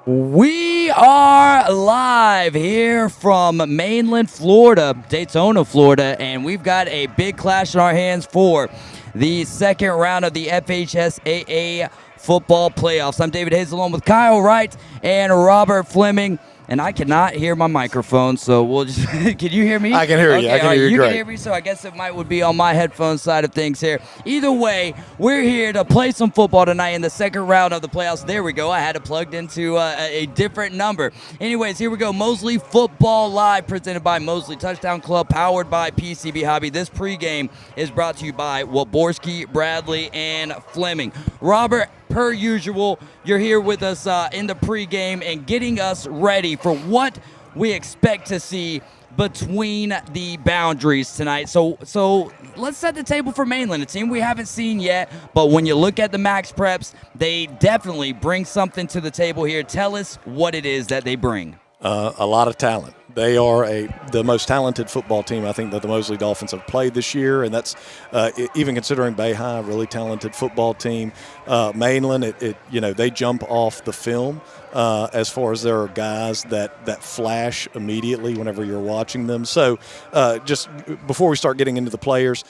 We are live here from Mainland, Florida, Daytona, Florida, and we've got a big clash in our hands for the second round of the FHSAA football playoffs. I'm David Hayes along with Kyle Wright and Robert Fleming, and I cannot hear my microphone, so we'll just can you hear me? I can hear you. I can hear you great. Can hear me, so I guess it would be on my headphone side of things here. Either way, we're here to play some football tonight in the second round of the playoffs. There we go. I had it plugged into a different number. Anyways, here we go. Mosley Football Live, presented by Mosley Touchdown Club, powered by PCB Hobby. This pregame is brought to you by Waborski, Bradley, and Fleming. Robert, per usual, you're here with us in the pregame and getting us ready for what we expect to see between the boundaries tonight. So let's set the table for Mainland, a team we haven't seen yet, but when you look at the max preps, they definitely bring something to the table here. Tell us what it is that they bring. A lot of talent. They are the most talented football team I think that the Mosley Dolphins have played this year, and that's even considering Bay High, a really talented football team. Mainland, they jump off the film as far as there are guys that flash immediately whenever you're watching them. So just before we start getting into the players,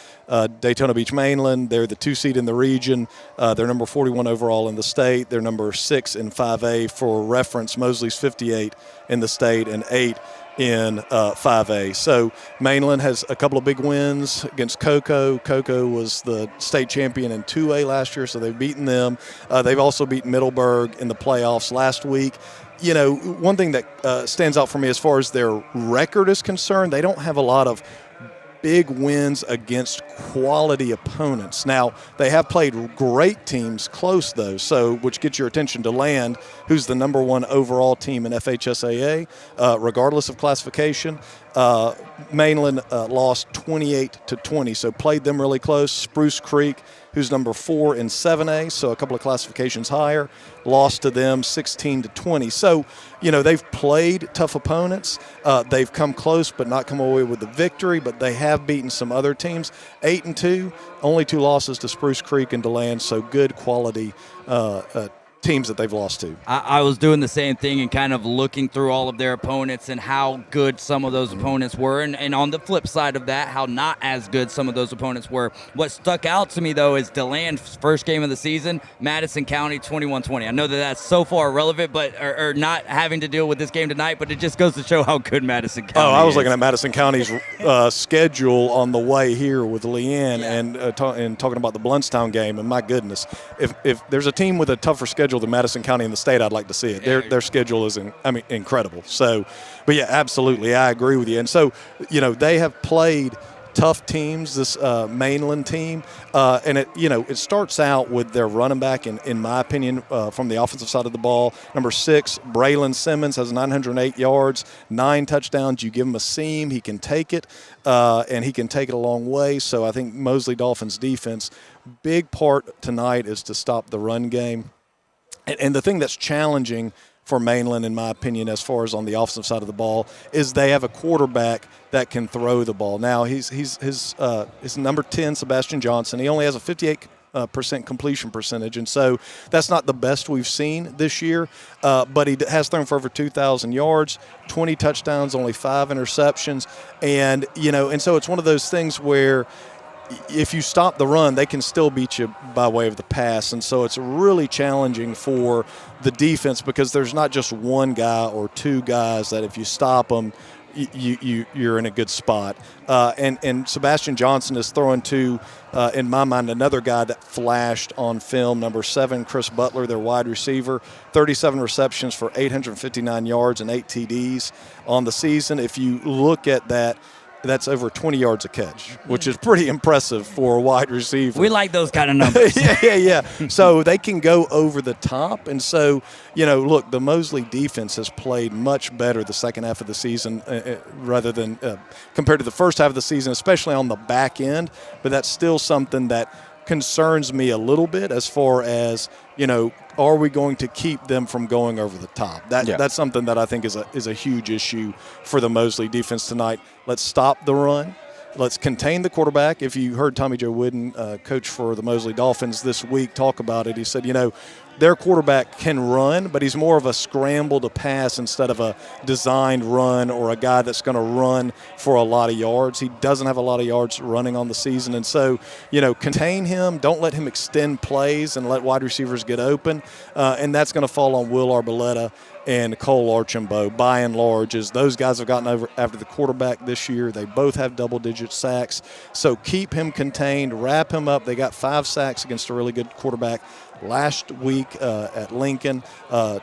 Daytona Beach Mainland, they're the 2 seed in the region. They're number 41 overall in the state. They're number 6 in 5A. For reference, Mosley's 58 in the state and 8 in 5A. So Mainland has a couple of big wins against Cocoa. Cocoa was the state champion in 2A last year, so they've beaten them. They've also beaten Middleburg in the playoffs last week. You know, one thing that stands out for me as far as their record is concerned, they don't have a lot of big wins against quality opponents. Now, they have played great teams close, though, so which gets your attention to Land, who's the number 1 overall team in FHSAA, regardless of classification. Mainland lost 28-20, so played them really close. Spruce Creek, who's number 4 in 7A, so a couple of classifications higher, lost to them 16-20. So, you know, they've played tough opponents. They've come close but not come away with the victory, but they have beaten some other teams. 8-2, only 2 losses to Spruce Creek and DeLand, so good quality teams that they've lost to. I was doing the same thing and kind of looking through all of their opponents and how good some of those opponents were, and on the flip side of that, how not as good some of those opponents were. What stuck out to me, though, is DeLand's first game of the season, Madison County 21-20. I know that that's so far irrelevant, but or not having to deal with this game tonight, but it just goes to show how good Madison County is. I was looking at Madison County's schedule on the way here with Leanne and talking about the Bluntstown game, and my goodness, if there's a team with a tougher schedule than Madison County in the state, I'd like to see it. Their schedule is incredible. So, but yeah, absolutely, I agree with you. And so, you know, they have played tough teams, this Mainland team, and it starts out with their running back, in my opinion, from the offensive side of the ball. Number 6, Braylon Simmons, has 908 yards, 9 touchdowns. You give him a seam, he can take it, and he can take it a long way. So I think Mosley Dolphins defense, big part tonight is to stop the run game. And the thing that's challenging for Mainland, in my opinion, as far as on the offensive side of the ball, is they have a quarterback that can throw the ball. Now, his number 10, Sebastian Johnson, he only has a 58% completion percentage, and so that's not the best we've seen this year, but he has thrown for over 2,000 yards, 20 touchdowns, only 5 interceptions, and so it's one of those things where if you stop the run, they can still beat you by way of the pass. And so it's really challenging for the defense because there's not just one guy or 2 guys that if you stop them, you're in a good spot. And Sebastian Johnson is throwing to, in my mind, another guy that flashed on film, number 7, Chris Butler, their wide receiver, 37 receptions for 859 yards and 8 TDs on the season. If you look at that, that's over 20 yards a catch, which is pretty impressive for a wide receiver. We like those kind of numbers. Yeah. So they can go over the top. And so, look, the Mosley defense has played much better the second half of the season rather than compared to the first half of the season, especially on the back end. But that's still something that concerns me a little bit as far as, are we going to keep them from going over the top? That's something that I think is a huge issue for the Mosley defense tonight. Let's stop the run. Let's contain the quarterback. If you heard Tommy Joe Wooden, coach for the Mosley Dolphins this week, talk about it, he said, their quarterback can run, but he's more of a scramble to pass instead of a designed run or a guy that's going to run for a lot of yards. He doesn't have a lot of yards running on the season. And so, contain him. Don't let him extend plays and let wide receivers get open. And that's going to fall on Will Arboleta and Cole Archambault, by and large, as those guys have gotten over after the quarterback this year. They both have double-digit sacks. So keep him contained, wrap him up. They got 5 sacks against a really good quarterback last week at Lincoln,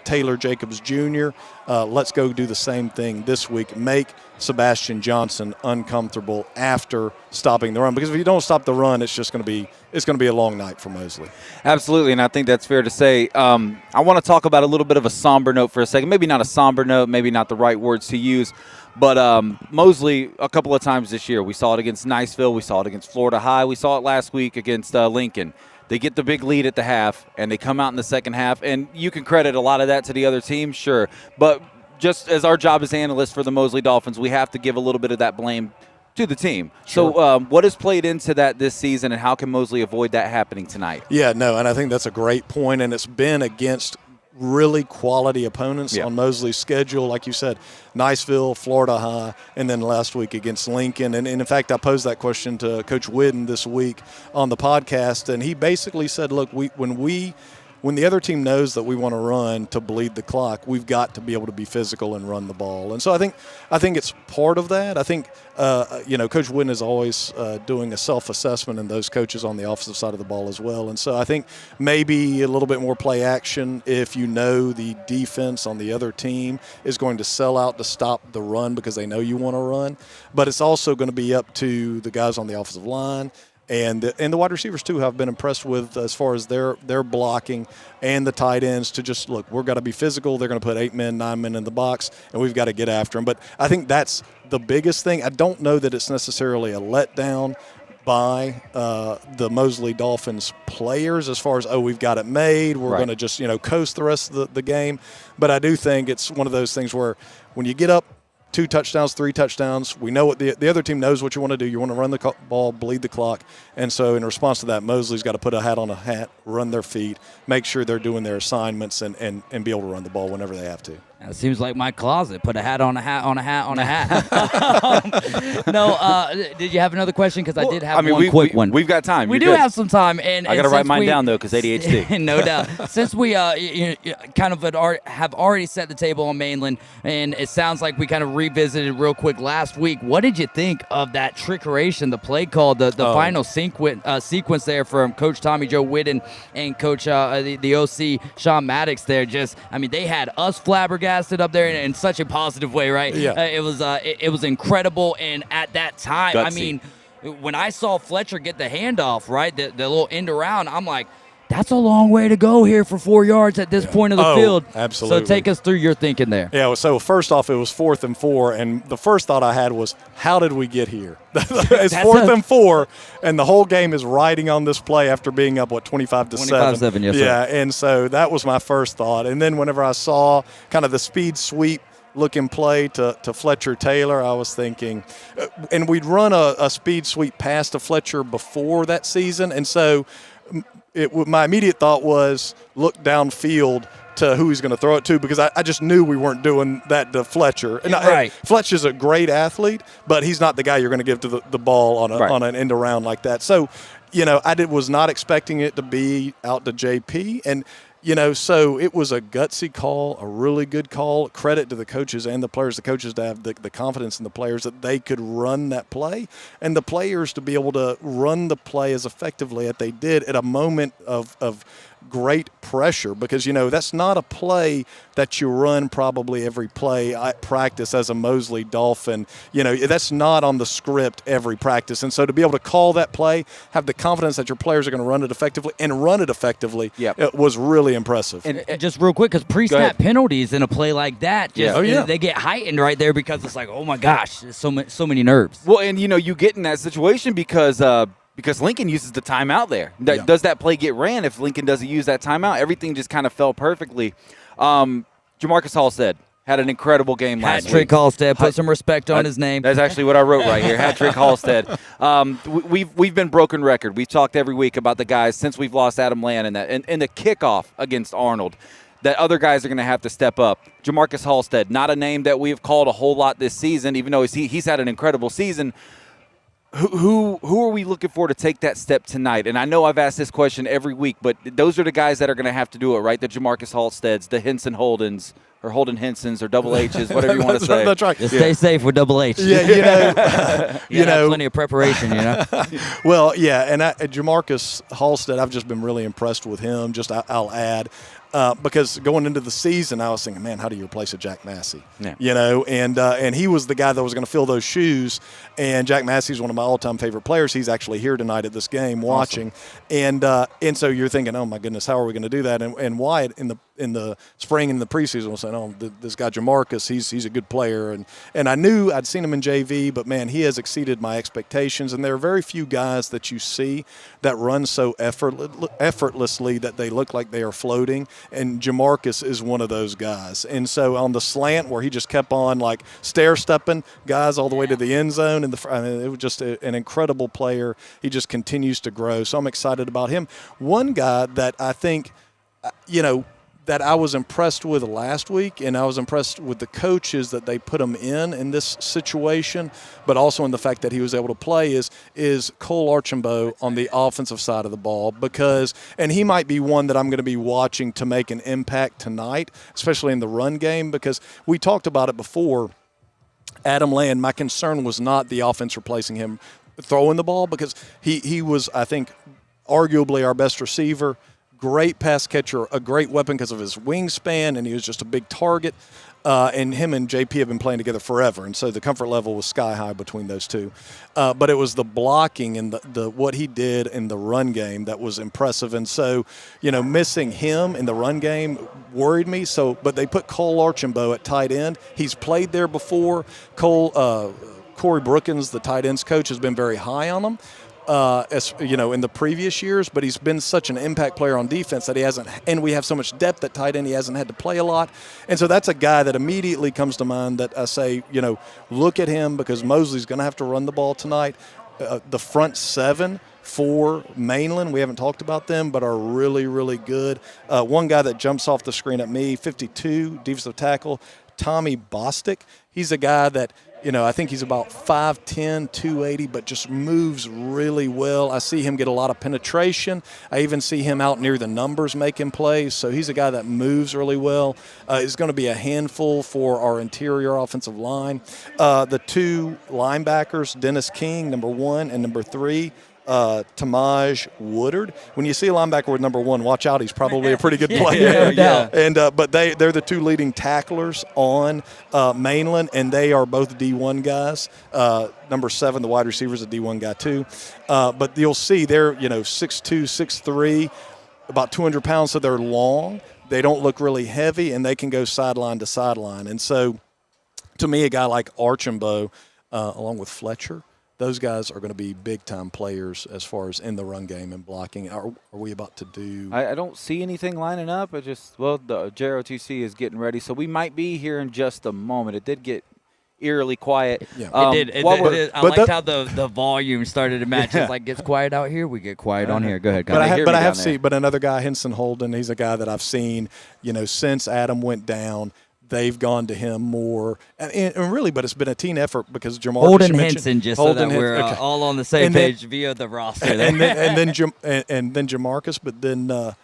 Taylor Jacobs Jr. Let's go do the same thing this week. Make Sebastian Johnson uncomfortable after stopping the run, because if you don't stop the run, it's going to be a long night for Mosley. Absolutely, and I think that's fair to say. I want to talk about a little bit of a somber note for a second. Maybe not a somber note, maybe not the right words to use, but Mosley a couple of times this year. We saw it against Niceville. We saw it against Florida High. We saw it last week against Lincoln. They get the big lead at the half, and they come out in the second half. And you can credit a lot of that to the other team, sure. But just as our job as analysts for the Mosley Dolphins, we have to give a little bit of that blame to the team. Sure. So what has played into that this season, and how can Mosley avoid that happening tonight? Yeah, no, and I think that's a great point, and it's been against really quality opponents on Mosley's schedule. Like you said, Niceville, Florida High, and then last week against Lincoln. And in fact, I posed that question to Coach Whidden this week on the podcast, and he basically said, look, when the other team knows that we want to run to bleed the clock, we've got to be able to be physical and run the ball. And so I think it's part of that. I think, Coach Whidden is always doing a self-assessment, and those coaches on the offensive side of the ball as well. And so I think maybe a little bit more play action if the defense on the other team is going to sell out to stop the run because they know you want to run. But it's also going to be up to the guys on the offensive line. And the wide receivers, too, have been impressed with as far as their blocking, and the tight ends to just, look, we've got to be physical. They're going to put 8 men, 9 men in the box, and we've got to get after them. But I think that's the biggest thing. I don't know that it's necessarily a letdown by the Mosley Dolphins players as far as, we've got it made. We're going to just, coast the rest of the game. But I do think it's one of those things where when you get up 2 touchdowns, 3 touchdowns. We know what the other team knows what you want to do. You want to run the ball, bleed the clock. And so in response to that, Mosley's got to put a hat on a hat, run their feet, make sure they're doing their assignments, and be able to run the ball whenever they have to. It seems like my closet. Put a hat on a hat on a hat on a hat. Did you have another question? Because I did have one quick one. We've got time. We do have some time. And I got to write mine down, though, because ADHD. No doubt. Since we kind of have already set the table on Mainland, and it sounds like we kind of revisited real quick last week, what did you think of that trickeration, the play call, the final sequence there from Coach Tommy Joe Whidden and Coach the OC Sean Maddox there? They had us flabbergasted up there in such a positive way, right? Yeah. It was incredible, and at that time, Gutsy. When I saw Fletcher get the handoff, right, the little end around, I'm like, that's a long way to go here for 4 yards at this point of the field. Absolutely. So take us through your thinking there. Yeah, so first off, it was 4th and 4, and the first thought I had was, how did we get here? It's 4th and 4, and the whole game is riding on this play after being up, 25-7? 25-7, yes, sir. Yeah, and so that was my first thought. And then whenever I saw kind of the speed sweep looking play to Fletcher Taylor, I was thinking, and we'd run a speed sweep pass to Fletcher before that season, and so my immediate thought was look downfield to who he's going to throw it to, because I just knew we weren't doing that to Fletcher. And right. Fletcher's a great athlete, but he's not the guy you're going to give to the ball on an end around like that. So, I was not expecting it to be out to JP. And, so it was a gutsy call, a really good call. Credit to the coaches and the players. The coaches to have the confidence in the players that they could run that play, and the players to be able to run the play as effectively as they did at a moment of great pressure, because that's not a play that you run probably every play at practice as a Mosley Dolphin. That's not on the script every practice, and so to be able to call that play, have the confidence that your players are going to run it effectively, it was really impressive. And just real quick, because pre-snap penalties in a play like that, they get heightened right there, because it's like, oh my gosh, there's so many nerves. Well, and you get in that situation because Lincoln uses the timeout there. Does that play get ran if Lincoln doesn't use that timeout? Everything just kind of fell perfectly. Jamarcus Hall said, Had an incredible game last Hat-trick week. Halstead. Put some respect on his name. That's actually what I wrote right here. Hat-trick Halstead. We've been broken record. We've talked every week about the guys since we've lost Adam Land and the kickoff against Arnold, that other guys are going to have to step up. Jamarcus Halstead, not a name that we have called a whole lot this season, even though he's had an incredible season. Who are we looking for to take that step tonight? And I know I've asked this question every week, but those are the guys that are going to have to do it, right? The Jamarcus Halsteads, the Henson Holdens, or Holden Hensons, or double H's, whatever you want to say. That's right. Just stay safe with double H. Yeah, you know, plenty of preparation, you know. Well, yeah, and Jamarcus Halstead, I've just been really impressed with him. I'll add. Because going into the season, I was thinking, man, how do you replace a Jack Massey? Yeah. You know, and he was the guy that was going to fill those shoes. And Jack Massey's one of my all-time favorite players. He's actually here tonight at this game watching. Awesome. And so you're thinking, oh my goodness, how are we going to do that? And Wyatt in the spring and the preseason was saying, oh, this guy Jamarcus, he's a good player. And I knew I'd seen him in JV, but man, he has exceeded my expectations. And there are very few guys that you see that run so effortlessly that they look like they are floating. And Jamarcus is one of those guys. And so on the slant where he just kept on like stair-stepping guys all the way to the end zone, it was just an incredible player. He just continues to grow. So I'm excited about him. One guy that I think, that I was impressed with last week, and I was impressed with the coaches that they put him in this situation, but also in the fact that he was able to play is Cole Archambault on the offensive side of the ball, and he might be one that I'm going to be watching to make an impact tonight, especially in the run game, because we talked about it before. Adam Land, my concern was not the offense replacing him throwing the ball, because he was, I think, arguably our best receiver. Great pass catcher, a great weapon because of his wingspan, and he was just a big target. And him and JP have been playing together forever, and so the comfort level was sky high between those two. But it was the blocking and the what he did in the run game that was impressive. And so, missing him in the run game worried me. But they put Cole Archambault at tight end. He's played there before. Corey Brookins, the tight ends coach, has been very high on him. In the previous years, but he's been such an impact player on defense that he hasn't, and we have so much depth at tight end, he hasn't had to play a lot. And so that's a guy that immediately comes to mind that I say, look at him, because Mosley's going to have to run the ball tonight. The front seven for Mainland, we haven't talked about them, but are really, really good. One guy that jumps off the screen at me, 52, defensive tackle, Tommy Bostic. He's a guy that, I think he's about 5'10", 280, but just moves really well. I see him get a lot of penetration. I even see him out near the numbers making plays. So he's a guy that moves really well. He's going to be a handful for our interior offensive line. The two linebackers, Dennis King, number 1, and number 3, Tamaj Woodard. When you see a linebacker with number 1, watch out. He's probably a pretty good player. Yeah. And but they're the two leading tacklers on Mainland, and they are both D1 guys. Number 7, the wide receiver, is a D1 guy too. But you'll see they're 6'2", 6'3", about 200 pounds, so they're long. They don't look really heavy, and they can go sideline to sideline. And so, to me, a guy like Archambault, along with Fletcher, those guys are going to be big-time players as far as in the run game and blocking. Are we about to do? I don't see anything lining up. The JROTC is getting ready, so we might be here in just a moment. It did get eerily quiet. Yeah. It did. I liked how the volume started to match. It's like, gets quiet out here, we get quiet on here. Go ahead. But another guy, Henson Holden, he's a guy that I've seen, since Adam went down. They've gone to him more, and really, but it's been a team effort because Jamarcus. Holden Henson, just so that we're all on the same page via the roster. And then Jamarcus, but then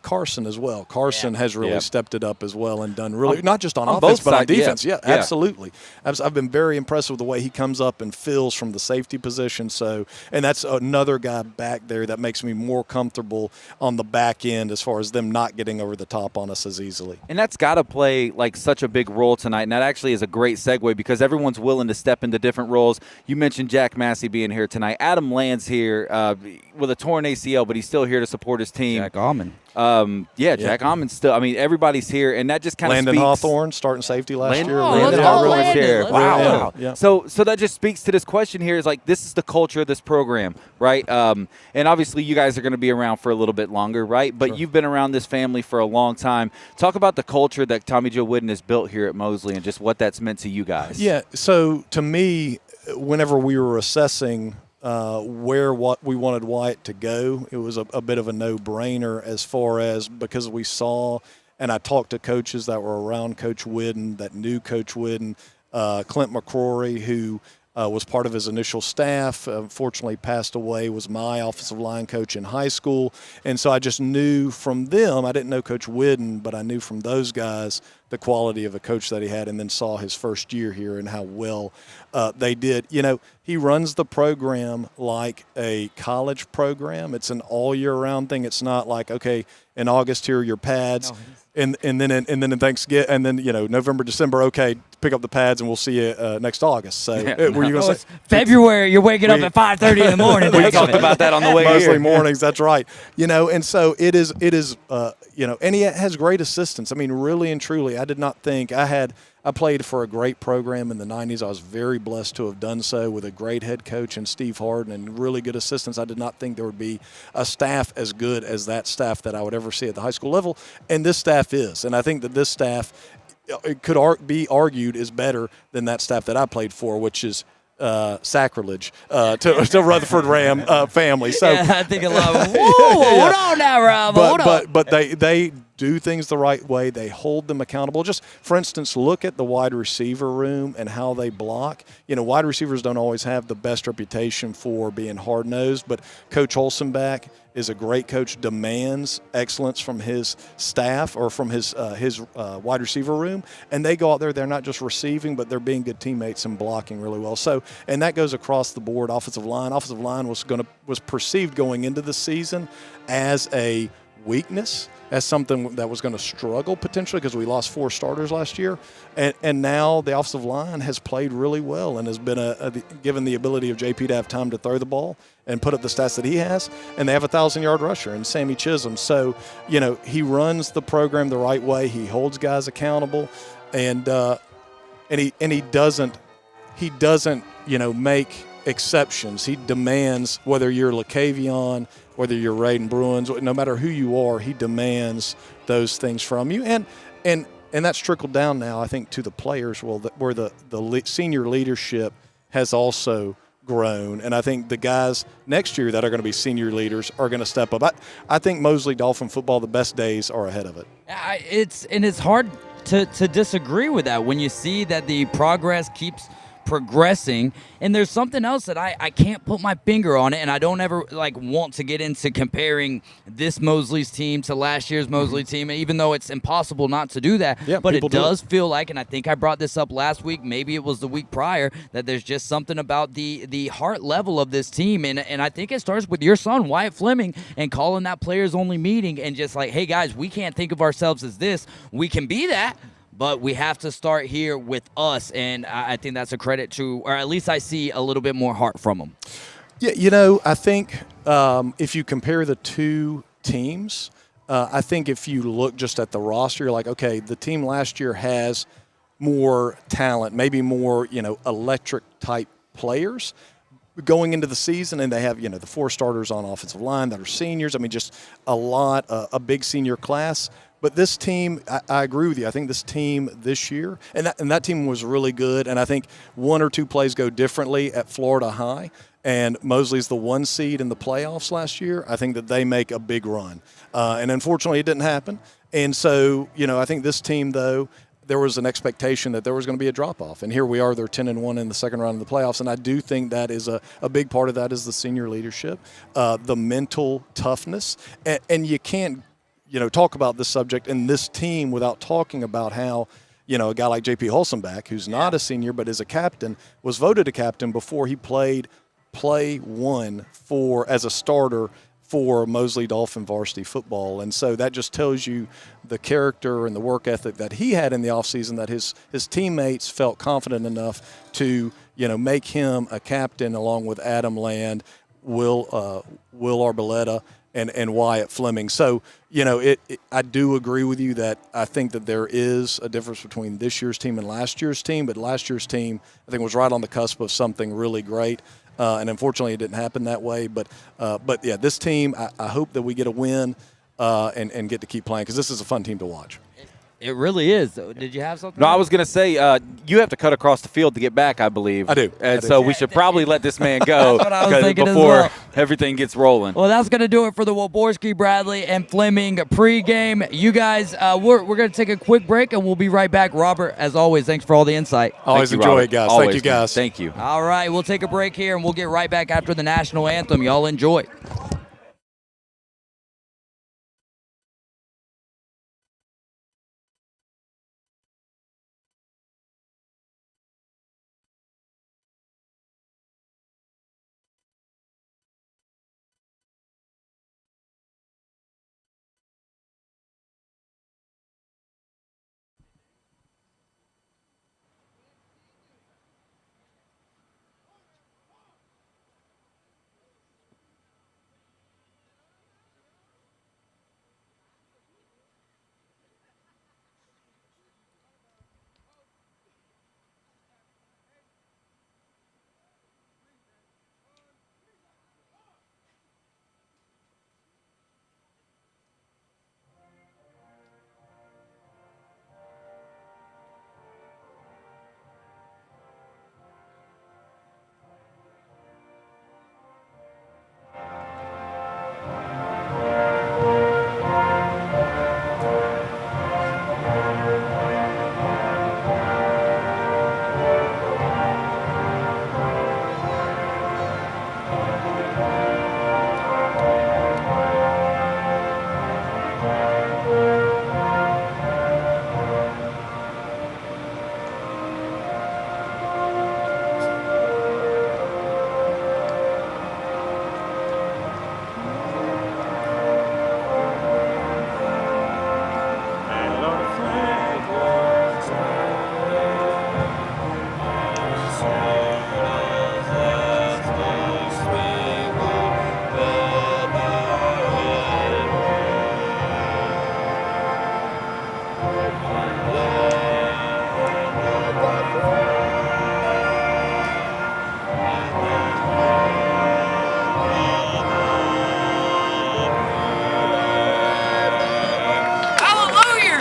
Carson as well. Carson has really stepped it up as well and done really, not just on offense, but on defense. Yeah, absolutely. I've been very impressed with the way he comes up and fills from the safety position. So, and that's another guy back there that makes me more comfortable on the back end as far as them not getting over the top on us as easily. And that's got to play like such a big role tonight. And that actually is a great segue because everyone's willing to step into different roles. You mentioned Jack Massey being here tonight. Adam Land's here. with a torn ACL, but he's still here to support his team. Jack Almond. Jack Almond's still. I mean, everybody's here, and that just kind of Landon speaks. Hawthorne starting safety last year. Landon Hawthorne's here. Wow. Yeah. So that just speaks to this question here. Is like this is the culture of this program, right? And obviously, you guys are going to be around for a little bit longer, right? But you've been around this family for a long time. Talk about the culture that Tommy Joe Wooden has built here at Mosley, and just what that's meant to you guys. Yeah. So to me, whenever we were assessing what we wanted Wyatt to go, it was a bit of a no-brainer as far as because we saw, and I talked to coaches that were around Coach Wooden, that knew Coach Wooden, Clint McCrory, who was part of his initial staff, unfortunately passed away, was my offensive line coach in high school. And so I just knew from them, I didn't know Coach Wooden, but I knew from those guys the quality of a coach that he had, and then saw his first year here and how well they did. You know, he runs the program like a college program. It's an all-year-round thing. It's not like, okay, in August, here are your pads. And then in Thanksgiving, and then November, December. Okay, pick up the pads, and we'll see you next August. So, were you going to say February? You're waking up at 5:30 in the morning. We talked about that on the way Mosley here. mornings. That's right. And so it is. And he has great assistants. I mean, really and truly, I did not think I played for a great program in the 90s. I was very blessed to have done so with a great head coach and Steve Harden and really good assistants. I did not think there would be a staff as good as that staff that I would ever see at the high school level, and this staff is. And I think that this staff, it could be argued, is better than that staff that I played for, which is sacrilege to Rutherford Ram family. So yeah, I think a lot of hold on now, Rob. Hold on. But they do things the right way. They hold them accountable. Just, for instance, look at the wide receiver room and how they block. Wide receivers don't always have the best reputation for being hard-nosed, but Coach Olsenbach is a great coach, demands excellence from his staff or from his wide receiver room, and they go out there, they're not just receiving, but they're being good teammates and blocking really well. So, and that goes across the board. Offensive line was perceived going into the season as a weakness, as something that was going to struggle potentially because we lost 4 starters last year. And now the offensive line has played really well and has been given the ability of JP to have time to throw the ball and put up the stats that he has. And they have a 1,000-yard rusher in Sammy Chisholm. So, he runs the program the right way. He holds guys accountable, and he doesn't make exceptions. He demands, whether you're LaCavion, whether you're Raiden Bruins, no matter who you are, he demands those things from you. And that's trickled down now, I think, to the players, where the senior leadership has also grown. And I think the guys next year that are going to be senior leaders are going to step up. I think Mosley Dolphin football, the best days are ahead of it. It's hard to disagree with that when you see that the progress keeps progressing. And there's something else that I can't put my finger on it, and I don't ever want to get into comparing this Mosley's team to last year's Mosley team, even though it's impossible not to do that. Yeah, but it does feel like, and I think I brought this up last week, maybe it was the week prior, that there's just something about the heart level of this team. And I think it starts with your son, Wyatt Fleming, and calling that players only meeting and just hey guys, we can't think of ourselves as this. We can be that, but we have to start here with us, and I think that's a credit to, or at least I see a little bit more heart from them. Yeah, I think if you compare the two teams, I think if you look just at the roster, you're like, okay, the team last year has more talent, maybe more, electric-type players going into the season, and they have, the 4 starters on offensive line that are seniors. I mean, just a big senior class. But this team, I agree with you. I think this team this year, and that team was really good, and I think 1 or 2 plays go differently at Florida High, and Mosley's the 1 seed in the playoffs last year. I think that they make a big run. And unfortunately, it didn't happen. And so, I think this team, though, there was an expectation that there was going to be a drop-off. And here we are, they're 10-1 in the second round of the playoffs. And I do think that is a big part of that is the senior leadership, the mental toughness. And you can't, talk about this subject and this team without talking about how, a guy like J.P. Holsenbach, who's not a senior but is a captain, was voted a captain before he played play 1 as a starter for Mosley Dolphin varsity football. And so that just tells you the character and the work ethic that he had in the offseason, that his teammates felt confident enough to, make him a captain along with Adam Land, Will Arboleta and Wyatt Fleming. So, I do agree with you that I think that there is a difference between this year's team and last year's team, but last year's team, I think, was right on the cusp of something really great. And unfortunately, it didn't happen that way. But yeah, this team, I hope that we get a win and get to keep playing, because this is a fun team to watch. It really is. Did you have something? No, I was going to say, you have to cut across the field to get back, I believe. I do. And so we should probably let this man go That's what I was thinking before as well. everything gets rolling. Well, that's going to do it for the Waborski, Bradley, and Fleming pregame. You guys, we're going to take a quick break, and we'll be right back. Robert, as always, thanks for all the insight. Always enjoy it, guys. Always, Thank you, guys. Man. Thank you. All right, we'll take a break here, and we'll get right back after the national anthem. Y'all enjoy.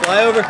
Flyover.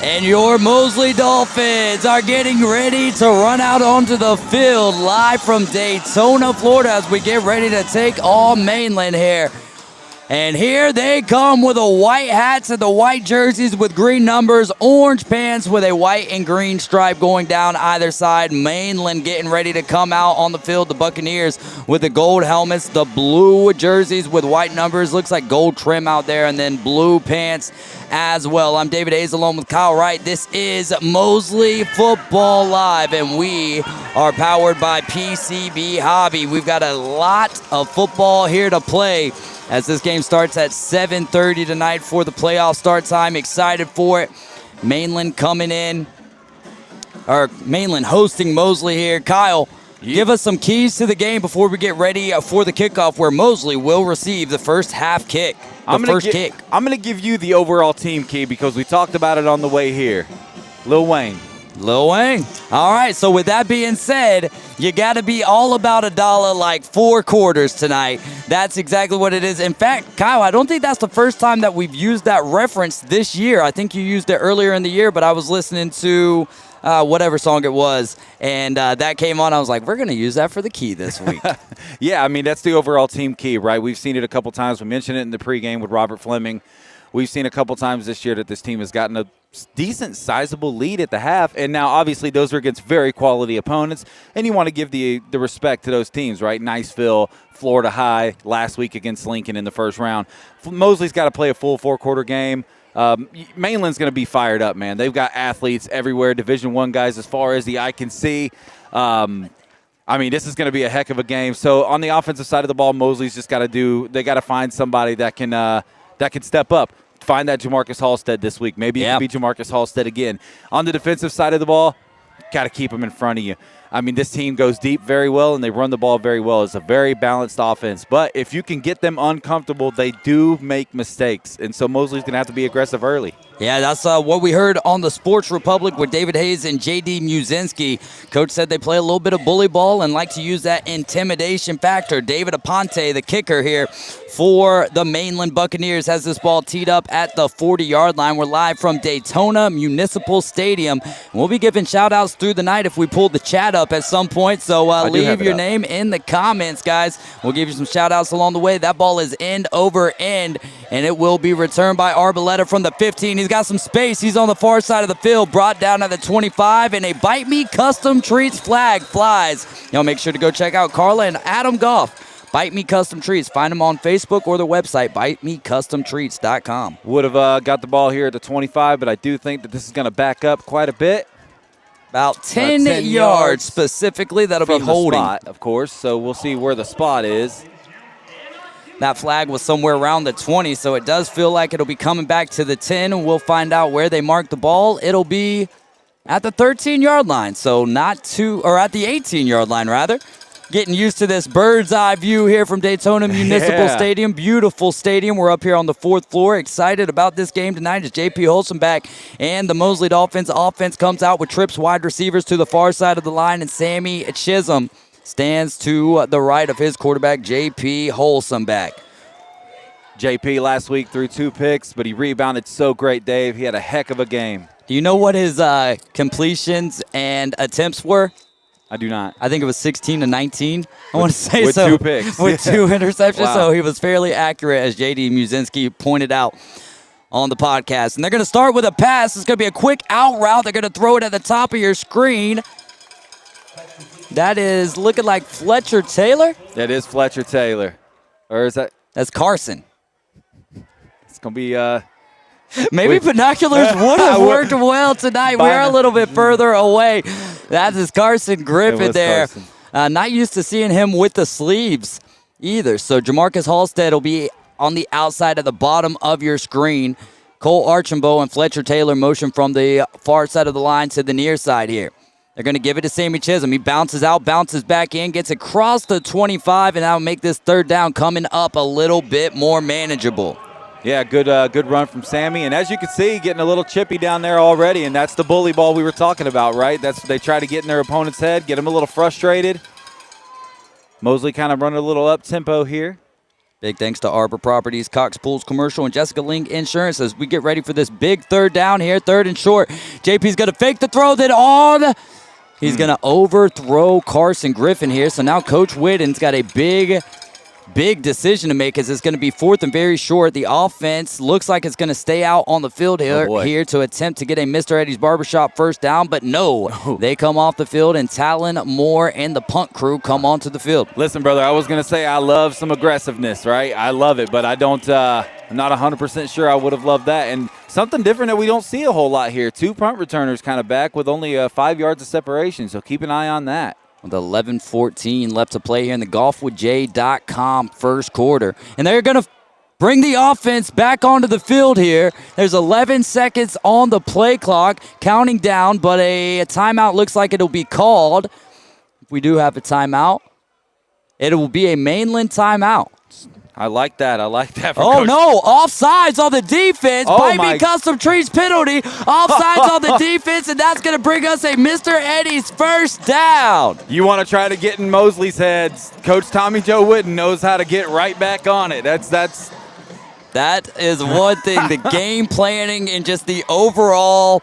And your Mosley Dolphins are getting ready to run out onto the field live from Daytona, Florida, as we get ready to take on Mainland here. And here they come with the white hats and the white jerseys with green numbers, orange pants with a white and green stripe going down either side. Mainland getting ready to come out on the field. The Buccaneers with the gold helmets, the blue jerseys with white numbers. Looks like gold trim out there, and then blue pants as well. I'm David Hayes along with Kyle Wright. This is Mosley Football Live, and we are powered by PCB Hobby. We've got a lot of football here to play as this game starts at 7:30 tonight for the playoff start time. Excited for it. Mainland coming in, or Mainland hosting Mosley here. Kyle, give us some keys to the game before we get ready for the kickoff, where Mosley will receive the first half kick, first kick. I'm going to give you the overall team key because we talked about it on the way here. Lil Wayne. Lil Wayne. All right, so with that being said, you got to be all about a dollar like 4 quarters tonight. That's exactly what it is. In fact, Kyle, I don't think that's the first time that we've used that reference this year. I think you used it earlier in the year, but I was listening to whatever song it was, and that came on. I was like, we're going to use that for the key this week. Yeah, I mean, that's the overall team key, right? We've seen it a couple times. We mentioned it in the pregame with Robert Fleming. We've seen a couple times this year that this team has gotten a decent, sizable lead at the half, and now obviously those are against very quality opponents, and you want to give the respect to those teams, right? Niceville, Florida High, last week against Lincoln in the first round. Mosley's got to play a full 4-quarter game. Mainland's going to be fired up, man. They've got athletes everywhere, Division I guys as far as the eye can see. I mean, this is going to be a heck of a game. So on the offensive side of the ball, Mosley's just got to they got to find somebody that can step up. Find that Jamarcus Halstead this week. Maybe it can be Jamarcus Halstead again. On the defensive side of the ball, got to keep them in front of you. I mean, this team goes deep very well, and they run the ball very well. It's a very balanced offense. But if you can get them uncomfortable, they do make mistakes. And so Mosley's going to have to be aggressive early. Yeah, that's what we heard on the Sports Republic with David Hayes and J.D. Muzinski. Coach said they play a little bit of bully ball and like to use that intimidation factor. David Aponte, the kicker here for the Mainland Buccaneers, has this ball teed up at the 40-yard line. We're live from Daytona Municipal Stadium. We'll be giving shout-outs through the night if we pull the chat up at some point, so leave your name in the comments, guys. We'll give you some shout-outs along the way. That ball is end over end, and it will be returned by Arboleta from the 15. He's got some space. He's on the far side of the field, brought down at the 25, and a Bite Me Custom Treats flag flies. Y'all make sure to go check out Carla and Adam Goff. Bite Me Custom Treats. Find them on Facebook or their website, bitemecustomtreats.com. Would have got the ball here at the 25, but I do think that this is going to back up quite a bit. About 10 yards specifically. That'll be holding. Spot, of course, so we'll see where the spot is. That flag was somewhere around the 20, so it does feel like it'll be coming back to the 10, and we'll find out where they mark the ball. It'll be at the 13-yard line, so not too, or at the 18-yard line, rather. Getting used to this bird's eye view here from Daytona Municipal Stadium. Beautiful stadium. We're up here on the 4th floor. Excited about this game tonight as J.P. Holstenback and the Mosley Dolphins offense comes out with trips wide receivers to the far side of the line, and Sammy Chisholm stands to the right of his quarterback, J.P. Holstenback. J.P. last week threw 2 picks, but he rebounded so great, Dave. He had a heck of a game. Do you know what his completions and attempts were? I do not. I think it was 16 to 19. I want to say with so. With 2 picks. With 2 interceptions. Wow. So he was fairly accurate, as J.D. Muzinski pointed out on the podcast. And they're going to start with a pass. It's going to be a quick out route. They're going to throw it at the top of your screen. That is looking like Fletcher Taylor. That is Fletcher Taylor. Or is that? That's Carson. It's going to be... Maybe binoculars would have worked well tonight. We are a little bit further away. That is Carson Griffin there. Not used to seeing him with the sleeves either. So Jamarcus Halstead will be on the outside at the bottom of your screen. Cole Archambault and Fletcher Taylor motion from the far side of the line to the near side here. They're going to give it to Sammy Chisholm. He bounces out, bounces back in, gets across the 25, and that'll make this third down coming up a little bit more manageable. Yeah, good run from Sammy. And as you can see, getting a little chippy down there already, and that's the bully ball we were talking about, right? They try to get in their opponent's head, get them a little frustrated. Mosley kind of running a little up-tempo here. Big thanks to Arbor Properties, Cox Pools Commercial, and Jessica Link Insurance as we get ready for this big third down here, 3rd and short. JP's going to fake the throw, then on. He's going to overthrow Carson Griffin here. So now Coach Whitten's got a big decision to make as it's going to be 4th and very short. The offense looks like it's going to stay out on the field here to attempt to get a Mr. Eddie's Barbershop first down, but no. They come off the field, and Talon Moore and the punt crew come onto the field. Listen, brother, I was going to say I love some aggressiveness, right? I love it, but I'm not 100% sure I would have loved that. And something different that we don't see a whole lot here. 2 punt returners kind of back with only 5 yards of separation, so keep an eye on that. With 11:14 left to play here in the golfwithj.com first quarter. And they're going to bring the offense back onto the field here. There's 11 seconds on the play clock, counting down, but a timeout looks like it'll be called. If we do have a timeout, it will be a Mainland timeout. I like that. Oh, no. Offsides on the defense. Might be Custom Trees penalty. Offsides on the defense, and that's going to bring us a Mr. Eddie's first down. You want to try to get in Mosley's head. Coach Tommy Joe Whitten knows how to get right back on it. That is one thing. The game planning and just the overall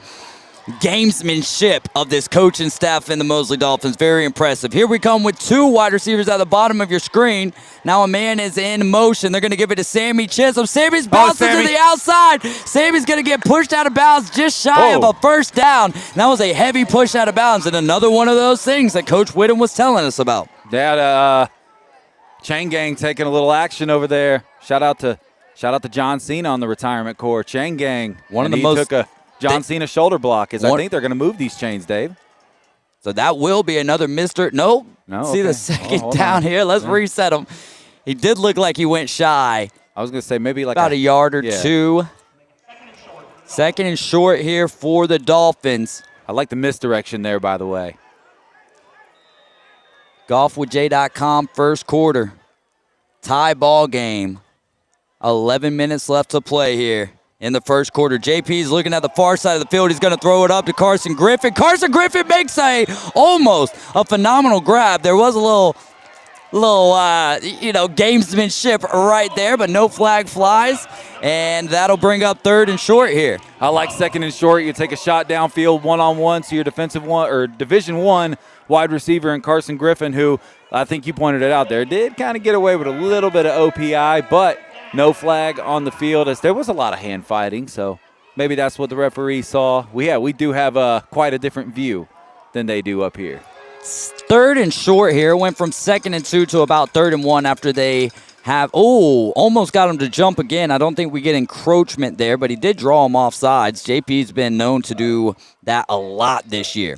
gamesmanship of this coaching staff and the Mosley Dolphins. Very impressive. Here we come with 2 wide receivers at the bottom of your screen. Now a man is in motion. They're going to give it to Sammy Chisholm. Sammy's bouncing to the outside. Sammy's going to get pushed out of bounds just shy of a first down. That was a heavy push out of bounds, and another one of those things that Coach Whitten was telling us about. Chain Gang taking a little action over there. Shout out to John Cena on the retirement corps. Chain Gang. Took a John Cena shoulder block. I think they're going to move these chains, Dave. So that will be another Mr. No. See the second down here. Let's reset him. He did look like he went shy. I was going to say maybe like about a yard or two. 2nd and short here for the Dolphins. I like the misdirection there, by the way. Golfwithj.com first quarter. Tie ball game. 11 minutes left to play here in the first quarter. JP's looking at the far side of the field. He's going to throw it up to Carson Griffin. Carson Griffin makes almost a phenomenal grab. There was a little gamesmanship right there, but no flag flies, and that'll bring up 3rd and short here. I like 2nd and short. You take a shot downfield one-on-one to your Division I wide receiver in Carson Griffin, who I think you pointed it out there, did kind of get away with a little bit of OPI, but no flag on the field as there was a lot of hand fighting, so maybe that's what the referee saw. We do have quite a different view than they do up here. 3rd and short here. Went from 2nd and 2 to about 3rd and 1 after they have, almost got him to jump again. I don't think we get encroachment there, but he did draw him off sides. JP's been known to do that a lot this year.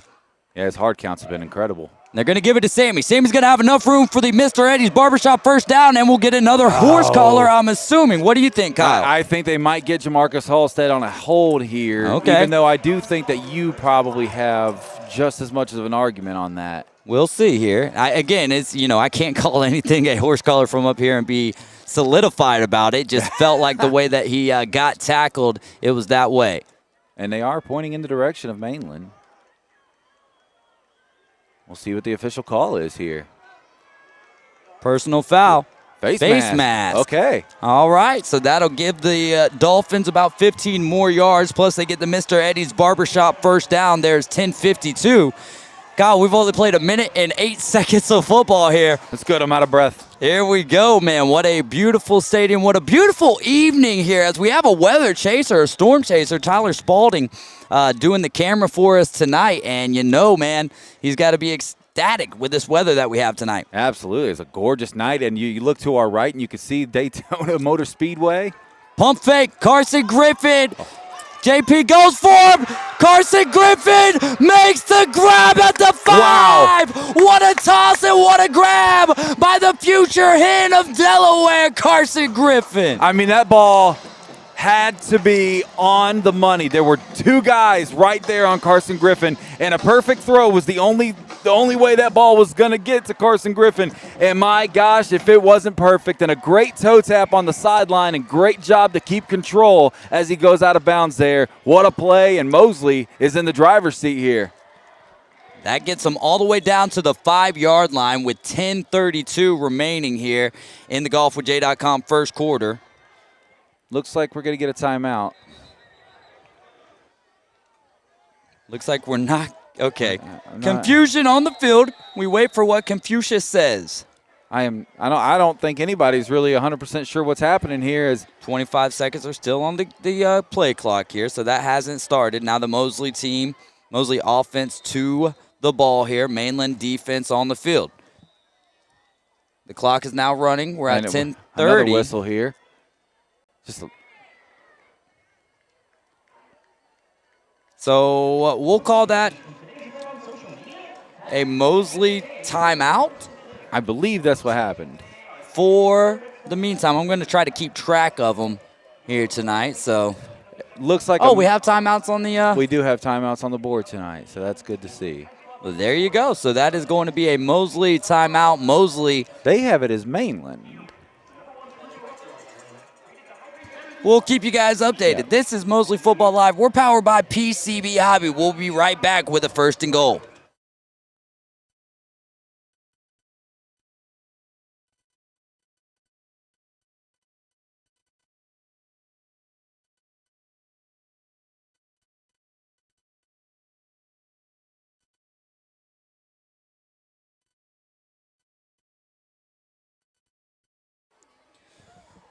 Yeah, his hard counts have been incredible. They're going to give it to Sammy. Sammy's going to have enough room for the Mr. Eddie's Barbershop first down, and we'll get another horse collar, I'm assuming. What do you think, Kyle? I think they might get Jamarcus Halstead on a hold here, even though I do think that you probably have just as much of an argument on that. We'll see here. I can't call anything a horse collar from up here and be solidified about it. Just felt like the way that he got tackled, it was that way. And they are pointing in the direction of Mainland. We'll see what the official call is here. Personal foul. Face mask. Okay. All right, so that'll give the Dolphins about 15 more yards, plus they get the Mr. Eddie's Barbershop first down. There's 10:52. God, we've only played 1 minute and 8 seconds of football here. That's good. I'm out of breath. Here we go, man. What a beautiful stadium. What a beautiful evening here as we have a weather chaser, a storm chaser, Tyler Spalding, doing the camera for us tonight. And man, he's got to be ecstatic with this weather that we have tonight. Absolutely. It's a gorgeous night. And you look to our right and you can see Daytona Motor Speedway. Pump fake, Carson Griffin. JP goes for him. Carson Griffin makes the grab at the 5. Wow. What a toss and what a grab by the future hen of Delaware, Carson Griffin. I mean, that ball had to be on the money. There were 2 guys right there on Carson Griffin, and a perfect throw was the only way that ball was going to get to Carson Griffin. And my gosh, if it wasn't perfect, and a great toe tap on the sideline, and great job to keep control as he goes out of bounds there. What a play, and Mosley is in the driver's seat here. That gets them all the way down to the 5-yard line with 10:32 remaining here in the golfwithj.com first quarter. Looks like we're going to get a timeout. Looks like we're not. Okay. Confusion on the field. We wait for what Confucius says. I don't think anybody's really 100% sure what's happening here. As 25 seconds are still on the play clock here, so that hasn't started. Now the Mosley offense to the ball here. Mainland defense on the field. The clock is now running. We're at 10:30. Another whistle here. So we'll call that a Mosley timeout. I believe that's what happened. For the meantime, I'm going to try to keep track of them here tonight. So looks like we have timeouts on the. We do have timeouts on the board tonight, so that's good to see. Well, there you go. So that is going to be a Mosley timeout. Mosley. They have it as Mainland. We'll keep you guys updated. Yeah. This is Mosley Football Live. We're powered by PCB Hobby. We'll be right back with a first and goal.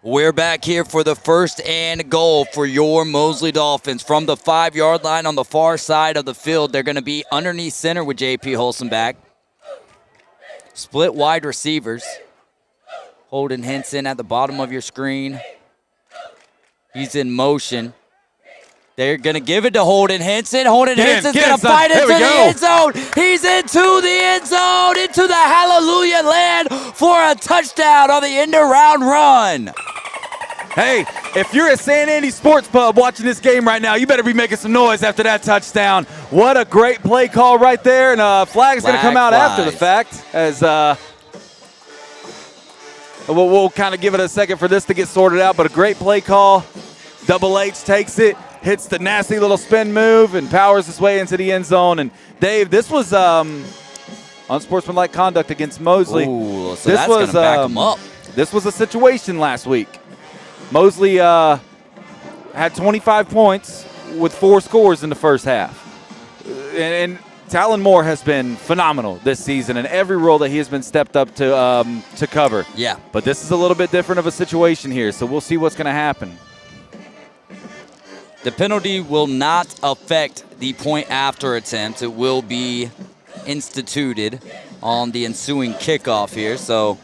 We're back here for the first and goal for your Mosley Dolphins. From the 5-yard line on the far side of the field, they're going to be underneath center with J.P. Holson back. Split wide receivers. Holden Henson at the bottom of your screen. He's in motion. They're going to give it to Holden Henson. Holden Henson's going to fight into the end zone. He's into the end zone, into the hallelujah land for a touchdown on the end-around run. Hey, if you're at San Andy Sports Pub watching this game right now, you better be making some noise after that touchdown. What a great play call right there, and a flag is going to come out after the fact. As we'll kind of give it a second for this to get sorted out, but a great play call. Double H takes it, hits the nasty little spin move, and powers his way into the end zone. And Dave, this was unsportsmanlike conduct against Mosley. Ooh, so that's going to back him up. This was a situation last week. Mosley had 25 points with 4 scores in the first half. And Talon Moore has been phenomenal this season in every role that he has been stepped up to cover. Yeah. But this is a little bit different of a situation here, so we'll see what's going to happen. The penalty will not affect the point after attempt. It will be instituted on the ensuing kickoff here. So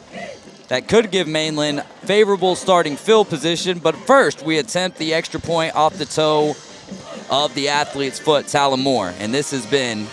that could give Mainland favorable starting field position. But first, we attempt the extra point off the toe of the athlete's foot, Talon Moore. And this has been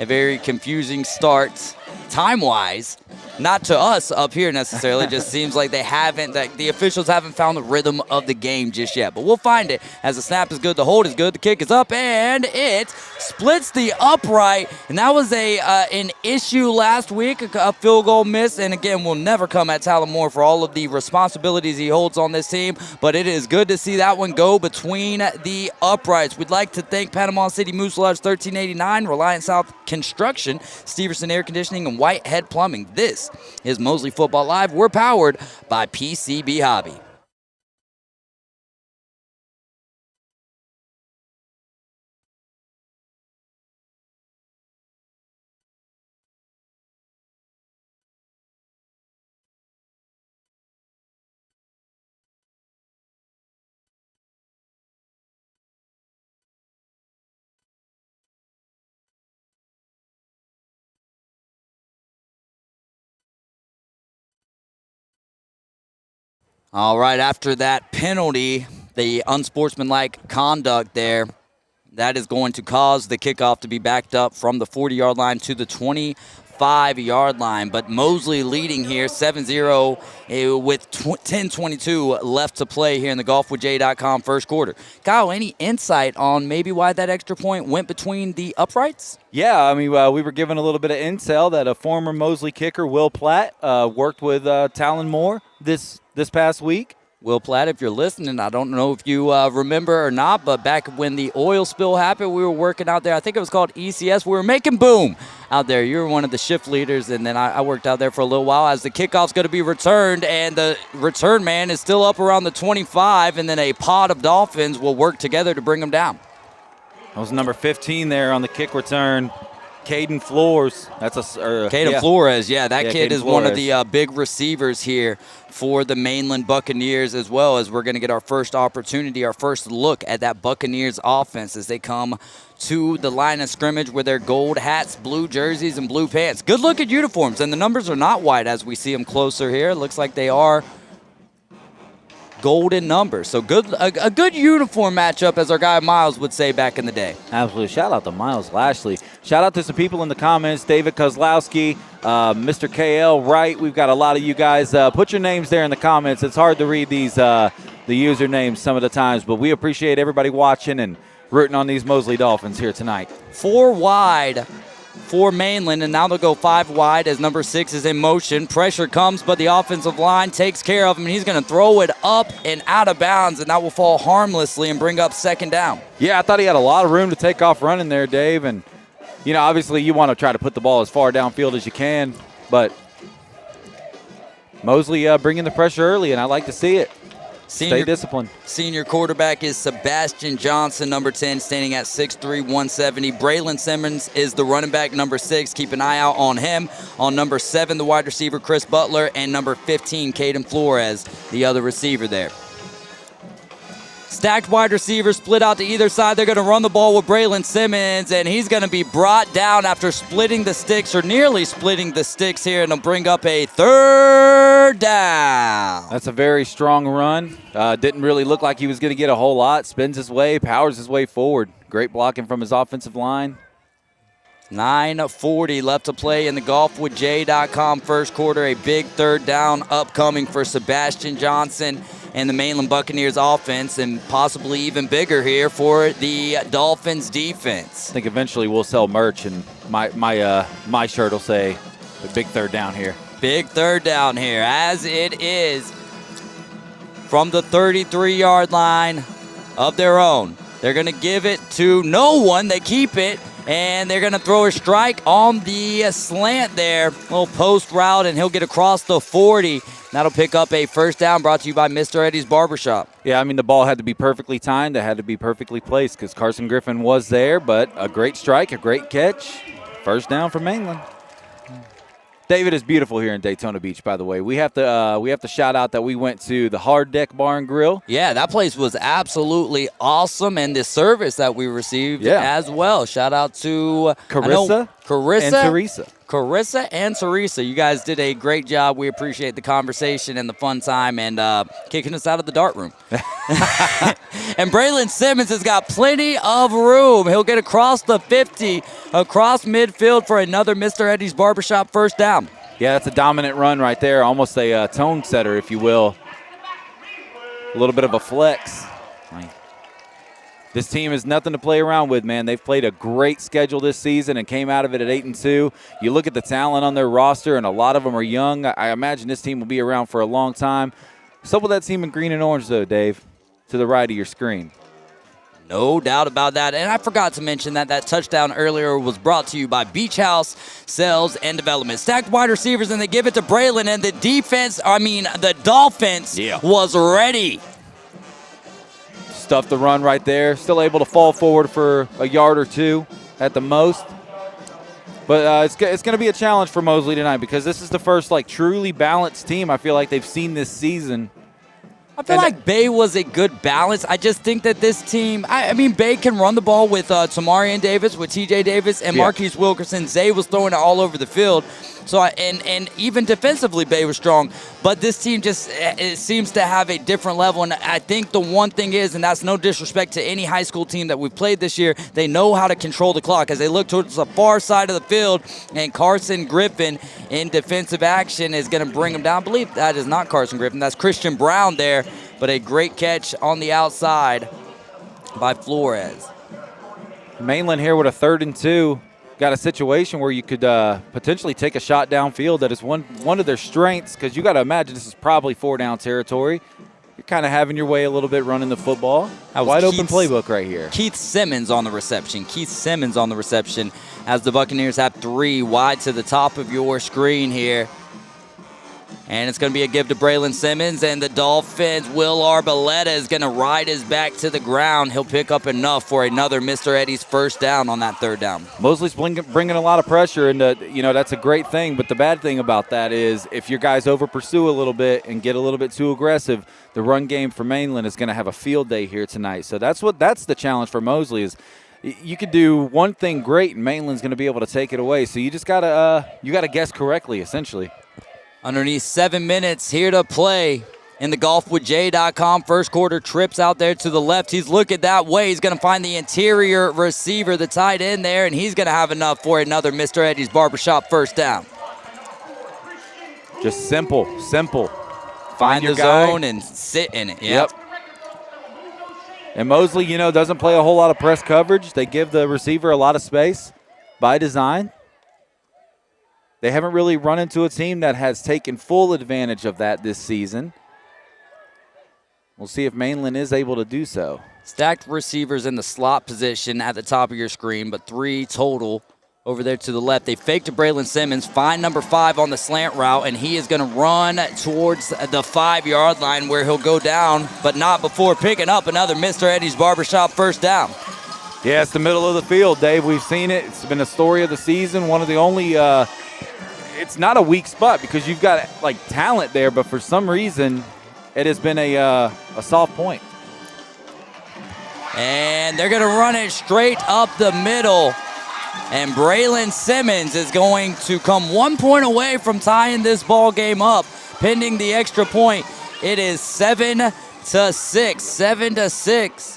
a very confusing start time-wise. Not to us up here necessarily. Just seems like the officials haven't found the rhythm of the game just yet. But we'll find it as the snap is good, the hold is good, the kick is up, and it splits the upright. And that was an issue last week, a field goal miss. And again, will never come at Talon Moore for all of the responsibilities he holds on this team. But it is good to see that one go between the uprights. We'd like to thank Panama City Moose Lodge 1389, Reliant South Construction, Steverson Air Conditioning, and Whitehead Plumbing. This is Mosley Football Live. We're powered by PCB Hobby. All right, after that penalty the unsportsmanlike conduct there. That is going to cause the kickoff to be backed up from the 40-yard line to the 25-yard line. But Mosley leading here 7-0 with 10:22 left to play here in the golfwithjay.com first quarter. Kyle, any insight on maybe why that extra point went between the uprights? Yeah, I mean, we were given a little bit of intel that a former Mosley kicker, Will Platt, worked with Talon Moore this past week. Will Platt, if you're listening, I don't know if you remember or not, but back when the oil spill happened, we were working out there. I think it was called ECS. We were making boom out there. You were one of the shift leaders, and then I worked out there for a little while as the kickoff's going to be returned, and the return man is still up around the 25, and then a pod of Dolphins will work together to bring them down. That was number 15 there on the kick return. Caden Flores. Flores, that kid Caden is one of Flores. the big receivers here for the Mainland Buccaneers, as well as we're going to get our first opportunity, our first look at that Buccaneers offense as they come to the line of scrimmage with their gold hats, blue jerseys, and blue pants. Good looking uniforms, and the numbers are not white as we see them closer here. It looks like they are golden numbers. So a good uniform matchup, as our guy Miles would say back in the day. Absolutely. Shout out to Miles Lashley. Shout out to some people in the comments. David Kozlowski, Mr. KL Wright. We've got a lot of you guys. Put your names there in the comments. It's hard to read these the usernames some of the times, but we appreciate everybody watching and rooting on these Mosley Dolphins here tonight. 4 wide for Mainland, and now they'll go 5 wide as number 6 is in motion. Pressure comes, but the offensive line takes care of him, and he's going to throw it up and out of bounds, and that will fall harmlessly and bring up second down. Yeah, I thought he had a lot of room to take off running there, Dave, and obviously you want to try to put the ball as far downfield as you can, but Mosley bringing the pressure early, and I like to see it. Stay disciplined. Senior quarterback is Sebastian Johnson, number 10, standing at 6'3", 170. Braylon Simmons is the running back, number 6. Keep an eye out on him. On number 7, the wide receiver, Chris Butler, and number 15, Caden Flores, the other receiver there. Stacked wide receivers split out to either side. They're going to run the ball with Braylon Simmons, and he's going to be brought down after splitting the sticks, or nearly splitting the sticks here, and he'll bring up a third down. That's a very strong run. Didn't really look like he was going to get a whole lot. Spins his way, powers his way forward. Great blocking from his offensive line. 9:40 left to play in the golfwithjay.com first quarter. A big third down upcoming for Sebastian Johnson and the Mainland Buccaneers offense, and possibly even bigger here for the Dolphins defense. I think eventually we'll sell merch, and my shirt will say the big third down here. Big third down here, as it is from the 33-yard line of their own. They're going to give it to no one. They keep it, and they're going to throw a strike on the slant there. Little post route, and he'll get across the 40. That'll pick up a first down, brought to you by Mr. Eddie's Barbershop. Yeah, I mean, the ball had to be perfectly timed. It had to be perfectly placed because Carson Griffin was there, but a great strike, a great catch. First down for Mainland. David is beautiful here in Daytona Beach, by the way. We have to shout out that we went to the Hard Deck Bar and Grill. Yeah, that place was absolutely awesome, and the service that we received as well. Shout out to Carissa and Teresa. Carissa and Teresa, you guys did a great job. We appreciate the conversation and the fun time and kicking us out of the dart room. And Braylon Simmons has got plenty of room. He'll get across the 50, across midfield for another Mr. Eddie's Barbershop first down. Yeah, that's a dominant run right there, almost a tone setter, if you will. A little bit of a flex. This team is nothing to play around with, man. They've played a great schedule this season and came out of it at 8-2. You look at the talent on their roster, and a lot of them are young. I imagine this team will be around for a long time. What's up with that team in green and orange, though, Dave, to the right of your screen? No doubt about that. And I forgot to mention that touchdown earlier was brought to you by Beach House Sales and Development. Stacked wide receivers, and they give it to Braylon, and the Dolphins was ready. Stuffed the run right there. Still able to fall forward for a yard or two at the most. But it's going to be a challenge for Mosley tonight because this is the first truly balanced team I feel like they've seen this season. I feel like Bay was a good balance. I just think that this team, I mean, Bay can run the ball with Tamarian Davis, with TJ Davis, and Marquise Wilkerson. Zay was throwing it all over the field. So, and even defensively, Bay was strong. But this team just it seems to have a different level. And I think the one thing is, and that's no disrespect to any high school team that we've played this year, they know how to control the clock as they look towards the far side of the field. And Carson Griffin in defensive action is going to bring them down. I believe that is not Carson Griffin. That's Christian Brown there. But a great catch on the outside by Flores. Mainland here with a 3rd and 2. Got a situation where you could potentially take a shot downfield. That is one of their strengths, because you got to imagine this is probably 4-down territory. You're kind of having your way a little bit running the football. Wide open playbook right here. Keith Simmons on the reception. As the Buccaneers have 3 wide to the top of your screen here. And it's going to be a give to Braylon Simmons, and the Dolphins, Will Arboleta is going to ride his back to the ground. He'll pick up enough for another Mr. Eddie's first down on that 3rd down. Mosley's bringing a lot of pressure, and that's a great thing. But the bad thing about that is if your guys over-pursue a little bit and get a little bit too aggressive, the run game for Mainland is going to have a field day here tonight. So that's the challenge for Mosley is you could do one thing great, and Mainland's going to be able to take it away. So you just got to guess correctly, essentially. Underneath 7 minutes here to play in the golfwithj.com. First quarter trips out there to the left. He's looking that way. He's going to find the interior receiver, the tight end there, and he's going to have enough for another Mr. Eddie's Barbershop first down. Just simple. Find the zone and sit in it. Yep. And Mosley, doesn't play a whole lot of press coverage. They give the receiver a lot of space by design. They haven't really run into a team that has taken full advantage of that this season. We'll see if Mainland is able to do so. Stacked receivers in the slot position at the top of your screen, but 3 total over there to the left. They fake to Braylon Simmons, find number 5 on the slant route, and he is going to run towards the 5-yard line where he'll go down, but not before picking up another Mr. Eddie's Barbershop first down. Yeah, it's the middle of the field, Dave. We've seen it. It's been a story of the season. One of the only it's not a weak spot because you've got talent there, but for some reason it has been a soft point. And they're going to run it straight up the middle. And Braylon Simmons is going to come 1 point away from tying this ball game up. Pending the extra point, it is 7-6. 7-6.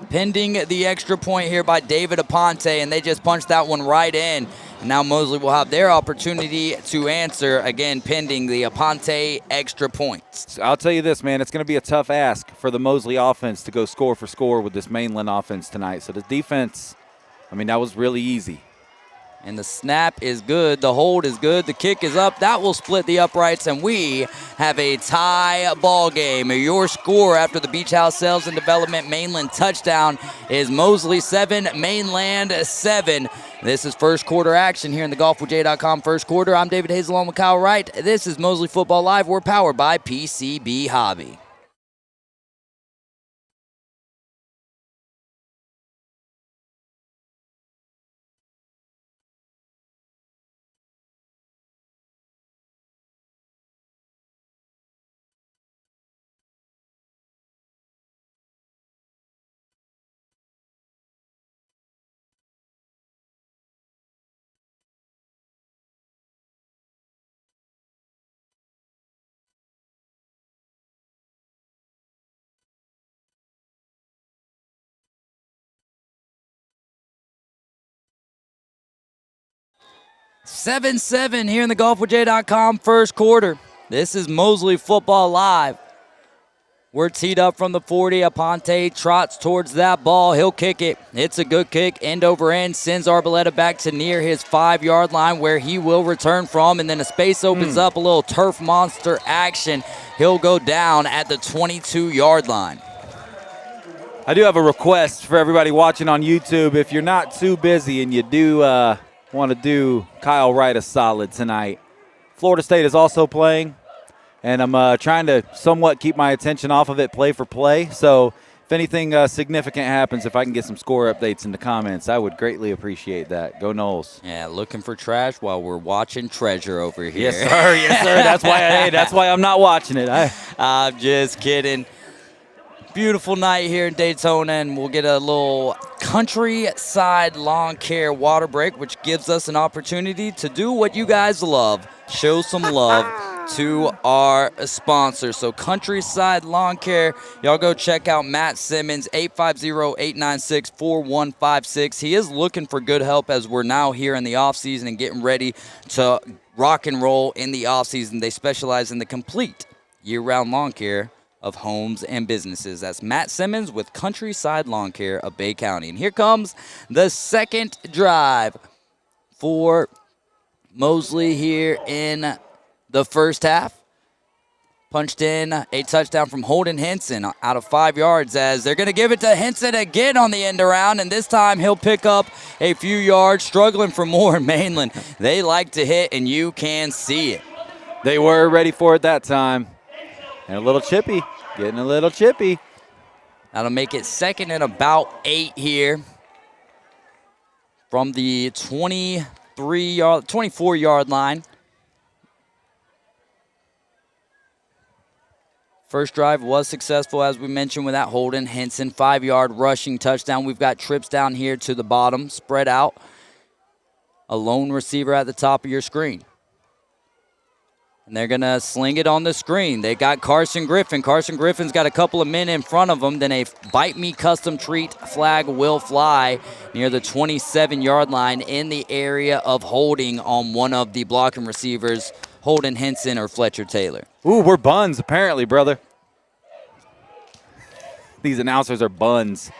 Pending the extra point here by David Aponte, and they just punched that one right in. And now Mosley will have their opportunity to answer, again, pending the Aponte extra points. So I'll tell you this, man, it's going to be a tough ask for the Mosley offense to go score for score with this Mainland offense tonight. So the defense, that was really easy. And the snap is good. The hold is good. The kick is up. That will split the uprights, and we have a tie ball game. Your score after the Beach House Sales and Development Mainland touchdown is Mosley 7, Mainland 7. This is first quarter action here in the golfwithj.com first quarter. I'm David Hazel on with Kyle Wright. This is Mosley Football Live. We're powered by PCB Hobby. (7-7) here in the golfwithj.com first quarter. This is Mosley Football Live. We're teed up from the 40. Aponte trots towards that ball. He'll kick it. It's a good kick, end over end. Sends Arboleta back to near his 5-yard line where he will return from. And then a space opens up, a little turf monster action. He'll go down at the 22-yard line. I do have a request for everybody watching on YouTube. If you're not too busy and you do want to do Kyle Wright a solid tonight, Florida State is also playing, and I'm trying to somewhat keep my attention off of it play for play. So if anything significant happens, if I can get some score updates in the comments, I would greatly appreciate that. Go Noles. Yeah, looking for trash while we're watching treasure over here. Yes, sir. Yes, sir. That's why I'm not watching it. I'm just kidding. Beautiful night here in Daytona, and we'll get a little countryside lawn care water break, which gives us an opportunity to do what you guys love, show some love to our sponsor. So Countryside Lawn Care, y'all go check out Matt Simmons, 850-896-4156. He is looking for good help as we're now here in the offseason and getting ready to rock and roll in the offseason. They specialize in the complete year-round lawn care of homes and businesses. That's Matt Simmons with Countryside Lawn Care of Bay County. And here comes the second drive for Mosley here in the first half. Punched in a touchdown from Holden Henson out of 5 yards as they're going to give it to Henson again on the end around, and this time he'll pick up a few yards, struggling for more in Mainland. They like to hit, and you can see it. They were ready for it that time. And a little chippy, getting a little chippy. That'll make it second and about 8 here from the 24-yard line. First drive was successful, as we mentioned, with that Holden Henson 5-yard rushing touchdown. We've got trips down here to the bottom, spread out. A lone receiver at the top of your screen. And they're going to sling it on the screen. They got Carson Griffin. Carson Griffin's got a couple of men in front of him. Then a bite me custom treat flag will fly near the 27-yard line in the area of holding on one of the blocking receivers, Holden Henson or Fletcher Taylor. Ooh, we're buns apparently, brother. These announcers are buns.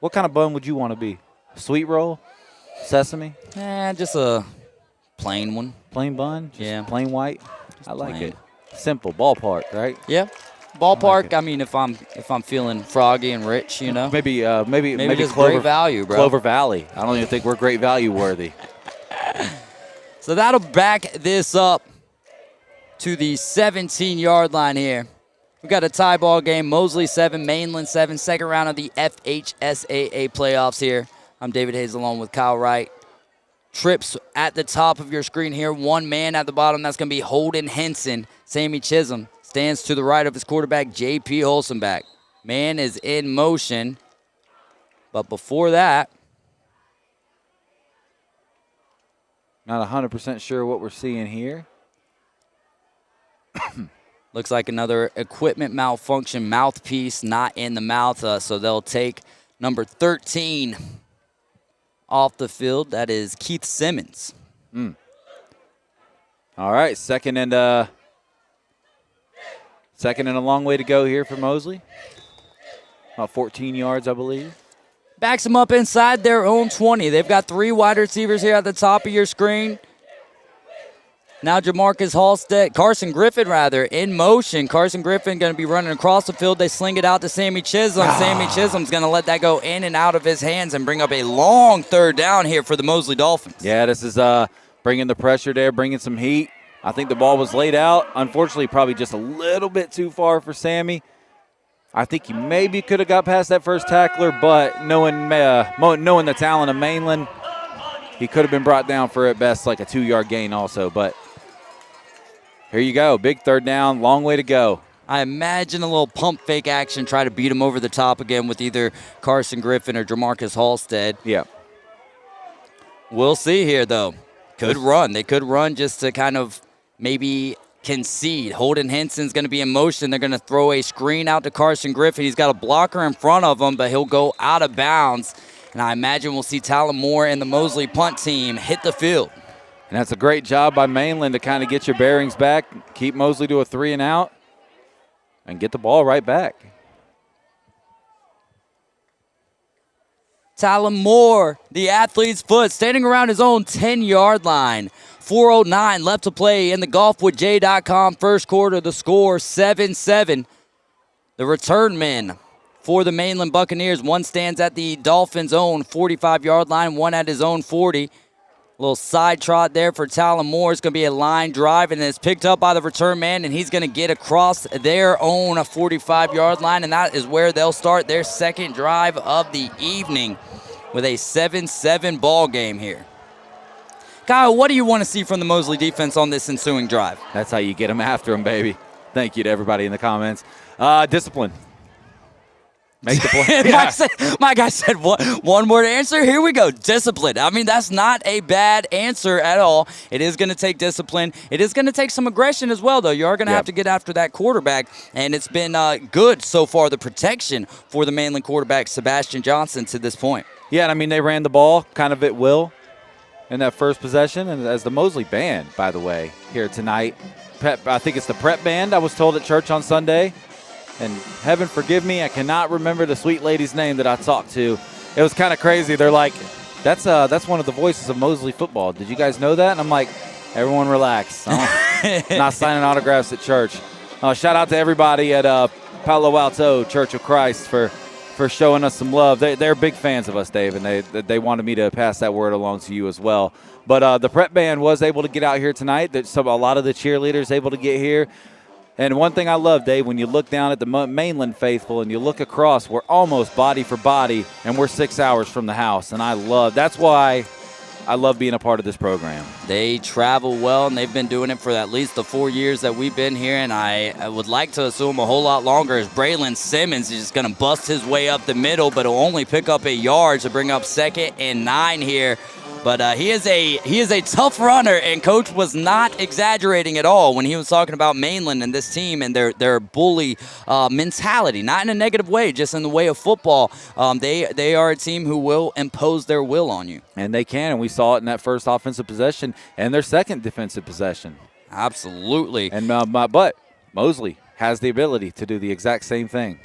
What kind of bun would you want to be? Sweet roll? Sesame? Just a plain one. Plain bun? Just yeah. Plain white? Just I like plain. it. Simple. Ballpark, right? Yeah. Ballpark. like I mean, if I'm feeling froggy and rich, you know. Maybe just Clover, great value, bro. Clover Valley. I don't even think we're great value worthy. So that'll back this up to the 17-yard line here. We've got a tie ball game. Mosley 7, Mainland 7, second round of the FHSAA playoffs here. I'm David Hayes along with Kyle Wright. Trips at the top of your screen here. One man at the bottom. That's going to be Holden Henson. Sammy Chisholm stands to the right of his quarterback, J.P. Holsenback. Man is in motion. But before that, not 100% sure what we're seeing here. looks like another equipment malfunction, mouthpiece not in the mouth. So they'll take number 13 off the field. That is Keith Simmons. All right, second and a long way to go here for Mosley. About 14 yards, I believe. Backs them up inside their own 20. They've got 3 wide receivers here at the top of your screen. Now Carson Griffin in motion. Carson Griffin going to be running across the field. They sling it out to Sammy Chisholm. Sammy Chisholm's going to let that go in and out of his hands and bring up a long third down here for the Mosley Dolphins. Yeah, this is bringing the pressure there, bringing some heat. I think the ball was laid out. Unfortunately, probably just a little bit too far for Sammy. I think he maybe could have got past that first tackler, but knowing the talent of Mainland, he could have been brought down for at best like a 2-yard gain also. But here you go, big third down, long way to go. I imagine a little pump fake action, try to beat him over the top again with either Carson Griffin or Jamarcus Halstead. Yeah. We'll see here, though. Could run. They could run just to kind of maybe concede. Holden Henson's going to be in motion. They're going to throw a screen out to Carson Griffin. He's got a blocker in front of him, but he'll go out of bounds. And I imagine we'll see Talon Moore and the Mosley punt team hit the field. And that's a great job by Mainland to kind of get your bearings back, keep Mosley to a 3 and out, and get the ball right back. Talon Moore, the athlete's foot, standing around his own 10-yard line. 4:09 left to play in the golfwithj.com first quarter. The score 7-7. The return men for the Mainland Buccaneers. One stands at the Dolphins' own 45-yard line, one at his own 40. A little side trot there for Talon Moore. It's going to be a line drive, and it's picked up by the return man, and he's going to get across their own 45-yard line, and that is where they'll start their second drive of the evening with a 7-7 ball game here. Kyle, what do you want to see from the Mosley defense on this ensuing drive? That's how you get them after them, baby. Thank you to everybody in the comments. Discipline. Make the play. My guy said one word answer. Here we go. Discipline. I mean, that's not a bad answer at all. It is going to take discipline. It is going to take some aggression as well, though. You are going to have to get after that quarterback, and it's been good so far, the protection for the Mainland quarterback, Sebastian Johnson, to this point. Yeah, and I mean, they ran the ball kind of at will in that first possession. And as the Mosley band, by the way, here tonight, I think it's the prep band, I was told at church on Sunday. And heaven forgive me, I cannot remember the sweet lady's name that I talked to. It was kind of crazy. They're like, that's one of the voices of Mosley football. Did you guys know that? And I'm like, everyone relax. I'm not signing autographs at church. Shout out to everybody at Palo Alto Church of Christ for showing us some love. They're big fans of us, Dave, and they wanted me to pass that word along to you as well. But the prep band was able to get out here tonight. A lot of the cheerleaders able to get here. And one thing I love, Dave, when you look down at the Mainland faithful and you look across, we're almost body for body, and we're 6 hours from the house. And that's why I love being a part of this program. They travel well, and they've been doing it for at least the 4 years that we've been here, and I would like to assume a whole lot longer, as Braylon Simmons is just going to bust his way up the middle, but he'll only pick up 8 yards to bring up 2nd and 9 here. But he is a tough runner, and Coach was not exaggerating at all when he was talking about Mainland and this team and their bully mentality. Not in a negative way, just in the way of football. They are a team who will impose their will on you. And they can, and we saw it in that first offensive possession and their second defensive possession. Absolutely. And but Mosley has the ability to do the exact same thing.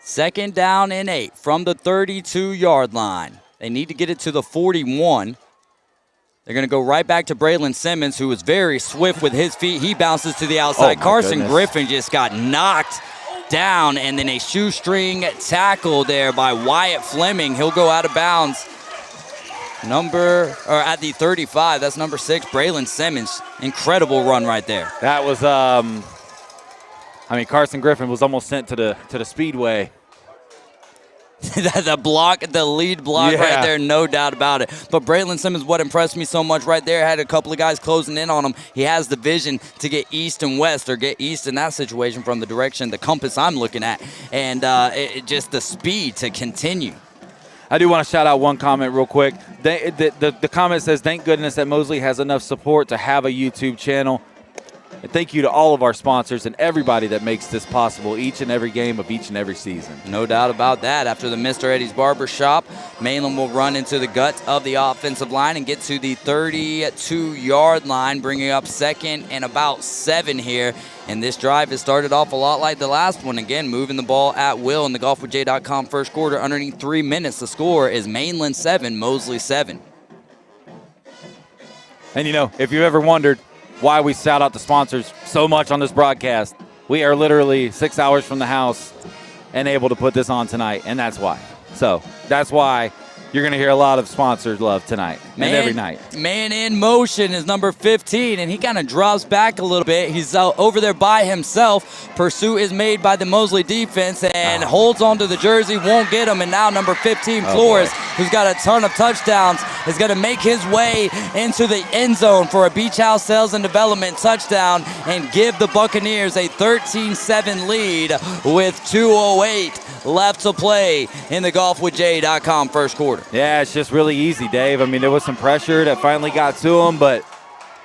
2nd down and 8 from the 32-yard line. They need to get it to the 41. They're going to go right back to Braylon Simmons, who is very swift with his feet. He bounces to the outside. Carson Griffin just got knocked down, and then a shoestring tackle there by Wyatt Fleming. He'll go out of bounds. At the 35, that's number 6, Braylon Simmons. Incredible run right there. That was, Carson Griffin was almost sent to the speedway. the lead block right there, no doubt about it. But Braylon Simmons, what impressed me so much right there, had a couple of guys closing in on him. He has the vision to get east and west, or get east in that situation from the direction, the compass I'm looking at, and just the speed to continue. I do want to shout out one comment real quick. The comment says, thank goodness that Mosley has enough support to have a YouTube channel. And thank you to all of our sponsors and everybody that makes this possible each and every game of each and every season. No doubt about that. After the Mr. Eddie's Barber Shop, Mainland will run into the gut of the offensive line and get to the 32-yard line, bringing up 2nd and about 7 here. And this drive has started off a lot like the last one. Again, moving the ball at will in the golfwithjay.com first quarter. Underneath 3 minutes, the score is Mainland 7, Mosley 7. And, if you ever wondered why we shout out the sponsors so much on this broadcast, we are literally 6 hours from the house and able to put this on tonight, and that's why. So that's why you're going to hear a lot of sponsors love tonight and every night. Man in motion is number 15, and he kind of drops back a little bit. He's over there by himself. Pursuit is made by the Mosley defense and holds onto the jersey, won't get him. And now number 15, Flores, who's got a ton of touchdowns, is going to make his way into the end zone for a Beach House Sales and Development touchdown and give the Buccaneers a 13-7 lead with 2:08 left to play in the golfwithjay.com first quarter. Yeah, it's just really easy, Dave. There was some pressure that finally got to him, but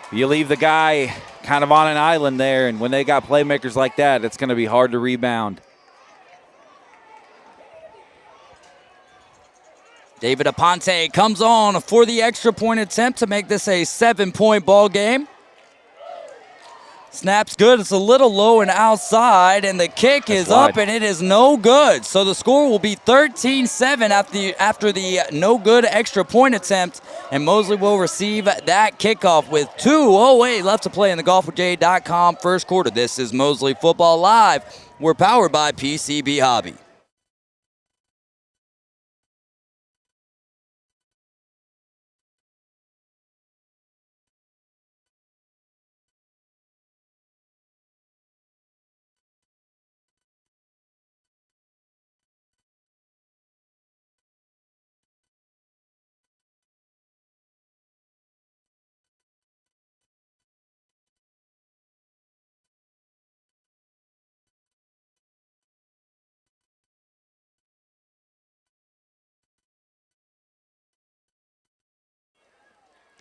you leave the guy kind of on an island there, and when they got playmakers like that, it's going to be hard to rebound. David Aponte comes on for the extra point attempt to make this a 7-point ball game. Snap's good. It's a little low and outside, and the kick is up, and it is no good. So the score will be 13-7 after the no good extra point attempt, and Mosley will receive that kickoff with 2:08 left to play in the golfwithjay.com first quarter. This is Mosley Football Live. We're powered by PCB Hobby.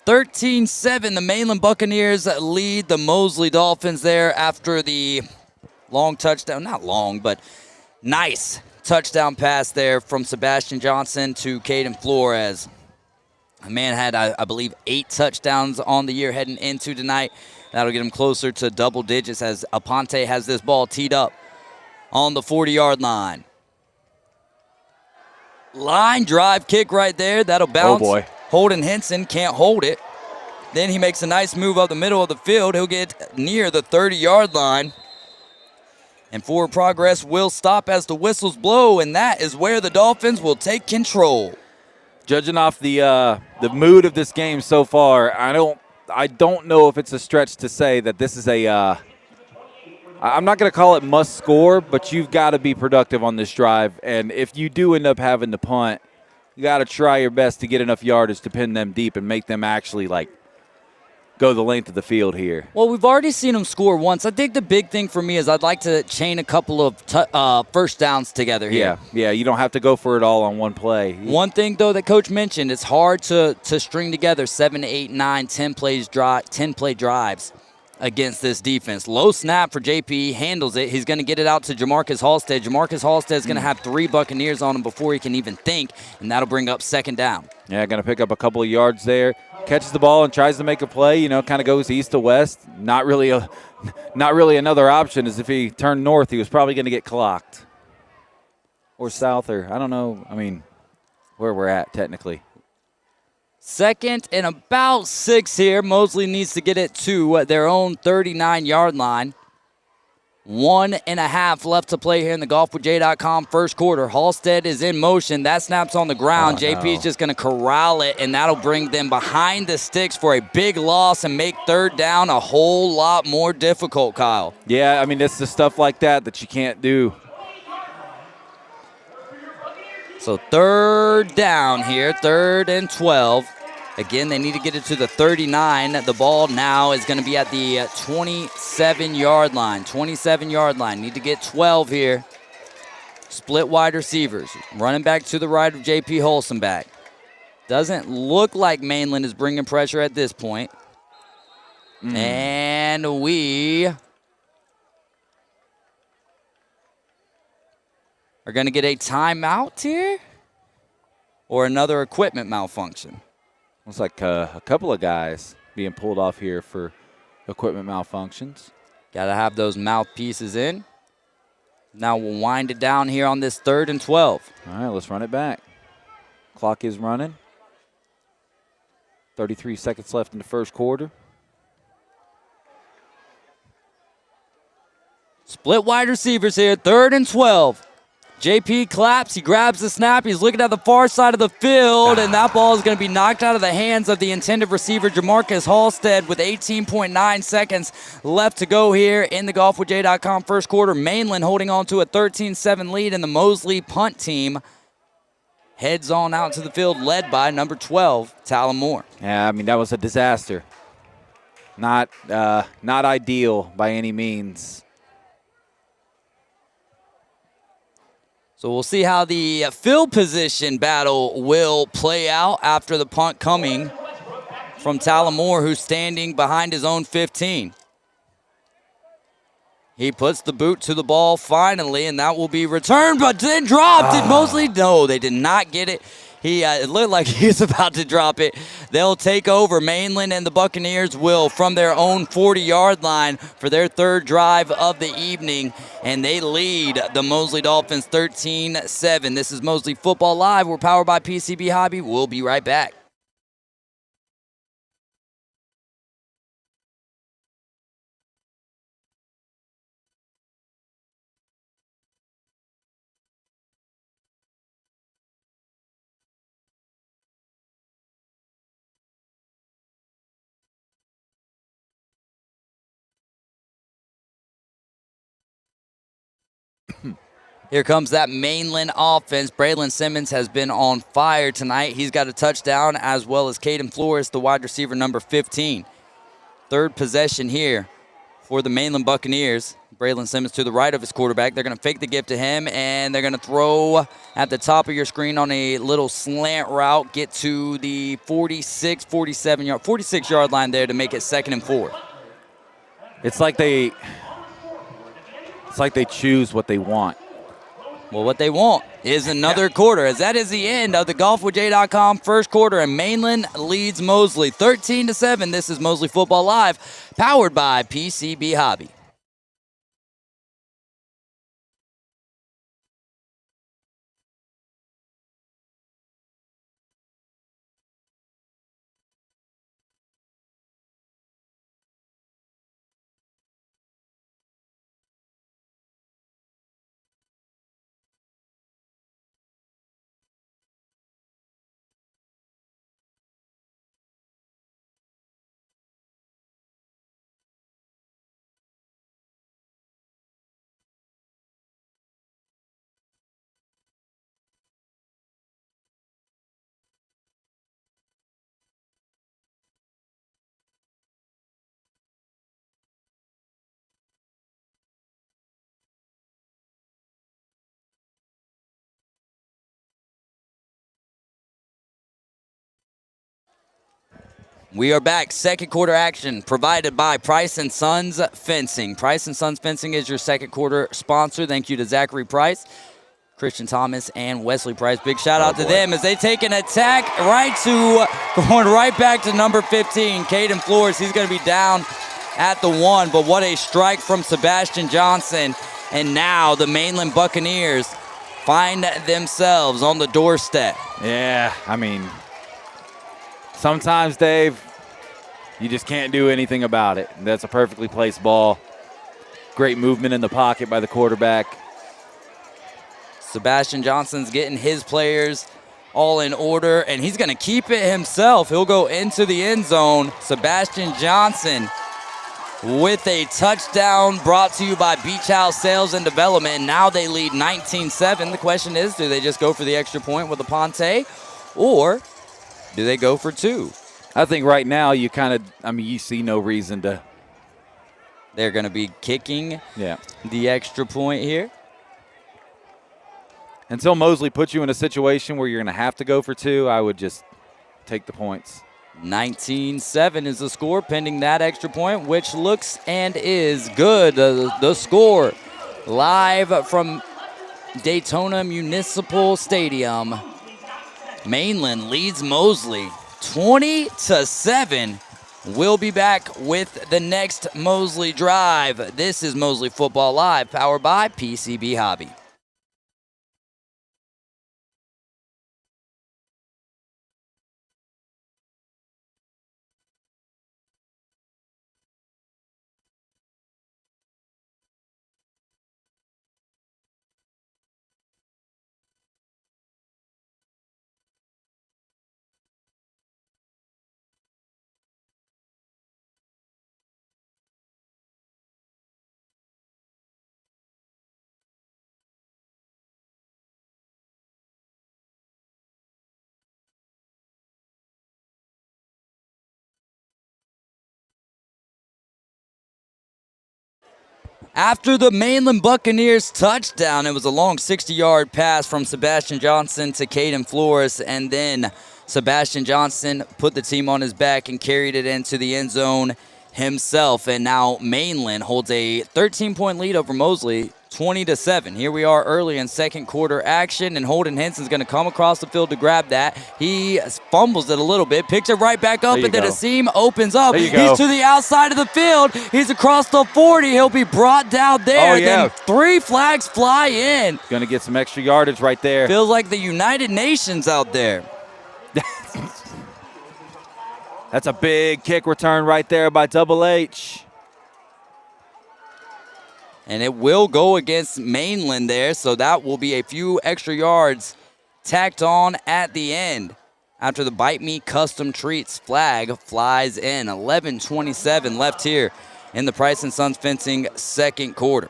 13-7, the Mainland Buccaneers lead the Mosley Dolphins there after the long touchdown. Not long, but nice touchdown pass there from Sebastian Johnson to Caden Flores. The man had, I believe, 8 touchdowns on the year heading into tonight. That'll get him closer to double digits as Aponte has this ball teed up on the 40-yard line. Line drive kick right there. That'll bounce. Oh, boy. Holden Henson can't hold it. Then he makes a nice move up the middle of the field. He'll get near the 30-yard line. And forward progress will stop as the whistles blow, and that is where the Dolphins will take control. Judging off the mood of this game so far, I don't know if it's a stretch to say that this is a I'm not going to call it must score, but you've got to be productive on this drive. And if you do end up having to punt, you got to try your best to get enough yardage to pin them deep and make them actually go the length of the field here. Well, we've already seen them score once. I think the big thing for me is I'd like to chain a couple of first downs together here. Yeah, you don't have to go for it all on one play. One thing, though, that Coach mentioned, it's hard to string together 7, 8, 9, 10-play drives against this defense. Low snap for JP, handles it. He's going to get it out to Jamarcus Halstead. Jamarcus Halstead is going to have 3 Buccaneers on him before he can even think, and that'll bring up second down. Yeah, going to pick up a couple of yards there. Catches the ball and tries to make a play, kind of goes east to west. Not really another option, as if he turned north, he was probably going to get clocked. Or south, or I don't know, where we're at technically. Second and about 6 here. Mosley needs to get it to their own 39-yard line. 1.5 left to play here in the golfwithj.com first quarter. Halstead is in motion. That snap's on the ground. JP is just going to corral it, and that'll bring them behind the sticks for a big loss and make third down a whole lot more difficult, Kyle. Yeah, it's the stuff like that you can't do. So third down here, 3rd and 12. Again, they need to get it to the 39. The ball now is going to be at the 27-yard line. 27-yard line. Need to get 12 here. Split wide receivers. Running back to the right of JP Holstenbach. Doesn't look like Mainland is bringing pressure at this point. And we are going to get a timeout here or another equipment malfunction. Looks like a couple of guys being pulled off here for equipment malfunctions. Got to have those mouthpieces in. Now we'll wind it down here on this 3rd and 12. All right, let's run it back. Clock is running. 33 seconds left in the first quarter. Split wide receivers here, 3rd and 12. JP claps, he grabs the snap, he's looking at the far side of the field, and that ball is going to be knocked out of the hands of the intended receiver, Jamarcus Halstead, with 18.9 seconds left to go here in the golfwithj.com first quarter. Mainland holding on to a 13-7 lead, and the Mosley punt team heads on out to the field, led by number 12, Talon Moore. Yeah, that was a disaster. Not ideal by any means. So we'll see how the field position battle will play out after the punt coming from Talon Moore, who's standing behind his own 15. He puts the boot to the ball finally, and that will be returned, but then dropped. Did Mosley? No, they did not get it. It looked like he was about to drop it. They'll take over. Mainland and the Buccaneers will from their own 40-yard line for their 3rd drive of the evening, and they lead the Mosley Dolphins 13-7. This is Mosley Football Live. We're powered by PCB Hobby. We'll be right back. Here comes that Mainland offense. Braylon Simmons has been on fire tonight. He's got a touchdown, as well as Caden Flores, the wide receiver, number 15. 3rd possession here for the Mainland Buccaneers. Braylon Simmons to the right of his quarterback. They're going to fake the gift to him, and they're going to throw at the top of your screen on a little slant route, get to the 46-yard line there to make it 2nd and 4. It's like they choose what they want. Well, what they want is another quarter, as that is the end of the golfwithj.com first quarter, and Mainland leads Mosley 13-7. This is Mosley Football Live, powered by PCB Hobby. We are back. Second quarter action provided by Price & Sons Fencing. Price & Sons Fencing is your second quarter sponsor. Thank you to Zachary Price, Christian Thomas, and Wesley Price. Big shout out to them as they take an attack going right back to number 15, Caden Flores. He's going to be down at the 1, but what a strike from Sebastian Johnson. And now the Mainland Buccaneers find themselves on the doorstep. Yeah, I mean, sometimes, Dave, you just can't do anything about it. That's a perfectly placed ball. Great movement in the pocket by the quarterback. Sebastian Johnson's getting his players all in order, and he's going to keep it himself. He'll go into the end zone. Sebastian Johnson with a touchdown brought to you by Beach House Sales and Development. And now they lead 19-7. The question is, do they just go for the extra point with a Ponte, or do they go for 2? I think right now you you see no reason to. They're going to be kicking the extra point here. Until Mosley puts you in a situation where you're going to have to go for 2, I would just take the points. 19-7 is the score pending that extra point, which looks and is good. The score live from Daytona Municipal Stadium. Mainland leads Mosley 20-7. We'll be back with the next Mosley Drive. This is Mosley Football Live, powered by PCB Hobby. After the Mainland Buccaneers touchdown, it was a long 60-yard pass from Sebastian Johnson to Caden Flores, and then Sebastian Johnson put the team on his back and carried it into the end zone himself. And now Mainland holds a 13-point lead over Mosley, 20-7. Here we are early in second quarter action, and Holden Henson's going to come across the field to grab that. He fumbles it a little bit, picks it right back up, and then a seam opens up. He's to the outside of the field. He's across the 40. He'll be brought down there. Then 3 flags fly in. Going to get some extra yardage right there. Feels like the United Nations out there. That's a big kick return right there by Double H. And it will go against Mainland there, so that will be a few extra yards tacked on at the end. After the Bite Me Custom Treats flag flies in. 11:27 left here in the Price & Sons Fencing second quarter.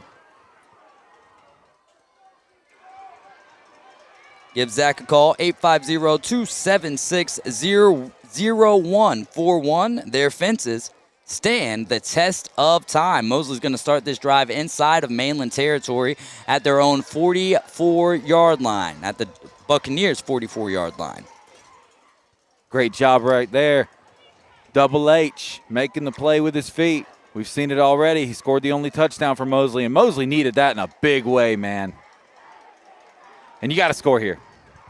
Give Zach a call, 850-276-0141. Their fences stand the test of time. Mosley's going to start this drive inside of Mainland territory at their own 44-yard line, at the Buccaneers' 44-yard line. Great job right there. Double H making the play with his feet. We've seen it already. He scored the only touchdown for Mosley, and Mosley needed that in a big way, man. And you got to score here.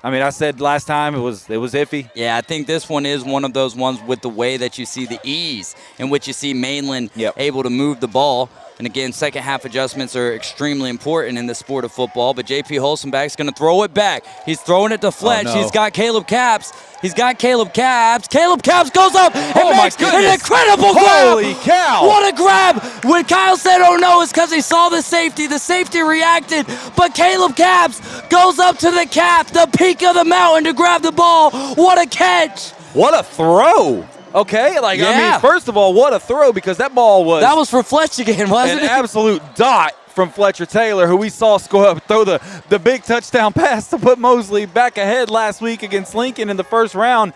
I mean, I said last time it was iffy. Yeah, I think this one is one of those ones with the way that you see the ease in which you see Mainland able to move the ball. And again, second half adjustments are extremely important in the sport of football. But J.P. Holstenbach's going to throw it back. He's throwing it to Fletch. Oh, no. He's got Caleb Capps. Caleb Capps goes up and makes an incredible grab. Holy cow. What a grab. When Kyle said, oh, no, it's because he saw the safety. The safety reacted. But Caleb Capps goes up to the cap, the peak of the mountain, to grab the ball. What a catch. What a throw. Okay, I mean, first of all, what a throw, because that ball was... That was for Fletch again, wasn't it? An absolute dot from Fletcher Taylor, who we saw throw the big touchdown pass to put Mosley back ahead last week against Lincoln in the first round.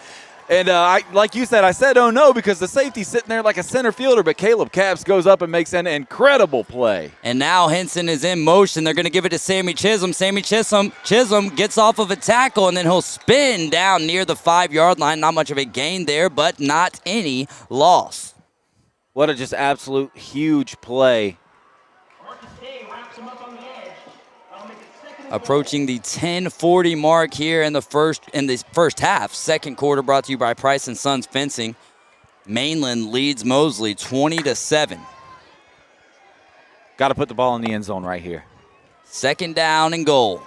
And like you said, I said, oh, no, because the safety's sitting there like a center fielder, but Caleb Capps goes up and makes an incredible play. And now Henson is in motion. They're going to give it to Sammy Chisholm. Chisholm gets off of a tackle, and then he'll spin down near the 5-yard line. Not much of a gain there, but not any loss. What a just absolute huge play. Approaching the 10:40 mark here in the first half. Second quarter brought to you by Price & Sons Fencing. Mainland leads Mosley 20-7. Got to put the ball in the end zone right here. Second down and goal.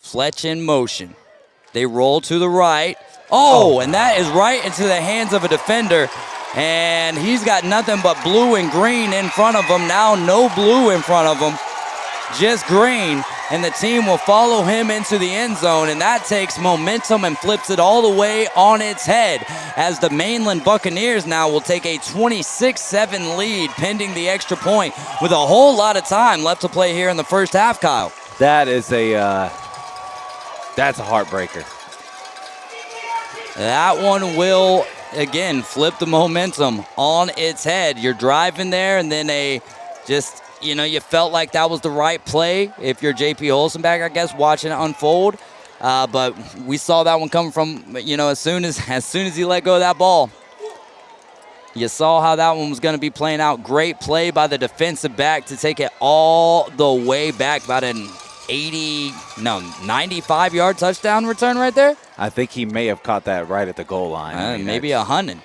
Fletch in motion. They roll to the right. Oh, and that is right into the hands of a defender. And he's got nothing but blue and green in front of him. Now no blue in front of him, just green. And the team will follow him into the end zone, and that takes momentum and flips it all the way on its head, as the Mainland Buccaneers now will take a 26-7 lead pending the extra point with a whole lot of time left to play here in the first half, Kyle. That is that's a heartbreaker. That one will, again, flip the momentum on its head. You're driving there, and then you felt like that was the right play if you're J.P. Holstenbach, I guess, watching it unfold. But we saw that one coming from, as soon as he let go of that ball. You saw how that one was going to be playing out. Great play by the defensive back to take it all the way back, about an 95-yard touchdown return right there. I think he may have caught that right at the goal line. Maybe 100.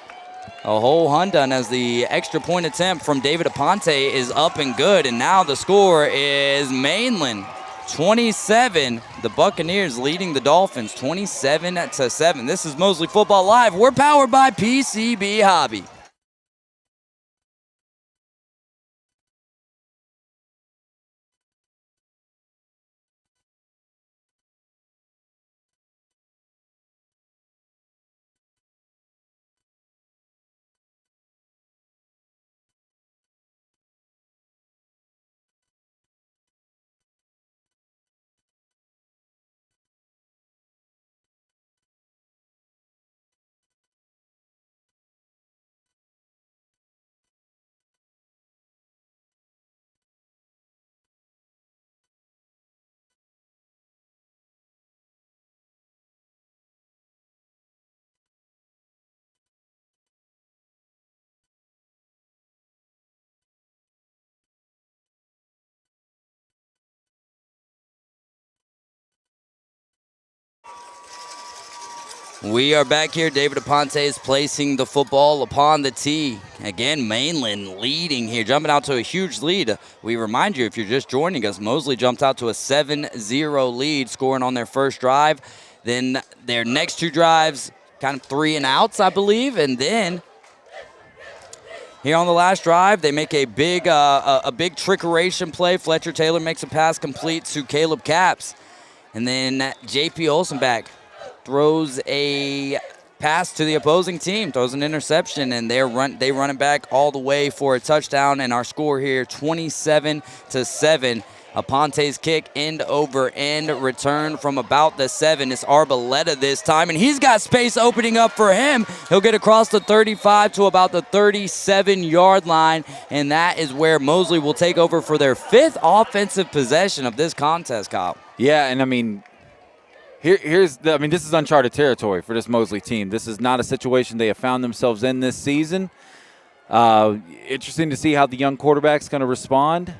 A whole hundred, as the extra point attempt from David Aponte is up and good. And now the score is Mainland 27. The Buccaneers leading the Dolphins 27-7. This is Mosley Football Live. We're powered by PCB Hobby. We are back here. David Aponte is placing the football upon the tee. Again, Mainland leading here, jumping out to a huge lead. We remind you, if you're just joining us, Mosley jumped out to a 7-0 lead, scoring on their first drive. Then their next two drives, kind of 3 and outs, I believe. And then here on the last drive, they make a big trickeration play. Fletcher Taylor makes a pass complete to Caleb Capps. And then J.P. Holstenbach throws a pass to the opposing team, throws an interception, and they run it back all the way for a touchdown. And our score here, 27-7. Aponte's kick end over end, return from about the 7. It's Arboleta this time, and he's got space opening up for him. He'll get across the 35 to about the 37-yard line, and that is where Mosley will take over for their 5th offensive possession of this contest, Kyle. Yeah, and I mean, this is uncharted territory for this Mosley team. This is not a situation they have found themselves in this season. Interesting to see how the young quarterback's going to respond.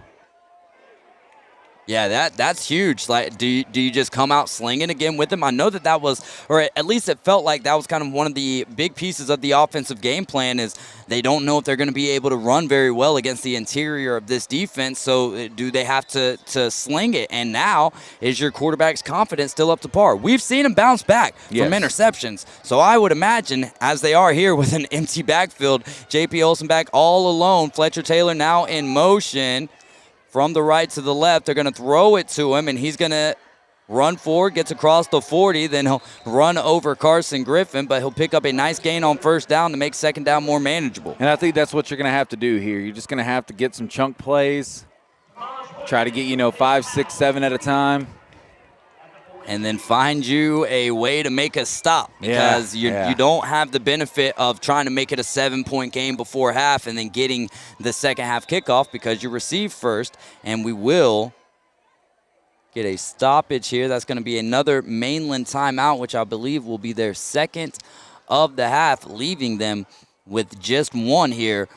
Yeah, that's huge. Like, do you just come out slinging again with him? I know that was, or at least it felt like that was kind of one of the big pieces of the offensive game plan is they don't know if they're going to be able to run very well against the interior of this defense. So do they have to sling it? And now is your quarterback's confidence still up to par? We've seen him bounce back from interceptions. So I would imagine as they are here with an empty backfield, J.P. Olsen back all alone. Fletcher Taylor now in motion. From the right to the left, they're going to throw it to him, and he's going to run forward, gets across the 40, then he'll run over Carson Griffin, but he'll pick up a nice gain on first down to make second down more manageable. And I think that's what you're going to have to do here. You're just going to have to get some chunk plays, try to get, 5, 6, 7 at a time. And then find you a way to make a stop because you don't have the benefit of trying to make it a 7-point game before half and then getting the second half kickoff because you receive first. And we will get a stoppage here. That's going to be another Mainland timeout, which I believe will be their second of the half, leaving them with just one here.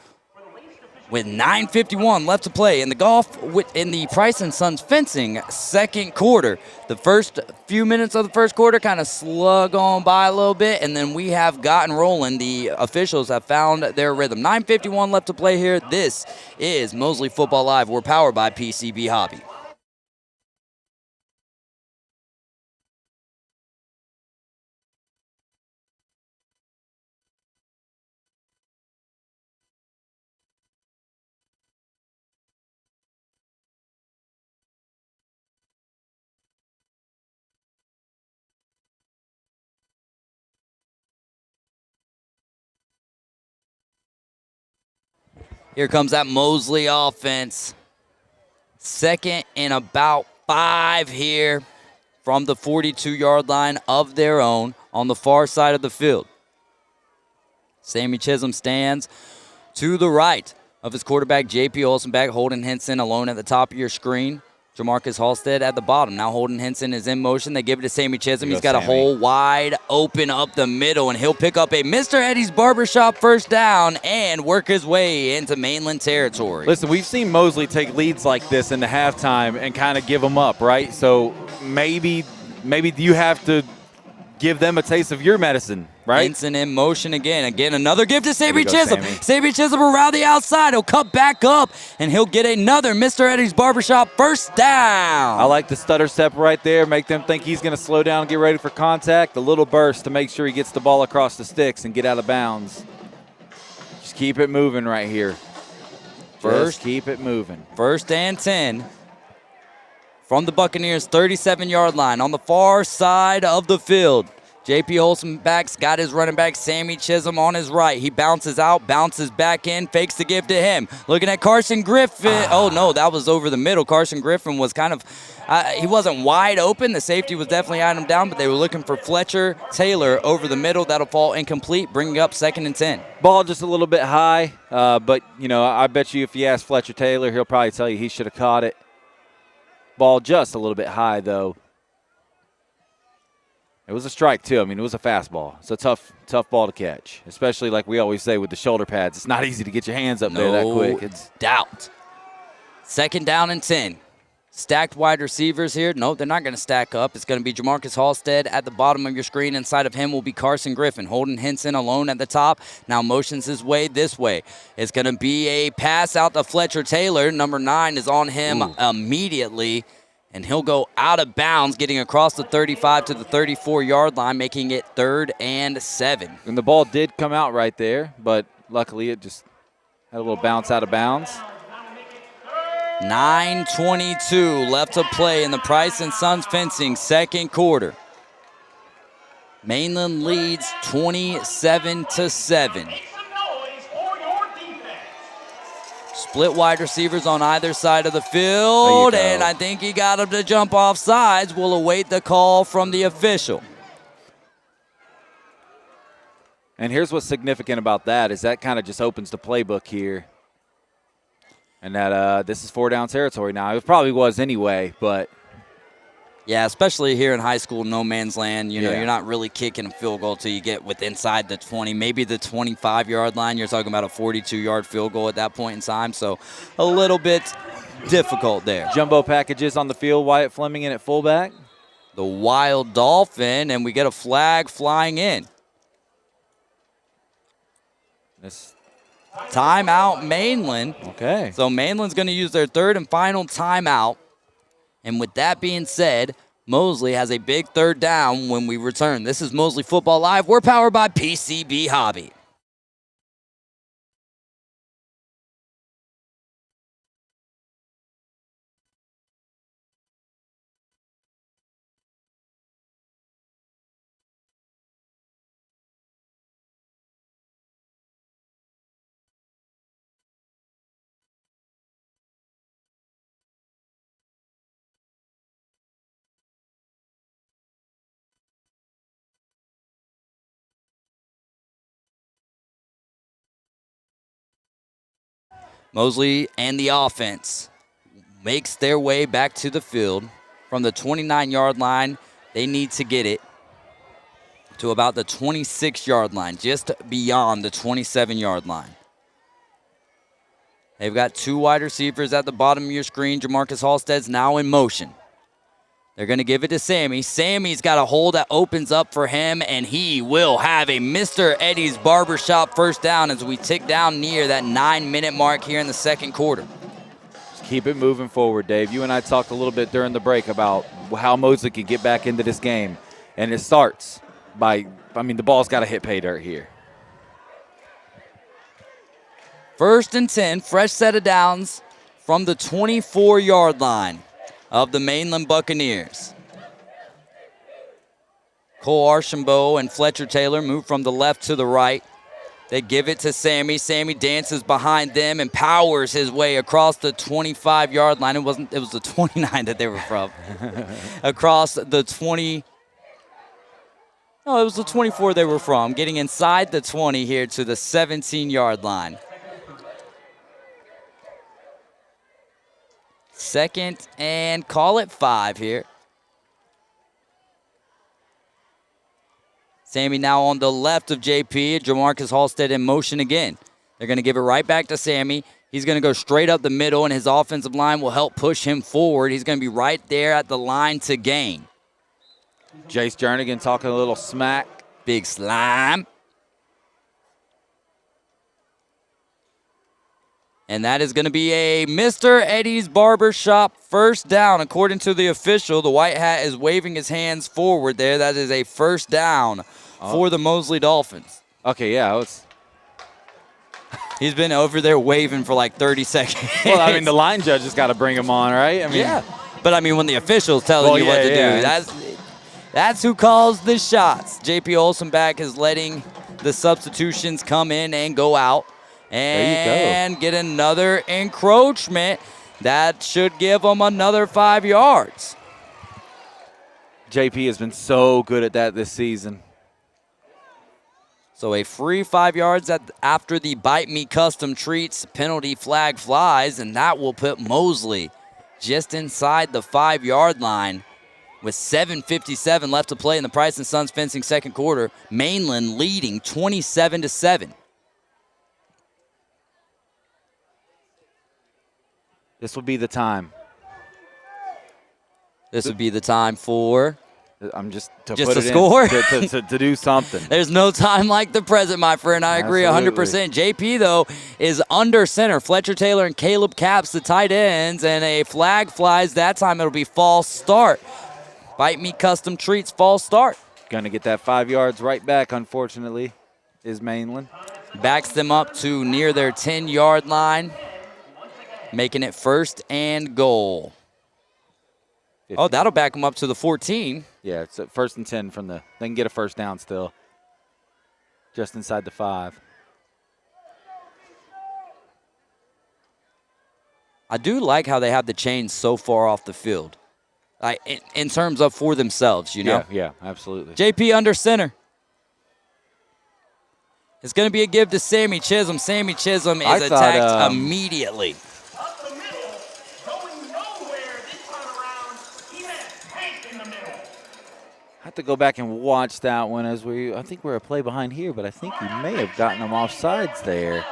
With 9:51 left to play in the golf in the Price & Sons fencing second quarter. The first few minutes of the first quarter kind of slug on by a little bit, and then we have gotten rolling. The officials have found their rhythm. 9:51 left to play here. This is Mosley Football Live. We're powered by PCB Hobby. Here comes that Mosley offense. Second and about 5 here from the 42-yard line of their own on the far side of the field. Sammy Chisholm stands to the right of his quarterback, J.P. Olsen, back. Holden Henson alone at the top of your screen. Jamarcus Halstead at the bottom. Now Holden Henson is in motion. They give it to Sammy Chisholm. He's got a hole wide open up the middle, and he'll pick up a Mr. Eddie's Barbershop first down and work his way into Mainland territory. Listen, we've seen Mosley take leads like this in the halftime and kind of give them up, right? So maybe you have to give them a taste of your medicine, right? Henson in motion again. Again, another give to Sammy Chisholm. Sammy Chisholm around the outside. He'll cut back up, and he'll get another Mr. Eddie's Barbershop first down. I like the stutter step right there. Make them think he's going to slow down and get ready for contact. A little burst to make sure he gets the ball across the sticks and get out of bounds. Just keep it moving right here. Just keep it moving. First and 10. From the Buccaneers' 37-yard line on the far side of the field. J.P. Olsen back's got his running back, Sammy Chisholm, on his right. He bounces out, bounces back in, fakes the give to him. Looking at Carson Griffin. Oh, no, that was over the middle. Carson Griffin was kind of, he wasn't wide open. The safety was definitely eyeing him down, but they were looking for Fletcher Taylor over the middle. That'll fall incomplete, bringing up 2nd and 10. Ball just a little bit high, but, I bet you if you ask Fletcher Taylor, he'll probably tell you he should have caught it. Ball just a little bit high, though. It was a strike, too. I mean, it was a fastball. It's a tough ball to catch, especially like we always say with the shoulder pads. It's not easy to get your hands up there that quick. No doubt. 2nd down and 10. Stacked wide receivers here. No, they're not going to stack up. It's going to be Jamarcus Halstead at the bottom of your screen. Inside of him will be Carson Griffin. Holden Henson alone at the top. Now motions his way this way. It's going to be a pass out to Fletcher Taylor. Number 9 is on him immediately. And he'll go out of bounds, getting across the 35 to the 34-yard line, making it 3rd and 7. And the ball did come out right there, but luckily it just had a little bounce out of bounds. 9:22 left to play in the Price & Sons fencing second quarter. Mainland leads 27-7. Split wide receivers on either side of the field, and I think he got him to jump off sides. We'll await the call from the official. And here's what's significant about that is that kind of just opens the playbook here. And that this is 4 down territory now. It probably was anyway, but. Yeah, especially here in high school, no man's land. You know, you're not really kicking a field goal till you get inside the 20, maybe the 25-yard line. You're talking about a 42-yard field goal at that point in time. So a little bit difficult there. Jumbo packages on the field. Wyatt Fleming in at fullback. The Wild Dolphin, and we get a flag flying in. This timeout, Mainland. Okay. So Mainland's going to use their 3rd and final timeout. And with that being said, Mosley has a big 3rd down when we return. This is Mosley Football Live. We're powered by PCB Hobby. Mosley and the offense makes their way back to the field. From the 29-yard line, they need to get it to about the 26-yard line, just beyond the 27-yard line. They've got 2 wide receivers at the bottom of your screen. Jamarcus Halstead's now in motion. They're going to give it to Sammy. Sammy's got a hole that opens up for him, and he will have a Mr. Eddie's Barbershop first down as we tick down near that 9-minute mark here in the second quarter. Just keep it moving forward, Dave. You and I talked a little bit during the break about how Mosley can get back into this game, and it starts by, the ball's got to hit pay dirt here. 1st and 10, fresh set of downs from the 24-yard line of the Mainland Buccaneers. Cole Archambault and Fletcher Taylor move from the left to the right. They give it to Sammy. Sammy dances behind them and powers his way across the 25-yard line. It was the 29 that they were from. Across the 20. No, it was the 24 they were from. Getting inside the 20 here to the 17-yard line. 2nd and call it 5 here. Sammy now on the left of JP. Jamarcus Halstead in motion again. They're going to give it right back to Sammy. He's going to go straight up the middle, and his offensive line will help push him forward. He's going to be right there at the line to gain. Jace Jernigan talking a little smack. Big slime. And that is going to be a Mr. Eddie's Barbershop first down. According to the official, the white hat is waving his hands forward there. That is a first down for the Mosley Dolphins. Okay, yeah. He's been over there waving for like 30 seconds. Well, the line judge has got to bring him on, right? Yeah. But, when the official's telling you what to do, that's who calls the shots. J.P. Olsenbach is letting the substitutions come in and go out. And get another encroachment. That should give them another 5 yards. JP has been so good at that this season. So a free 5 yards after the Bite Me Custom Treats penalty flag flies, and that will put Mosley just inside the 5-yard line with 7:57 left to play in the Price & Sons Fencing second quarter. Mainland leading 27-7. This will be the time. This would be the time for score? to do something. There's no time like the present, my friend. I agree 100%. JP, though, is under center. Fletcher Taylor and Caleb Capps, the tight ends, and a flag flies. That time it'll be false start. Bite Me Custom Treats, false start. Going to get that 5 yards right back, unfortunately, is Mainland. Backs them up to near their 10-yard line, making it 1st and goal. 50. Oh, that'll back them up to the 14. Yeah, it's 1st and 10 from they can get a first down still. Just inside the 5. I do like how they have the chains so far off the field. In terms of for themselves, you know? Yeah, absolutely. JP under center. It's going to be a give to Sammy Chisholm. Sammy Chisholm is attacked immediately. Up the middle, going nowhere this time around. He had a tank in the middle. I have to go back and watch that one I think we're a play behind here, but I think he may have gotten them off sides there.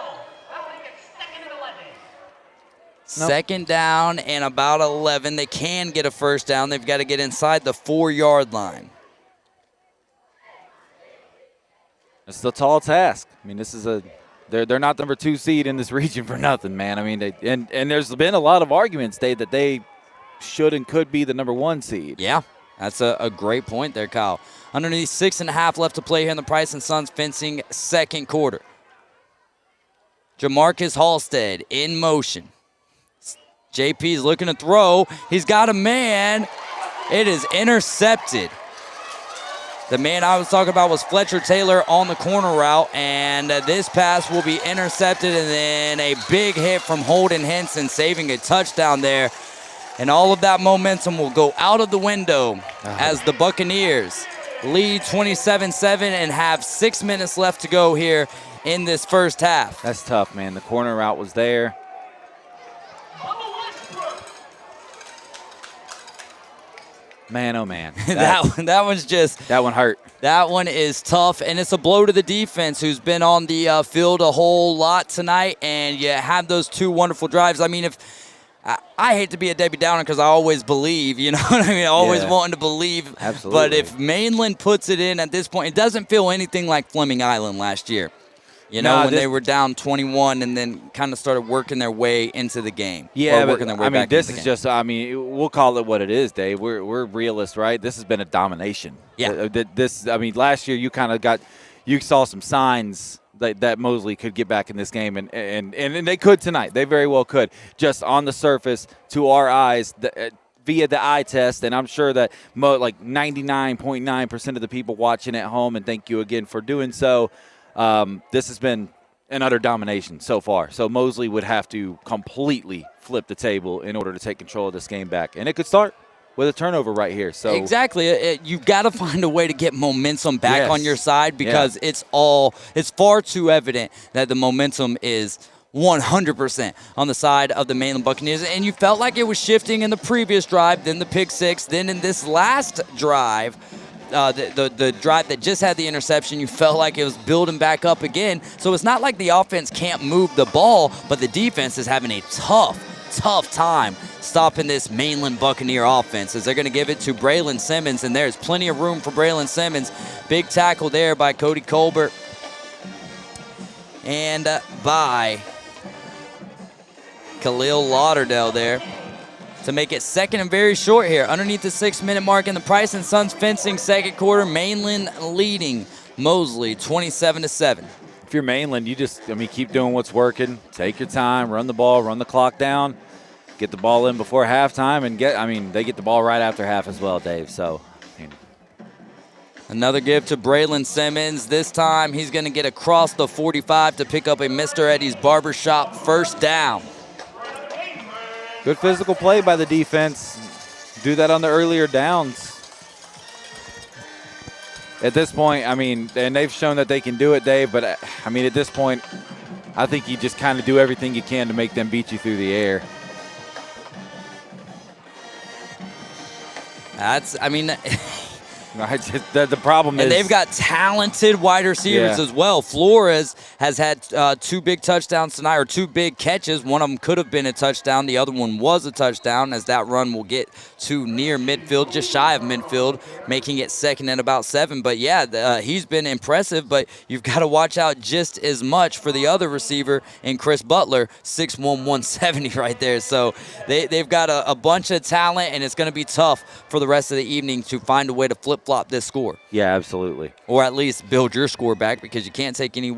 Second down and about 11. They can get a first down. They've got to get inside the 4-yard line. It's a tall task. I mean, this is they're not the number 2 seed in this region for nothing, man. I mean, and there's been a lot of arguments, Dave, that they should and could be the number 1 seed. Yeah, that's a great point there, Kyle. Underneath 6.5 left to play here in the Price & Sons fencing second quarter. Jamarcus Halstead in motion. JP's looking to throw. He's got a man. It is intercepted. The man I was talking about was Fletcher Taylor on the corner route, and this pass will be intercepted, and then a big hit from Holden Henson, saving a touchdown there. And all of that momentum will go out of the window as the Buccaneers lead 27-7 and have 6 minutes left to go here in this first half. That's tough, man. The corner route was there. Man, oh, man. that one's just... That one hurt. That one is tough, and it's a blow to the defense who's been on the field a whole lot tonight, and you have those 2 wonderful drives. I mean, I hate to be a Debbie Downer because I always believe, you know what I mean? Always wanting to believe. Absolutely. But if Mainland puts it in at this point, it doesn't feel anything like Fleming Island last year. You know, when they were down 21 and then kind of started working their way into the game. Yeah, but I mean, this is just, I mean, we'll call it what it is, Dave. We're realists, right? This has been a domination. Yeah. I mean, last year you saw some signs that Mosley could get back in this game, and they could tonight. They very well could. Just on the surface, to our eyes, via the eye test, and I'm sure that like 99.9% of the people watching at home, and thank you again for doing so, this has been an utter domination so far. So Mosley would have to completely flip the table in order to take control of this game back. And it could start with a turnover right here. So exactly. You've got to find a way to get momentum back on your side because it's far too evident that the momentum is 100% on the side of the Mainland Buccaneers. And you felt like it was shifting in the previous drive, then the pick six, then in this last drive, the drive that just had the interception, you felt like it was building back up again. So it's not like the offense can't move the ball, but the defense is having a tough time stopping this Mainland Buccaneer offense as they're going to give it to Braylon Simmons, and there's plenty of room for Braylon Simmons. Big tackle there by Cody Colbert and by Khalil Lauderdale there to make it second and very short here. Underneath the 6-minute mark in the Price & Sons fencing second quarter, Mainland leading Mosley 27-7. If you're Mainland, you just, keep doing what's working. Take your time, run the ball, run the clock down, get the ball in before halftime, and they get the ball right after half as well, Dave. So, another give to Braylon Simmons. This time he's going to get across the 45 to pick up a Mr. Eddie's Barbershop first down. Good physical play by the defense. Do that on the earlier downs. At this point, and they've shown that they can do it, Dave, but, at this point, I think you just kind of do everything you can to make them beat you through the air. The problem is, and they've got talented wide receivers as well. Flores has had 2 big touchdowns tonight, or 2 big catches. One of them could have been a touchdown. The other one was a touchdown, as that run will get to near midfield, just shy of midfield, making it second and about 7. But, he's been impressive, but you've got to watch out just as much for the other receiver in Chris Butler, 6'1", 170 right there. So they've got a bunch of talent, and it's going to be tough for the rest of the evening to find a way to flip-flop this score. Yeah, absolutely. Or at least build your score back, because you can't take any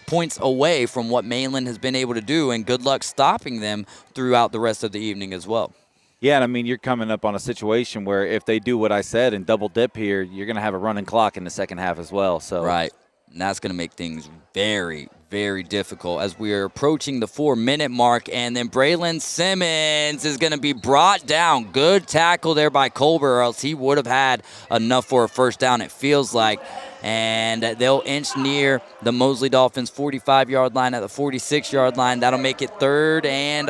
points away from what Mainland has been able to do, and good luck stopping them throughout the rest of the evening as well. Yeah, and you're coming up on a situation where if they do what I said and double dip here, you're going to have a running clock in the second half as well. So right. And that's going to make things very, very difficult as we are approaching the 4-minute mark, and then Braylon Simmons is going to be brought down. Good tackle there by Colbert, or else he would have had enough for a first down, it feels like. And they'll inch near the Mosley Dolphins 45-yard line at the 46-yard line. That'll make it third and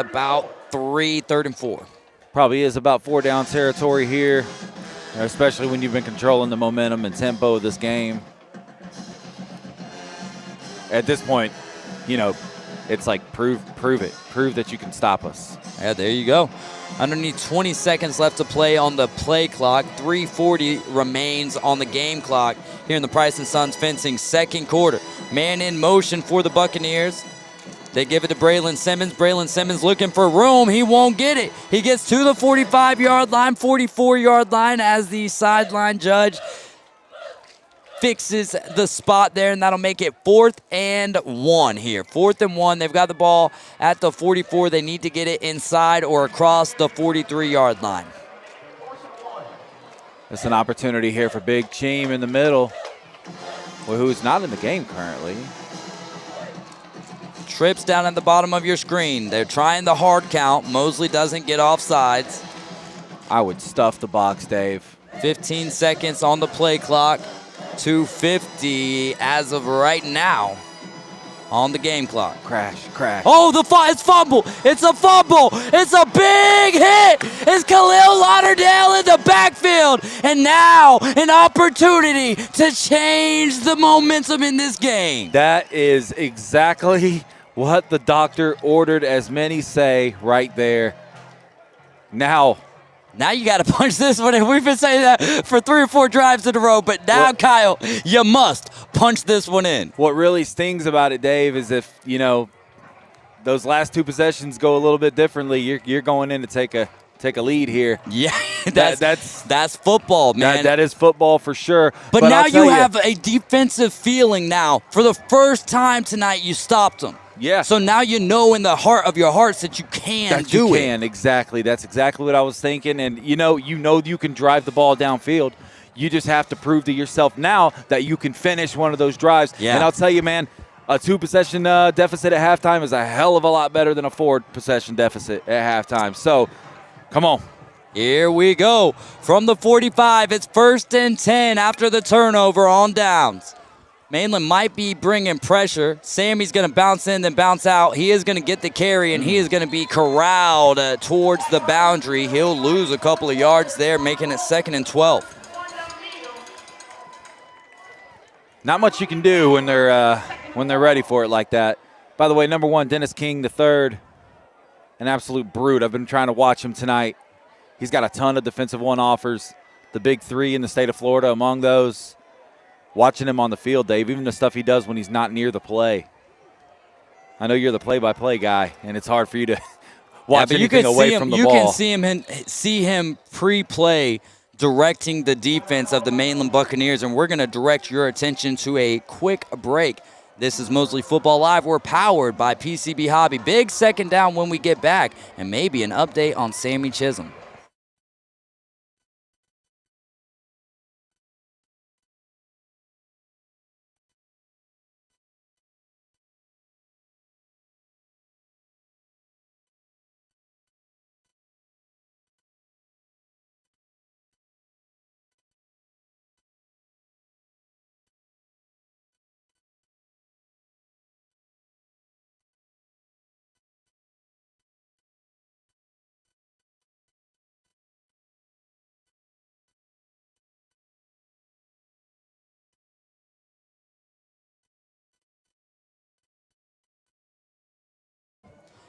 4. Probably is about 4 down territory here, especially when you've been controlling the momentum and tempo of this game. At this point, you know, it's like prove it. Prove that you can stop us. Yeah, there you go. Underneath 20 seconds left to play on the play clock. 3:40 remains on the game clock here in the Price & Sons Fencing second quarter. Man in motion for the Buccaneers. They give it to Braylon Simmons. Braylon Simmons looking for room. He won't get it. He gets to the 45-yard line, 44-yard line as the sideline judge fixes the spot there, and that'll make it 4th and 1 here. 4th and 1. They've got the ball at the 44. They need to get it inside or across the 43-yard line. It's an opportunity here for Big Cheem in the middle, who's not in the game currently. Trips down at the bottom of your screen. They're trying the hard count. Mosley doesn't get off sides. I would stuff the box, Dave. 15 seconds on the play clock. 2:50 as of right now on the game clock. Crash. Oh, it's fumble. It's a fumble. It's a big hit. It's Khalil Lauderdale in the backfield. And now an opportunity to change the momentum in this game. That is exactly what the doctor ordered, as many say right there. Now you got to punch this one in. We've been saying that for 3 or 4 drives in a row, but now, Kyle, you must punch this one in. What really stings about it, Dave, is if, you know, those last 2 possessions go a little bit differently, you're going in to take a lead here. Yeah, that's football, man. That is football for sure. But now you have a defensive feeling now. For the first time tonight, you stopped them. Yeah. So now you know in the heart of your hearts that you can do it. Exactly. That's exactly what I was thinking. And you know you can drive the ball downfield. You just have to prove to yourself now that you can finish one of those drives. Yeah. And I'll tell you, man, a 2-possession deficit at halftime is a hell of a lot better than a 4-possession deficit at halftime. So, come on. Here we go. From the 45, it's 1st and 10 after the turnover on downs. Mainland might be bringing pressure. Sammy's going to bounce in, then bounce out. He is going to get the carry, and he is going to be corralled towards the boundary. He'll lose a couple of yards there, making it 2nd and 12. Not much you can do when they're ready for it like that. By the way, number 1, Dennis King III, an absolute brute. I've been trying to watch him tonight. He's got a ton of defensive one offers. The big 3 in the state of Florida among those. Watching him on the field, Dave, even the stuff he does when he's not near the play. I know you're the play-by-play guy, and it's hard for you to watch anything away from the ball. You can see him pre-play directing the defense of the Mainland Buccaneers, and we're going to direct your attention to a quick break. This is Mosley Football Live. We're powered by PCB Hobby. Big second down when we get back, and maybe an update on Sammy Chisholm.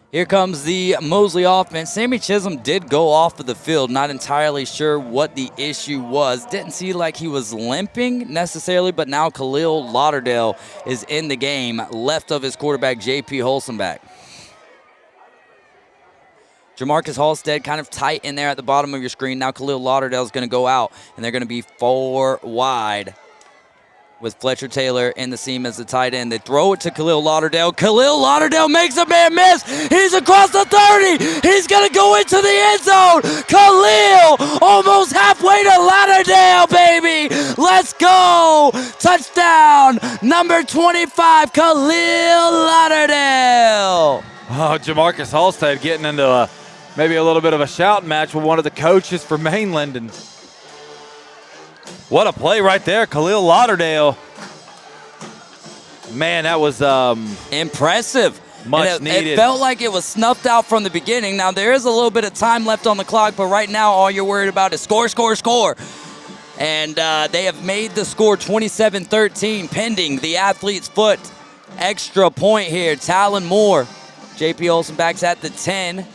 Here comes the Mosley offense. Sammy Chisholm did go off of the field. Not entirely sure what the issue was. Didn't see like he was limping necessarily, but now Khalil Lauderdale is in the game, left of his quarterback, J.P. Holsenbach. Jamarcus Halstead kind of tight in there at the bottom of your screen. Now Khalil Lauderdale is going to go out, and they're going to be 4 wide with Fletcher Taylor in the seam as the tight end. They throw it to Khalil Lauderdale. Khalil Lauderdale makes a man miss. He's across the 30. He's going to go into the end zone. Khalil almost halfway to Lauderdale, baby. three. Let's go. Touchdown. Number 25, Khalil Lauderdale. Oh, Jamarcus Halstead getting into maybe a little bit of a shout match with one of the coaches for Mainland. And what a play right there, Khalil Lauderdale. Man, that was impressive. Much needed. It felt like it was snuffed out from the beginning. Now, there is a little bit of time left on the clock, but right now all you're worried about is score, score, score. And they have made the score 27-13, pending the athlete's foot. Extra point here. Talon Moore. JP Olsen backs at the 10.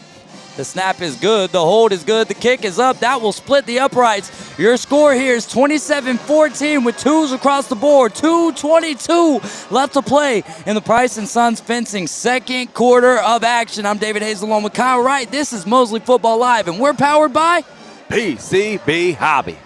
The snap is good. The hold is good. The kick is up. That will split the uprights. Your score here is 27-14 with twos across the board. 2:22 left to play in the Price & Sons Fencing second quarter of action. I'm David Hayes along with Kyle Wright. This is Mosley Football Live, and we're powered by PCB Hobby.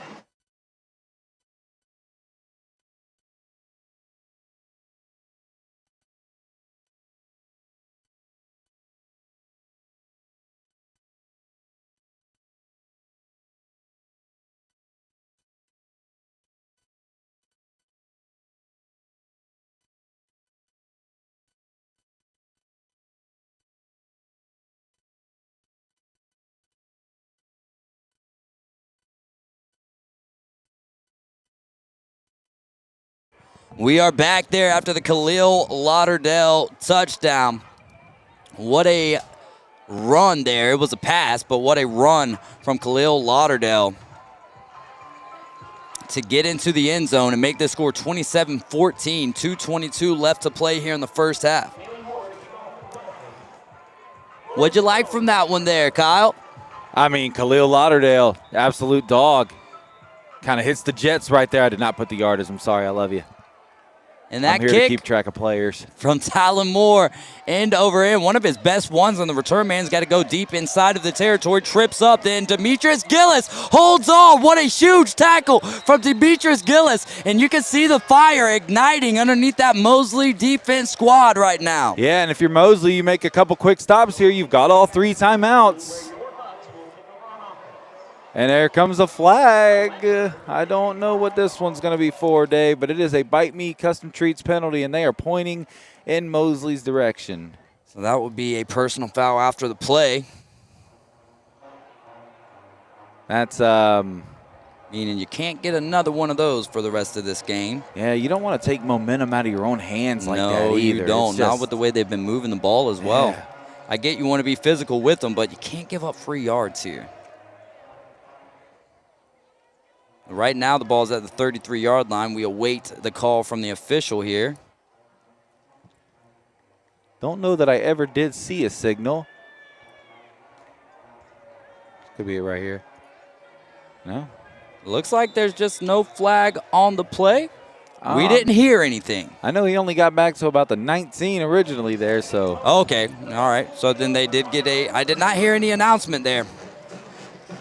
We are back there after the Khalil Lauderdale touchdown. What a run there. It was a pass, but what a run from Khalil Lauderdale to get into the end zone and make this score 27-14. 2:22 left to play here in the first half. What'd you like from that one there, Kyle? I mean, Khalil Lauderdale, absolute dog. Kind of hits the Jets right there. I did not put the yardage. I'm sorry. I love you. And that I'm here kick to keep track of players. From Talon Moore, end over end. One of his best ones on the return man's got to go deep inside of the territory. Trips up, then Demetrius Gillis holds on. What a huge tackle from Demetrius Gillis. And you can see the fire igniting underneath that Mosley defense squad right now. Yeah, and if you're Mosley, you make a couple quick stops here. You've got all 3 timeouts. And there comes a flag. I don't know what this one's going to be for, Dave, but it is a bite me custom treats penalty, and they are pointing in Mosley's direction. So that would be a personal foul after the play. That's meaning you can't get another one of those for the rest of this game. Yeah, you don't want to take momentum out of your own hands like that No, either. you don't. Not with the way they've been moving the ball as well. Yeah. I get you want to be physical with them, but you can't give up free yards here. Right now, the ball's at the 33-yard line. We await the call from the official here. Don't know that I ever did see a signal. Could be it right here. No? Looks like there's just no flag on the play. We didn't hear anything. I know he only got back to about the 19 originally there, so. Okay, all right. So then they did get I did not hear any announcement there.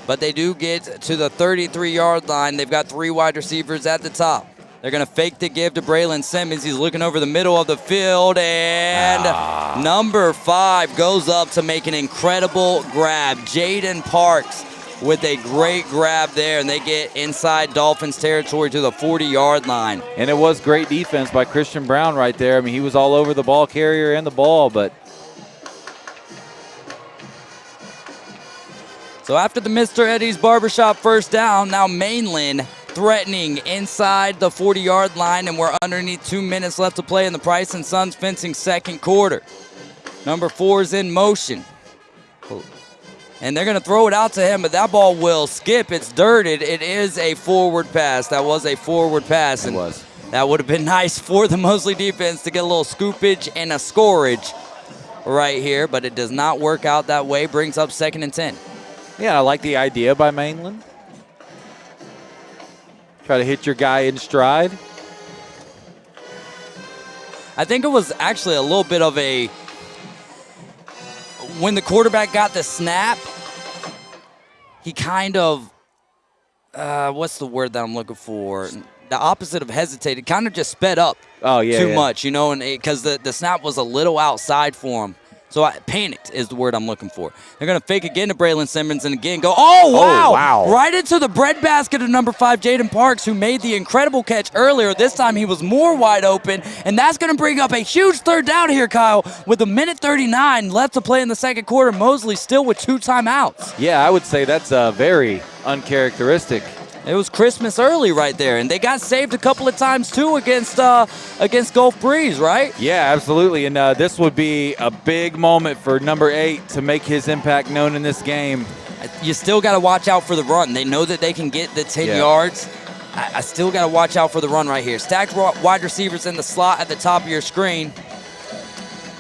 But they do get to the 33-yard line. They've got 3 wide receivers at the top. They're going to fake the give to Braylon Simmons. He's looking over the middle of the field, and number 5 goes up to make an incredible grab. Jaden Parks with a great grab there, and they get inside Dolphins territory to the 40-yard line. And it was great defense by Christian Brown right there. I mean, he was all over the ball carrier and the ball, but. So after the Mr. Eddie's Barbershop first down, now Mainland threatening inside the 40-yard line, and we're underneath 2 minutes left to play in the Price & Sons Fencing second quarter. Number 4 is in motion. And they're going to throw it out to him, but that ball will skip. It's dirted. It is a forward pass. That was a forward pass. It was. That would have been nice for the Mosley defense to get a little scoopage and a scorage right here, but it does not work out that way. Brings up 2nd and 10. Yeah, I like the idea by Mainland. Try to hit your guy in stride. I think it was actually a little bit of a, when the quarterback got the snap, he kind of, what's the word that I'm looking for? The opposite of hesitated, kind of just sped up too much, you know, and because the snap was a little outside for him. So panicked is the word I'm looking for. They're going to fake again to Braylon Simmons and again go, oh, wow. Oh, wow. Right into the breadbasket of number 5, Jaden Parks, who made the incredible catch earlier. This time he was more wide open, and that's going to bring up a huge third down here, Kyle, with a minute 39 left to play in the second quarter. Mosley still with 2 timeouts. Yeah, I would say that's very uncharacteristic. It was Christmas early right there, and they got saved a couple of times too against Gulf Breeze, right? Yeah, absolutely, and this would be a big moment for number 8 to make his impact known in this game. You still got to watch out for the run. They know that they can get the 10 yards. I still got to watch out for the run right here. Stacked wide receivers in the slot at the top of your screen.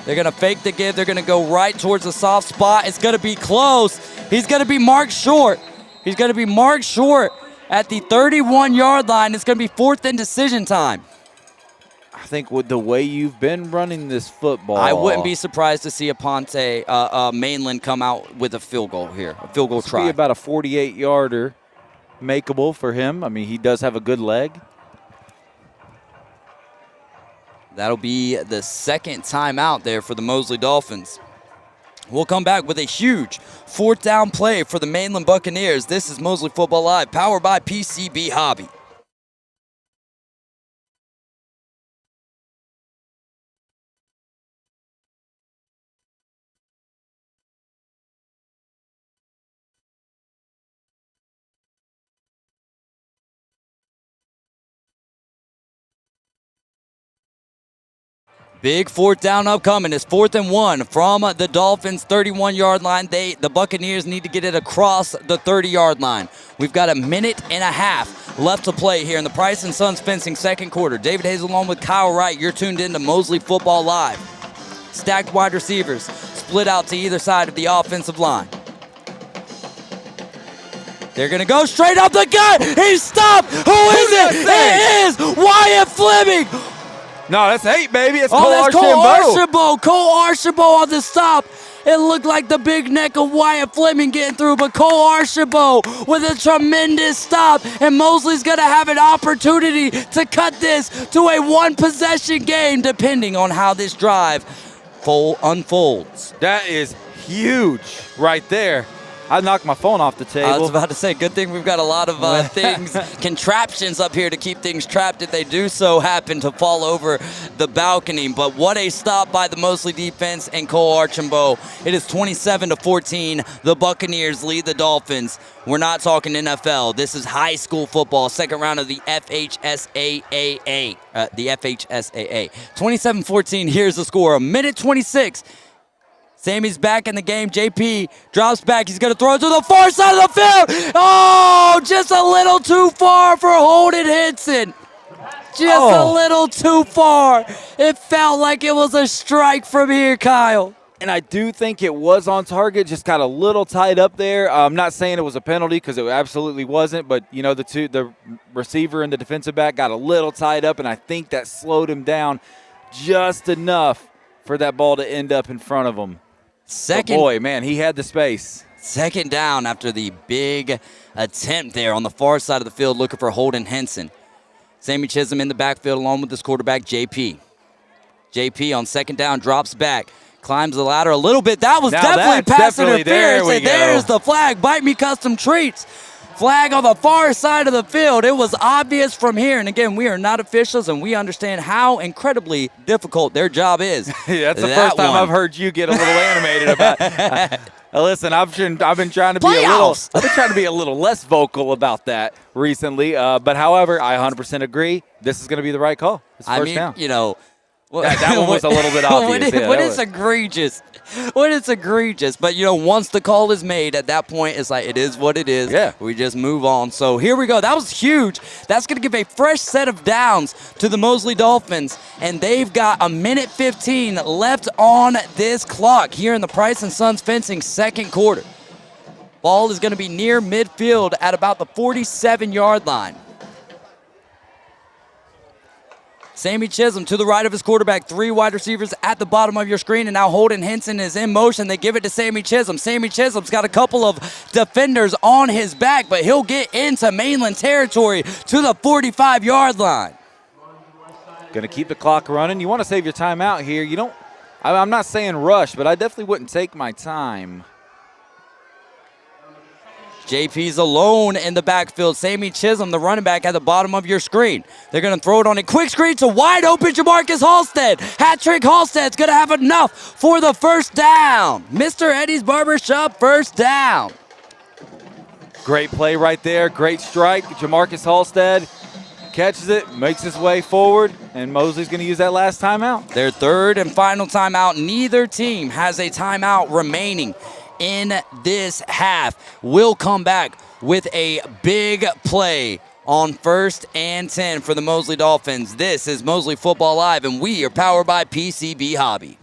They're going to fake the give. They're going to go right towards the soft spot. It's going to be close. He's going to be marked short. He's going to be marked short at the 31-yard line. It's going to be 4th and decision time. I think with the way you've been running this football, I wouldn't be surprised to see a Mainland come out with a field goal here, a field goal try. Be about a 48-yarder, makeable for him. I mean, he does have a good leg. That'll be the second timeout there for the Mosley Dolphins. We'll come back with a huge 4th down play for the Mainland Buccaneers. This is Mosley Football Live, powered by PCB Hobby. Big 4th down upcoming. It's 4th and 1 from the Dolphins' 31-yard line. The Buccaneers need to get it across the 30-yard line. We've got a minute and a half left to play here in the Price & Sons Fencing second quarter. David Hayes along with Kyle Wright. You're tuned in to Mosley Football Live. Stacked wide receivers split out to either side of the offensive line. They're going to go straight up the gut. He's stopped. Who is it? It is Wyatt Fleming. No, that's 8, baby. It's Cole Archambault. Cole Archambault on the stop. It looked like the big neck of Wyatt Fleming getting through, but Cole Archambault with a tremendous stop, and Mosley's going to have an opportunity to cut this to a 1-possession game, depending on how this drive unfolds. That is huge right there. I knocked my phone off the table. I was about to say, good thing we've got a lot of things, contraptions up here to keep things trapped if they do so happen to fall over the balcony. But what a stop by the Mosley defense and Cole Archambault. It is 27-14. The Buccaneers lead the Dolphins. We're not talking NFL. This is high school football, second round of the FHSAA. 27-14, here's the score. A minute 26. Sammy's back in the game. JP drops back. He's going to throw it to the far side of the field. Oh, just a little too far for Holden Henson. Just a little too far. It felt like it was a strike from here, Kyle. And I do think it was on target, just got a little tied up there. I'm not saying it was a penalty because it absolutely wasn't, but you know the receiver and the defensive back got a little tied up, and I think that slowed him down just enough for that ball to end up in front of him. Second, boy, man, he had the space. Second down after the big attempt there on the far side of the field looking for Holden Henson. Sammy Chisholm in the backfield along with his quarterback, JP. JP on second down drops back, climbs the ladder a little bit. That was definitely pass interference. And there's the flag. Bite Me Custom Treats. Flag on the far side of the field. It was obvious from here. And again, we are not officials, and we understand how incredibly difficult their job is. Yeah, that's the first time I've heard you get a little animated about it. Listen, I've been trying to be a little less vocal about that recently. But however, I 100% agree. This is going to be the right call. It's first down. You know, that one was a little bit obvious. It's egregious. When it's egregious. But, you know, once the call is made, at that point, it's like, it is what it is. Yeah. We just move on. So here we go. That was huge. That's going to give a fresh set of downs to the Mosley Dolphins. And they've got a minute 15 left on this clock here in the Price & Sons Fencing second quarter. Ball is going to be near midfield at about the 47-yard line. Sammy Chisholm to the right of his quarterback. 3 wide receivers at the bottom of your screen, and now Holden Henson is in motion. They give it to Sammy Chisholm. Sammy Chisholm's got a couple of defenders on his back, but he'll get into Mainland territory to the 45-yard line. Going to keep the clock running. You want to save your time out here. You don't I'm not saying rush, but I definitely wouldn't take my time. JP's alone in the backfield. Sammy Chisholm, the running back, at the bottom of your screen. They're going to throw it on a quick screen to wide open Jamarcus Halstead. Hat-trick Halstead's going to have enough for the first down. Mr. Eddie's Barbershop first down. Great play right there. Great strike. Jamarcus Halstead catches it, makes his way forward, and Mosley's going to use that last timeout. Their third and final timeout. Neither team has a timeout remaining in this half. We'll come back with a big play on 1st and 10 for the Mosley Dolphins. This is Mosley Football Live, and we are powered by PCB Hobby.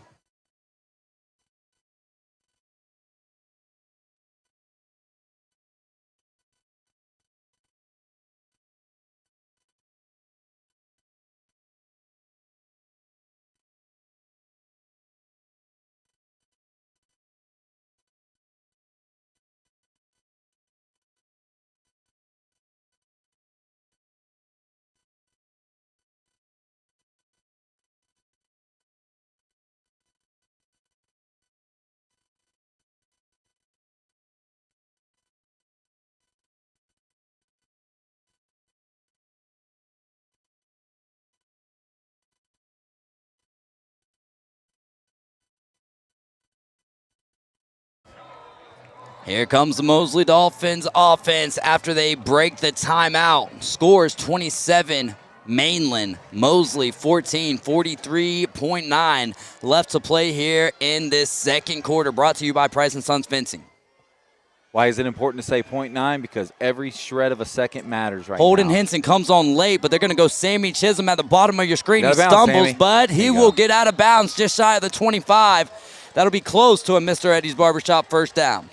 Here comes the Mosley Dolphins offense after they break the timeout. Scores 27, Mainland. Mosley 14, 43.9 left to play here in this second quarter. Brought to you by Price & Sons Fencing. Why is it important to say 0.9? Because every shred of a second matters right Holden now. Henson comes on late, but they're going to go Sammy Chisholm at the bottom of your screen. He Out of bounds, stumbles, Sammy. but he will get out of bounds just shy of the 25. That'll be close to a Mr. Eddie's Barbershop first down.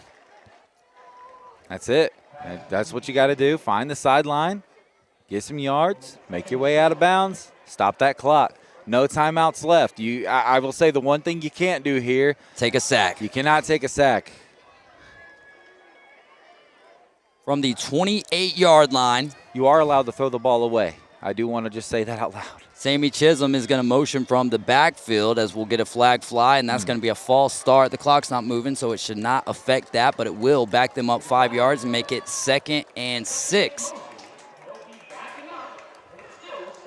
That's it. That's what you got to do. Find the sideline, get some yards, make your way out of bounds, stop that clock. No timeouts left. I will say the one thing you can't do here. Take a sack. You cannot take a sack. From the 28-yard line. You are allowed to throw the ball away. I do want to just say that out loud. Sammy Chisholm is going to motion from the backfield as we'll get a flag fly, and that's going to be a false start. The clock's not moving, so it should not affect that, but it will back them up 5 yards and make it 2nd and 6.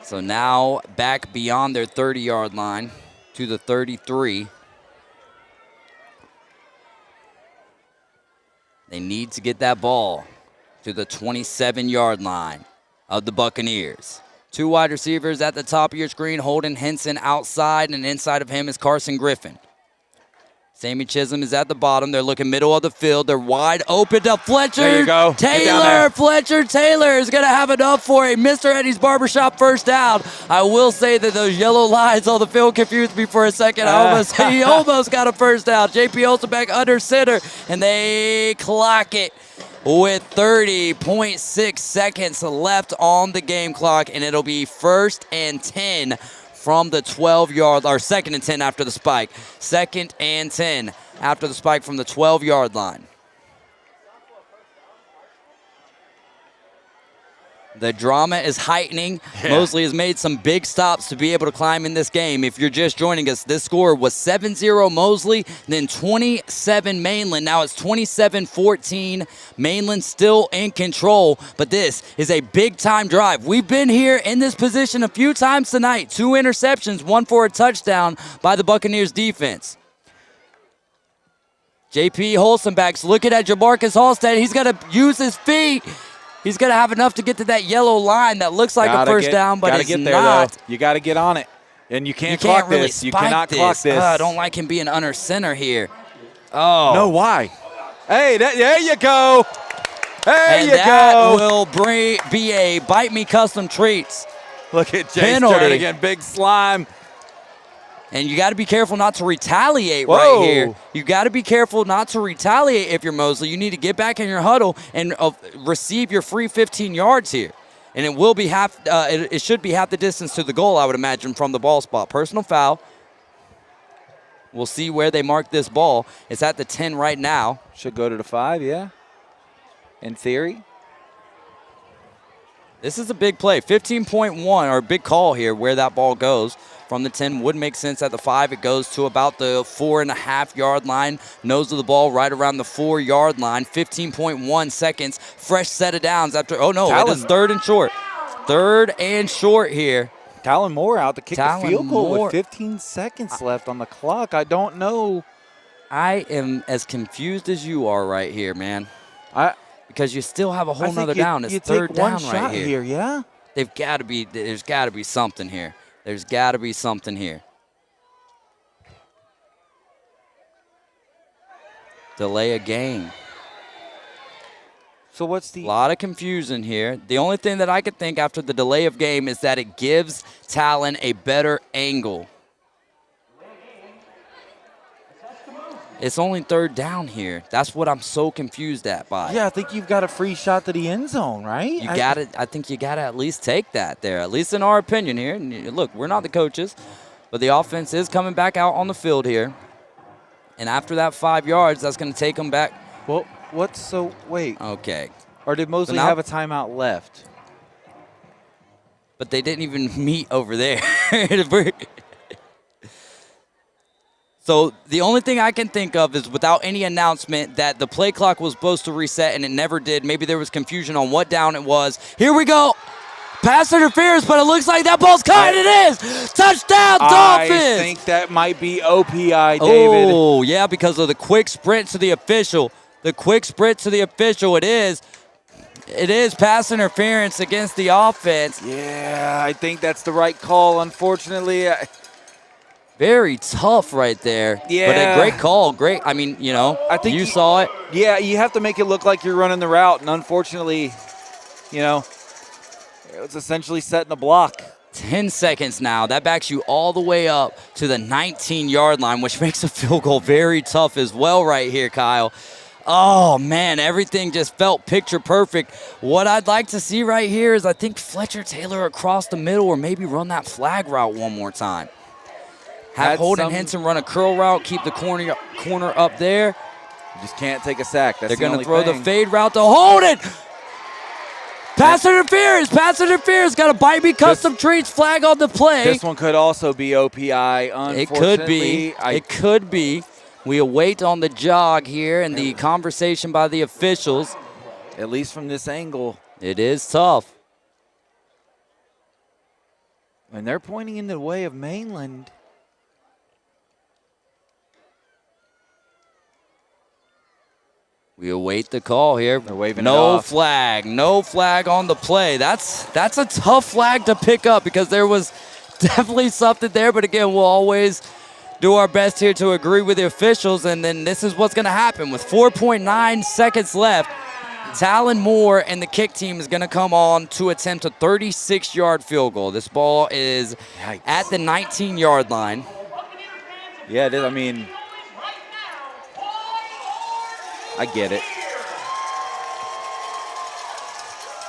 So now back beyond their 30-yard line to the 33. They need to get that ball to the 27-yard line of the Buccaneers. 2 wide receivers at the top of your screen. Holden Henson outside, and inside of him is Carson Griffin. Sammy Chisholm is at the bottom. They're looking middle of the field. They're wide open to Fletcher. There you go. Taylor. Fletcher Taylor is going to have enough for a Mr. Eddie's Barbershop first down. I will say that those yellow lines on the field confused me for a second. He almost got a first down. JP Olsen back under center, and they clock it with 30.6 seconds left on the game clock, and it'll be 1st and 10 from the 12-yard, or 2nd and 10 after the spike. 2nd and 10 after the spike from the 12-yard line. The drama is heightening. Yeah. Mosley has made some big stops to be able to climb in this game. If you're just joining us, this score was 7-0 Mosley, then 27 Mainland. Now it's 27-14. Mainland still in control, but this is a big-time drive. We've been here in this position a few times tonight. 2 interceptions, 1 for a touchdown by the Buccaneers defense. JP Holstenbach's looking at Jamarcus Halstead. He's got to use his feet. He's going to have enough to get to that yellow line that looks like a first down, but it's not. Though. You got to get on it, and you can't clock really this. You cannot clock this. I don't like him being under center here. Oh. No, why? Hey, there you go. There you go. That will be a Bite Me Custom Treats. Look at Jace penalty. Jernigan, big slime. And you got to be careful not to retaliate Whoa. right here. You got to be careful not to retaliate if you're Mosley. You need to get back in your huddle and receive your free 15 yards here. And it will be it should be half the distance to the goal, I would imagine, from the ball spot. Personal foul. We'll see where they mark this ball. It's at the 10 right now. Should go to the 5, yeah. In theory. This is a big play. 15.1, or a big call here where that ball goes from the 10 would make sense. At the 5, it goes to about the 4.5-yard line. Nose of the ball right around the 4-yard line. 15.1 seconds. Fresh set of downs after. Oh, no, it is 3rd and short. 3rd and short here. Talon Moore out to kick the Talon field goal Moore. with 15 seconds left on the clock. I don't know. I am as confused as you are right here, man. Because you still have a whole nother down. It's 3rd down right here. Yeah. There's got to be something here. There's got to be something here. Delay a game. So what's the... A lot of confusion here. The only thing that I could think after the delay of game is that it gives Talon a better angle. It's only 3rd down here. That's what I'm so confused by. Yeah, I think you've got a free shot to the end zone, right? You got it. I think you got to at least take that there, at least in our opinion here. And look, we're not the coaches, but the offense is coming back out on the field here. And after that 5 yards, that's going to take them back. Well, wait. Okay. Or did Mosley have a timeout left? But they didn't even meet over there. So the only thing I can think of is without any announcement that the play clock was supposed to reset and it never did. Maybe there was confusion on what down it was. Here we go. Pass interference, but it looks like that ball's caught. It is. Touchdown, Dolphins. I think that might be OPI, David. Oh, yeah, because of the quick sprint to the official. The quick sprint to the official, it is. It is pass interference against the offense. Yeah, I think that's the right call, unfortunately. Very tough right there. Yeah. But a great call. Great. I mean, I think you saw it. Yeah, you have to make it look like you're running the route. And unfortunately, it's essentially setting a block. 10 seconds now. That backs you all the way up to the 19-yard line, which makes a field goal very tough as well right here, Kyle. Oh, man, everything just felt picture perfect. What I'd like to see right here is I think Fletcher Taylor across the middle or maybe run that flag route one more time. Have Holden Henson run a curl route, keep the corner up there. You just can't take a sack. They're going to throw the fade route to Holden. Pass interference. Got a bite me custom treats flag on the play. This one could also be OPI, unfortunately. It could be. We await on the jog here and the conversation by the officials. At least from this angle. It is tough. And they're pointing in the way of Mainland. We await the call here. They're waving no it off. No flag on the play. That's a tough flag to pick up because there was definitely something there. But again, we'll always do our best here to agree with the officials. And then this is what's going to happen. With 4.9 seconds left, Talon Moore and the kick team is going to come on to attempt a 36-yard field goal. This ball is at the 19-yard line. Yeah, it is. I mean, I get it.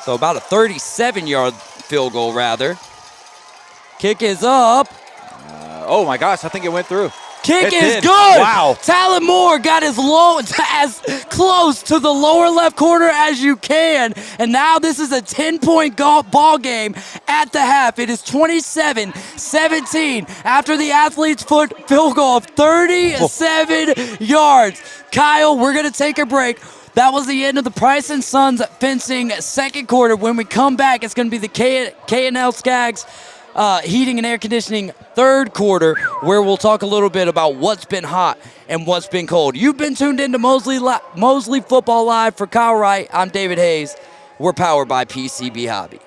So about a 37-yard field goal, rather. Kick is up. Oh, my gosh. I think it went through. Kick is good. Wow. Talon Moore got as close to the lower left corner as you can. And now this is a 10-point ball game at the half. It is 27-17 after the athlete's foot field goal of 37 yards. Kyle, we're going to take a break. That was the end of the Price & Sons fencing second quarter. When we come back, it's going to be the K&L Skaggs heating and air conditioning third quarter, where we'll talk a little bit about what's been hot and what's been cold. You've been tuned into Mosley Football Live. For Kyle Wright, I'm David Hayes. We're powered by PCB Hobby.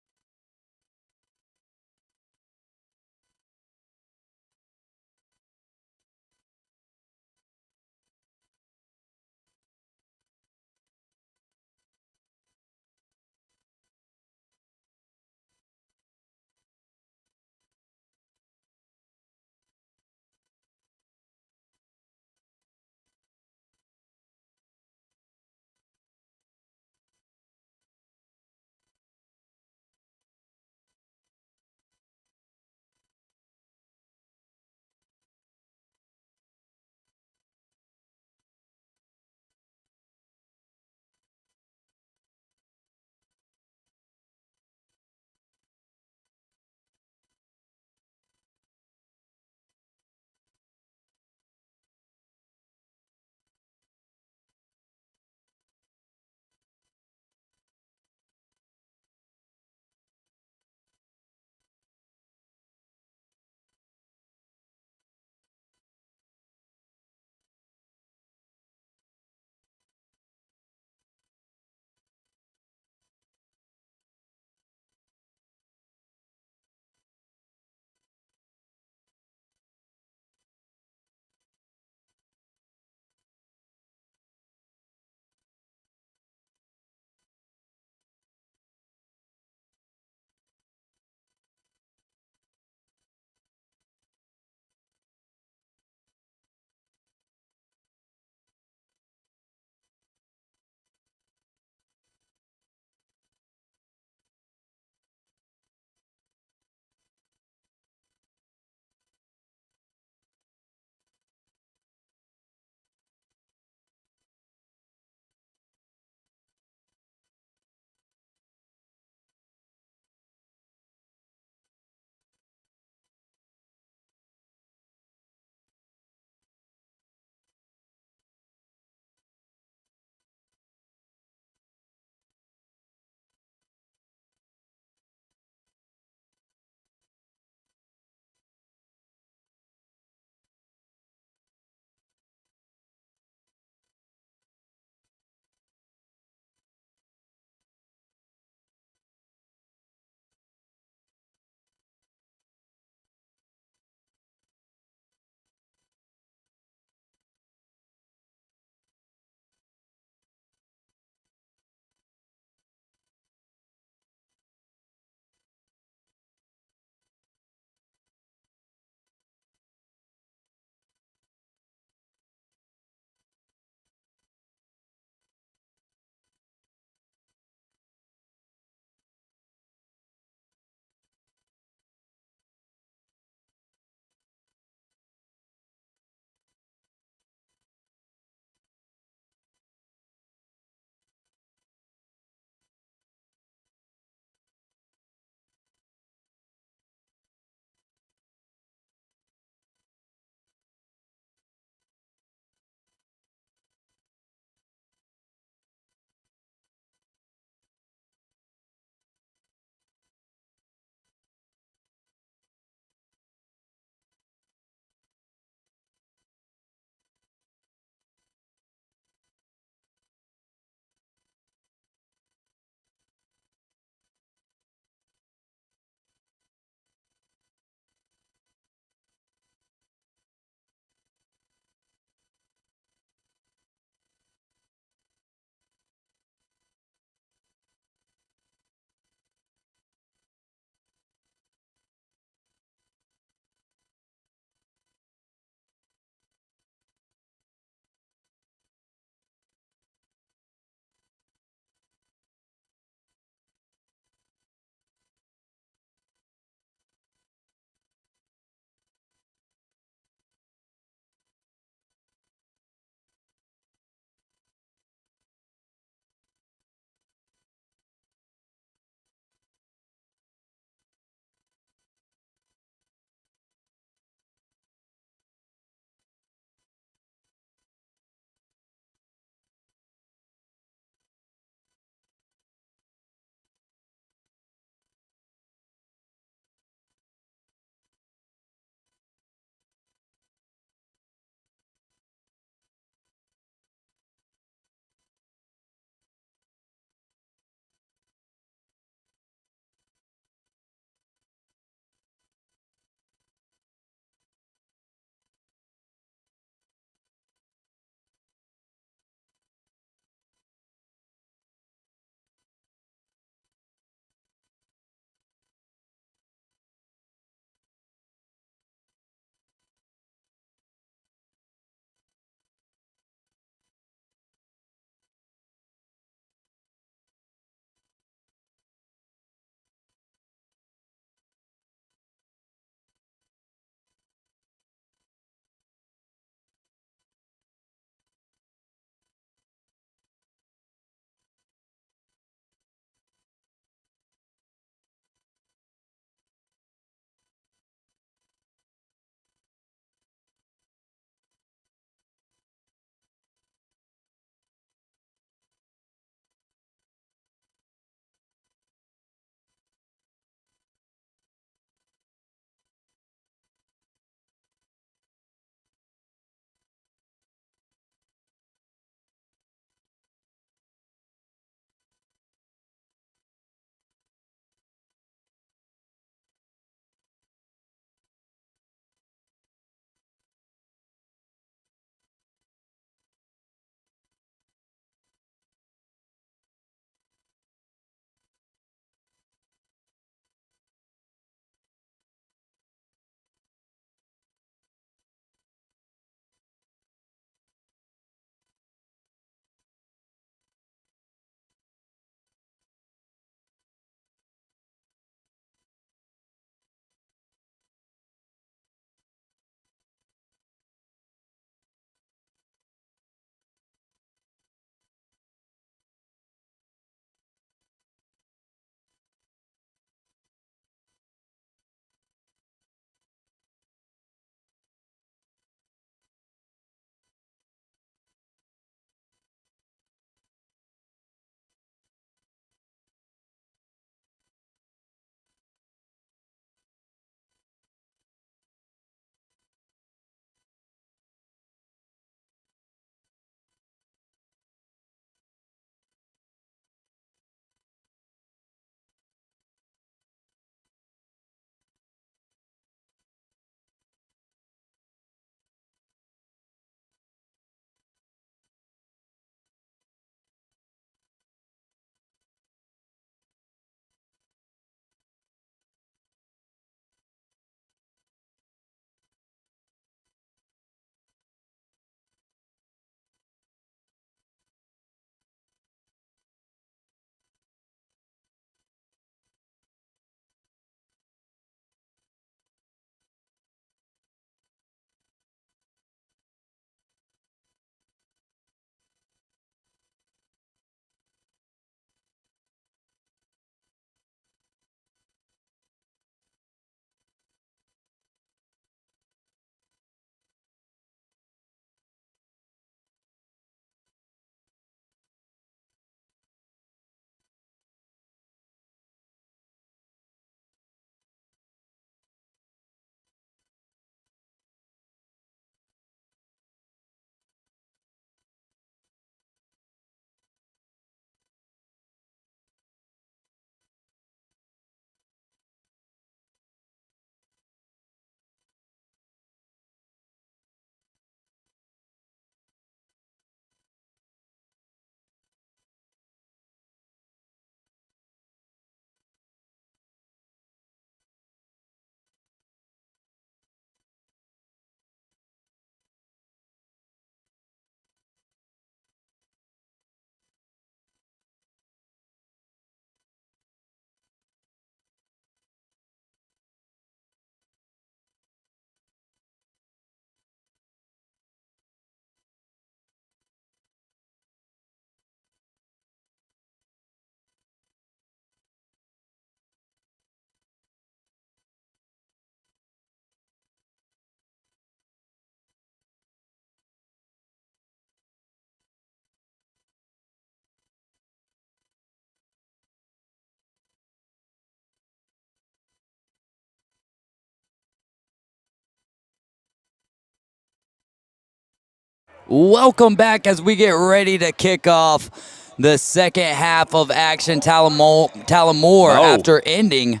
Welcome back as we get ready to kick off the second half of action. Tullamore after ending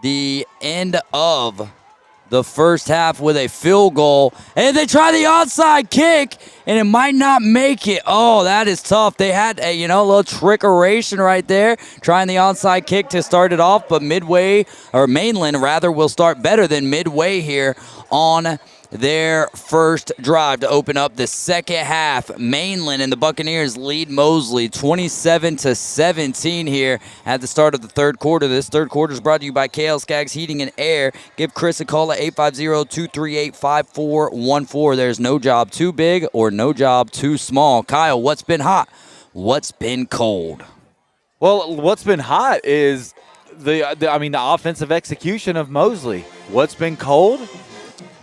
the end of the first half with a field goal. And they try the onside kick, and it might not make it. Oh, that is tough. They had a little trickeration right there, trying the onside kick to start it off, but Mainland will start better than Midway here on their first drive to open up the second half. Mainland and the Buccaneers lead Mosley 27-17 here at the start of the third quarter. This third quarter is brought to you by KL Skaggs Heating and Air. Give Chris a call at 850-238-5414. There's no job too big or no job too small. Kyle, what's been hot? What's been cold? Well, what's been hot is the offensive execution of Mosley. What's been cold?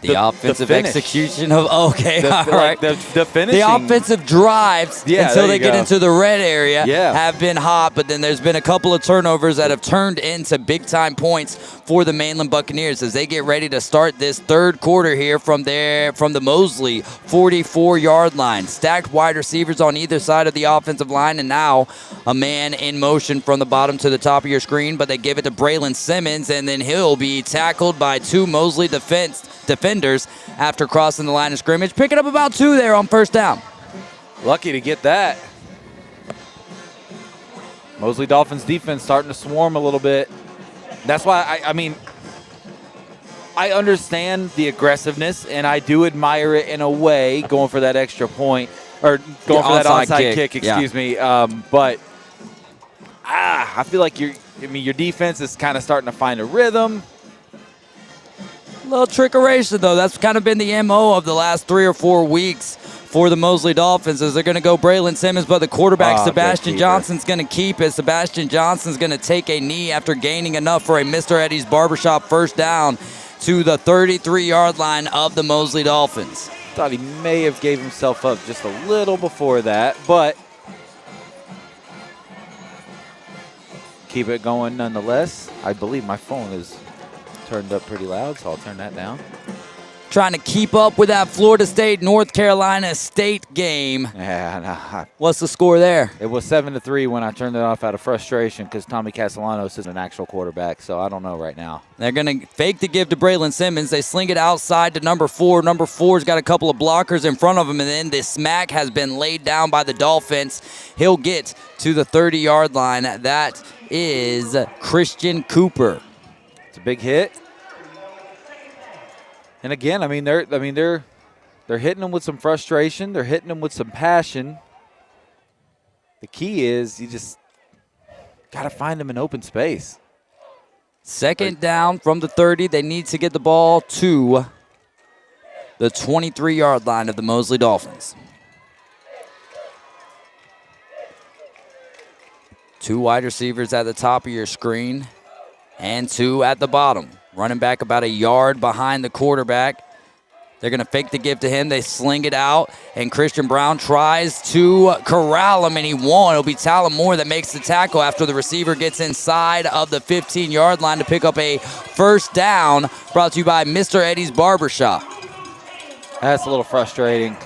The offensive execution of all right. The finishing. The offensive drives until they get into the red area have been hot, but then there's been a couple of turnovers that have turned into big-time points for the Mainland Buccaneers as they get ready to start this third quarter here from the Mosley 44-yard line. Stacked wide receivers on either side of the offensive line, and now a man in motion from the bottom to the top of your screen, but they give it to Braylon Simmons, and then he'll be tackled by two Mosley defenders after crossing the line of scrimmage, picking up about 2 there on first down. Lucky to get that. Mosley Dolphins defense starting to swarm a little bit. That's why, I understand the aggressiveness, and I do admire it in a way, going for that extra point, or going for that onside kick, excuse me. But I feel like your defense is kind of starting to find a rhythm. Little trickeration, though. That's kind of been the MO of the last 3 or 4 weeks for the Mosley Dolphins, as they're going to go Braylon Simmons, but the quarterback, Sebastian Johnson's going to keep it. Sebastian Johnson's going to take a knee after gaining enough for a Mr. Eddie's Barbershop first down to the 33-yard line of the Mosley Dolphins. Thought he may have gave himself up just a little before that, but keep it going nonetheless. I believe my phone is turned up pretty loud, so I'll turn that down. Trying to keep up with that Florida State, North Carolina State game. Yeah, What's the score there? it was 7-3 when I turned it off out of frustration because Tommy Castellanos is an actual quarterback, so I don't know right now. They're going to fake the give to Braylon Simmons. They sling it outside to number 4. Number 4's got a couple of blockers in front of him, and then the smack has been laid down by the Dolphins. He'll get to the 30-yard line. That is Christian Cooper. It's a big hit. And again, they're hitting them with some frustration. They're hitting them with some passion. The key is you just got to find them in open space. Second down from the 30. They need to get the ball to the 23-yard line of the Mosley Dolphins. 2 wide receivers at the top of your screen and 2 at the bottom. Running back about a yard behind the quarterback. They're going to fake the give to him. They sling it out, and Christian Brown tries to corral him, and he won't. It'll be Tullamore that makes the tackle after the receiver gets inside of the 15-yard line to pick up a first down, brought to you by Mr. Eddie's Barbershop. That's a little frustrating.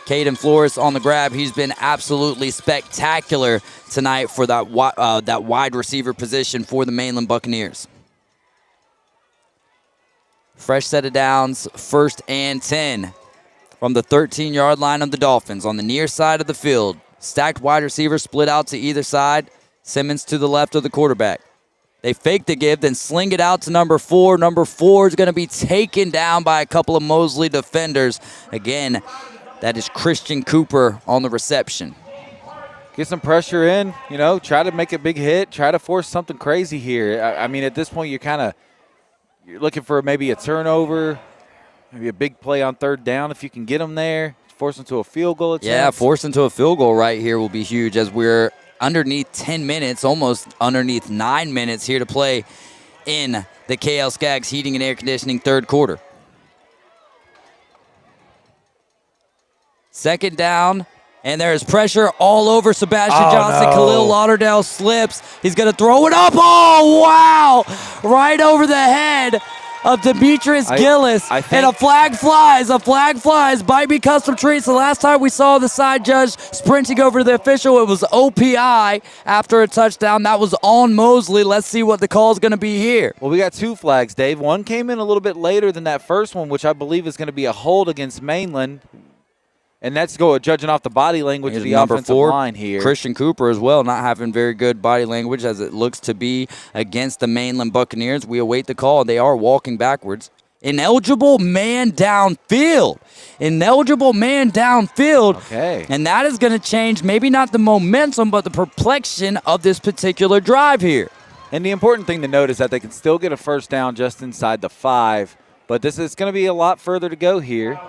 Caden Flores on the grab. He's been absolutely spectacular tonight for that wide receiver position for the Mainland Buccaneers. Fresh set of downs, 1st and 10 from the 13-yard line of the Dolphins on the near side of the field. Stacked wide receivers split out to either side. Simmons to the left of the quarterback. They fake the give, then sling it out to number 4. Number 4 is going to be taken down by a couple of Mosley defenders. Again, that is Christian Cooper on the reception. Get some pressure in, try to make a big hit, try to force something crazy here. At this point, you're looking for maybe a turnover, maybe a big play on third down if you can get them there. Force them to a field goal attempt. Yeah, force them to a field goal right here will be huge as we're underneath 10 minutes, almost underneath 9 minutes here to play in the KL Skaggs Heating and Air Conditioning third quarter. Second down, and there is pressure all over Sebastian Johnson. No. Khalil Lauderdale slips. He's going to throw it up. Oh, wow! Right over the head of Demetrius Gillis. I think- And a flag flies. A flag flies. Might be custom treats. The last time we saw the side judge sprinting over to the official, it was OPI after a touchdown. That was on Mosley. Let's see what the call is going to be here. Well, we got 2 flags, Dave. One came in a little bit later than that first one, which I believe is going to be a hold against Mainland. And that's judging off the body language of the number offensive 4, line here. Christian Cooper as well, not having very good body language as it looks to be against the Mainland Buccaneers. We await the call. They are walking backwards. Ineligible man downfield. Ineligible man downfield. Okay. And that is going to change maybe not the momentum, but the perplexion of this particular drive here. And the important thing to note is that they can still get a first down just inside the 5. But this is going to be a lot further to go here.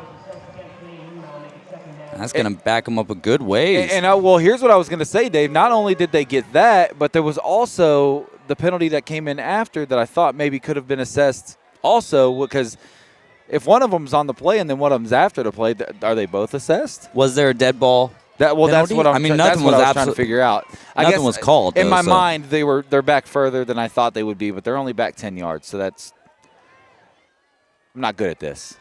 That's going to back them up a good ways. Well, here's what I was going to say, Dave. Not only did they get that, but there was also the penalty that came in after that I thought maybe could have been assessed also, because if one of them's on the play and then one of them's after the play, are they both assessed? Was there a dead ball? That's what penalty? I'm. I mean, that's nothing what was I was trying to figure out. I nothing guess was called, in though, my so. mind. They're back further than I thought they would be, but they're only back 10 yards. So that's I'm not good at this.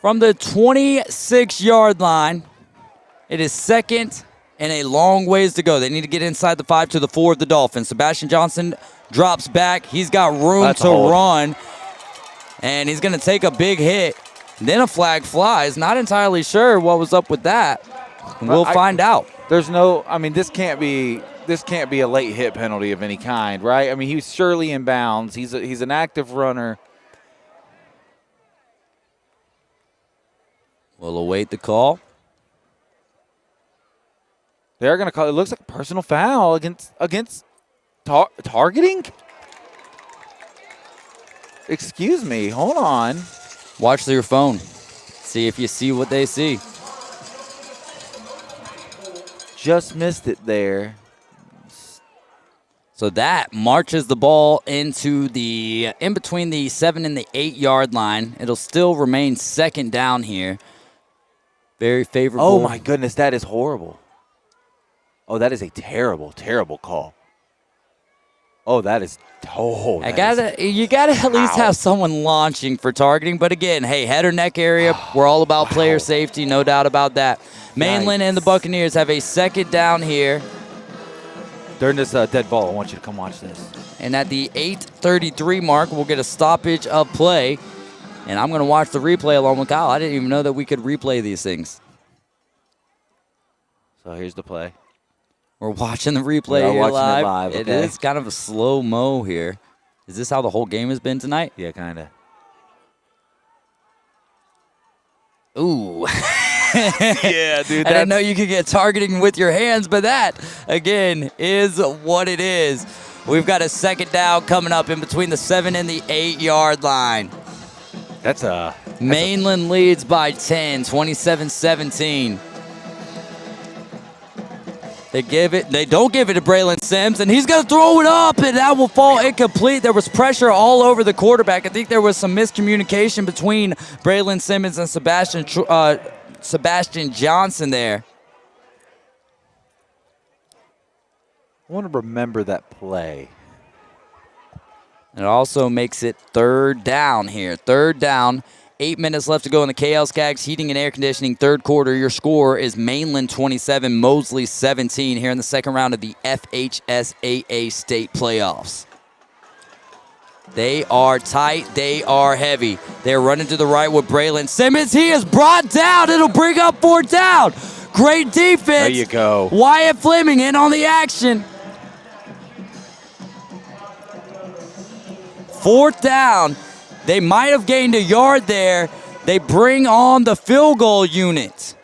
From the 26-yard line, it is second and a long ways to go. They need to get inside the 5 to the 4 of the Dolphins. Sebastian Johnson drops back. He's got room to run, and he's going to take a big hit. Then a flag flies. Not entirely sure what was up with that. We'll find out. There's no. I mean, this can't be a late hit penalty of any kind, right? I mean, he's surely in bounds. He's an active runner. We'll await the call. They're going to call it. Looks like a personal foul against targeting. Excuse me. Hold on. Watch your phone. See if you see what they see. Just missed it there. So that marches the ball into in between the 7 and the 8-yard line. It'll still remain second down here. Very favorable. Oh my goodness, that is horrible. Oh, that is a terrible, terrible call. Oh, that is. Oh, you gotta at least have someone launching for targeting. But again, hey, head or neck area, we're all about player safety, no doubt about that. Mainland and the Buccaneers have a second down here. During this dead ball, I want you to come watch this. And at the 8:33 mark, we'll get a stoppage of play. And I'm going to watch the replay along with Kyle. I didn't even know that we could replay these things. So here's the play. We're watching the replay here live. It is kind of a slow-mo here. Is this how the whole game has been tonight? Yeah, kind of. Ooh. Yeah, dude. I didn't know you could get targeting with your hands, but that, again, is what it is. We've got a second down coming up in between the 7 and the 8-yard line. Mainland leads by 10, 27-17. They don't give it to Braylon Sims, and he's going to throw it up, and that will fall incomplete. There was pressure all over the quarterback. I think there was some miscommunication between Braylon Simmons and Sebastian Johnson there. I want to remember that play. It also makes it third down here. Third down. 8 minutes left to go in the KL Skaggs Heating and Air Conditioning third quarter. Your score is Mainland 27, Mosley 17 here in the second round of the FHSAA state playoffs. They are tight. They are heavy. They're running to the right with Braylon Simmons. He is brought down. It'll bring up fourth down. Great defense. There you go. Wyatt Fleming in on the action. Fourth down. They might have gained a yard there. They bring on the field goal unit.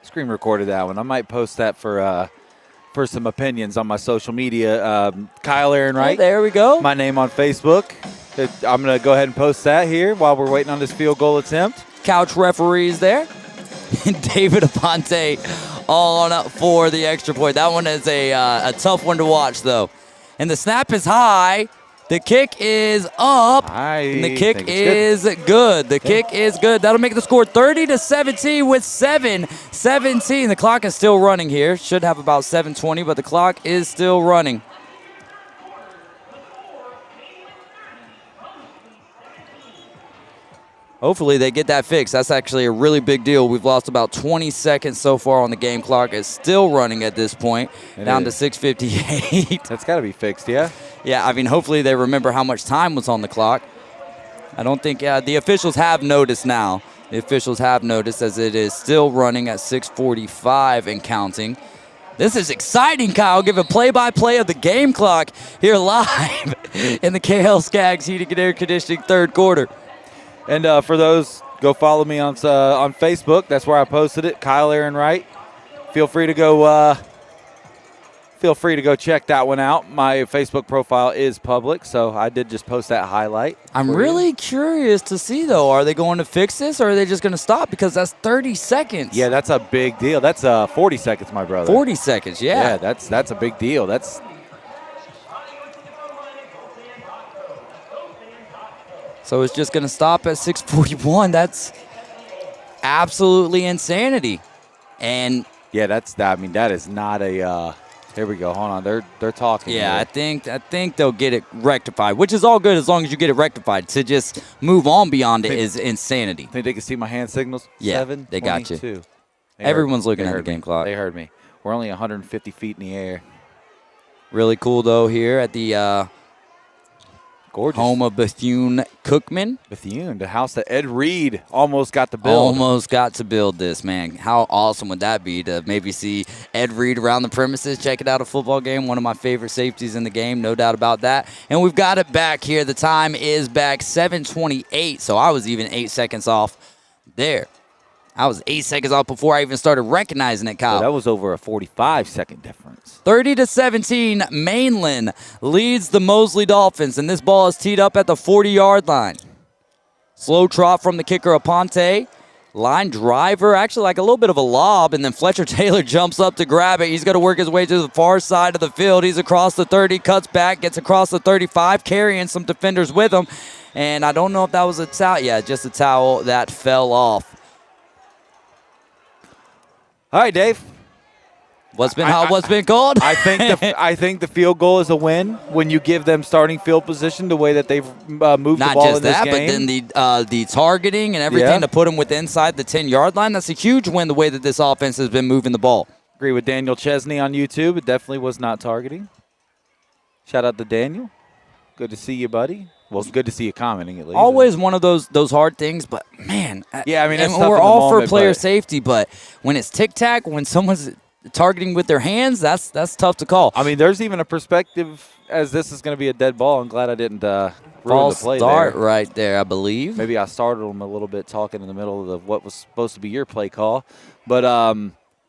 Screen recorded that one. I might post that for some opinions on my social media. Kyle Aaron Wright. Oh, there we go. My name on Facebook. I'm going to go ahead and post that here while we're waiting on this field goal attempt. Couch referees there. David Aponte all on up for the extra point. That one is a tough one to watch, though. And the snap is high. The kick is up, and the kick is good. The kick is good. That'll make the score 30-17 with 7:17. The clock is still running here. Should have about 7:20, but the clock is still running. Hopefully they get that fixed. That's actually a really big deal. We've lost about 20 seconds so far on the game clock. It's still running at this point, down to 6:58. That's got to be fixed, yeah? Yeah, I mean, hopefully they remember how much time was on the clock. I don't think the officials have noticed now. The officials have noticed as it is still running at 6:45 and counting. This is exciting, Kyle. Give a play-by-play of the game clock here live in the KL Skaggs Heating and Air Conditioning third quarter. And for those, go follow me on Facebook. That's where I posted it. Kyle Aaron Wright. Feel free to go. Feel free to go check that one out. My Facebook profile is public, so I did just post that highlight. I'm really curious to see, though. Are they going to fix this, or are they just going to stop? Because that's 30 seconds. Yeah, that's a big deal. That's 40 seconds, my brother. 40 seconds, yeah. Yeah, that's a big deal. That's. So it's just going to stop at 6:41. That's absolutely insanity. And yeah, that is not a. Here we go. Hold on. They're talking. Yeah, here. I think they'll get it rectified, which is all good as long as you get it rectified. To just move on beyond it is insanity. Think they can see my hand signals? Yeah, 7, they got you. 22. Everyone's looking at the game clock. They heard me. We're only 150 feet in the air. Really cool, though, here at the gorgeous home of Bethune-Cookman. Bethune, the house that Ed Reed almost got to build. Almost got to build this, man. How awesome would that be to maybe see Ed Reed around the premises, checking out a football game, one of my favorite safeties in the game, no doubt about that. And we've got it back here. The time is back 7:28, so I was even 8 seconds off there. I was 8 seconds off before I even started recognizing it, Kyle. That was over a 45-second difference. 30-17, Mainland leads the Mosley Dolphins, and this ball is teed up at the 40-yard line. Slow trot from the kicker, Aponte. Line driver, actually like a little bit of a lob, and then Fletcher Taylor jumps up to grab it. He's going to work his way to the far side of the field. He's across the 30, cuts back, gets across the 35, carrying some defenders with him. And I don't know if that was a towel. Yeah, just a towel that fell off. All right, Dave. What's been called? I think the field goal is a win when you give them starting field position the way that they've moved the ball in this game. Not just that, but then the targeting and everything to put them inside the 10-yard line. That's a huge win the way that this offense has been moving the ball. Agree with Daniel Chesney on YouTube. It definitely was not targeting. Shout out to Daniel. Good to see you, buddy. Well, it's good to see you commenting at least. Always one of those hard things, but man. Yeah, I mean, and we're all for player safety, but when it's tic-tac, when someone's targeting with their hands, that's tough to call. I mean, there's even a perspective as this is going to be a dead ball. I'm glad I didn't ruin false the play start there. right there, I believe. Maybe I startled him a little bit talking in the middle of what was supposed to be your play call. But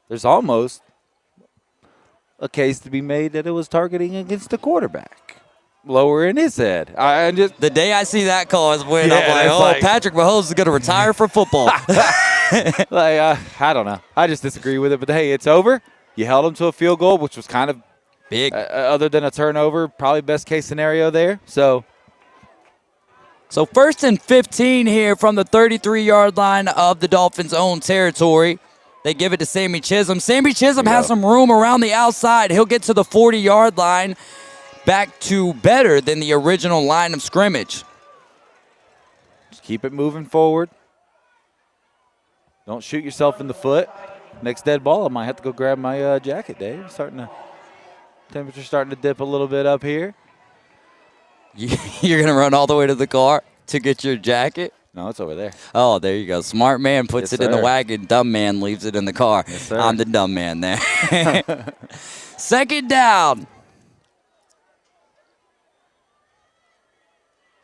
there's almost a case to be made that it was targeting against the quarterback. Lower in his head. The day I see that call is when I'm like, Patrick Mahomes is going to retire from football. I don't know. I just disagree with it. But, hey, it's over. You held him to a field goal, which was kind of big. Other than a turnover, probably best case scenario there. So 1st and 15 here from the 33-yard line of the Dolphins' own territory. They give it to Sammy Chisholm. Sammy Chisholm has some room around the outside. He'll get to the 40-yard line. Back to better than the original line of scrimmage. Just keep it moving forward. Don't shoot yourself in the foot. Next dead ball, I might have to go grab my jacket, Dave. Temperature's starting to dip a little bit up here. You're going to run all the way to the car to get your jacket? No, it's over there. Oh, there you go. Smart man puts it in the wagon. Dumb man leaves it in the car. Yes, sir. I'm the dumb man there. 2nd down.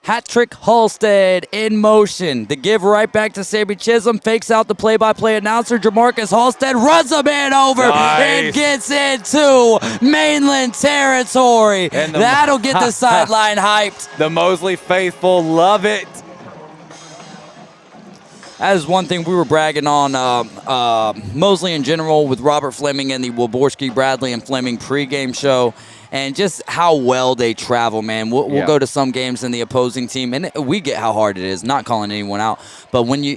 Hat-trick Halstead in motion. The give right back to Sammy Chisholm. Fakes out the play-by-play announcer. Jamarcus Halstead runs a man over and gets into Mainland territory. That'll get the sideline hyped. The Mosley faithful love it. That is one thing we were bragging on Mosley in general with Robert Fleming and the Wyborski, Bradley, and Fleming pregame show. And just how well they travel, man. We'll go to some games in the opposing team, and we get how hard it is. Not calling anyone out, but when you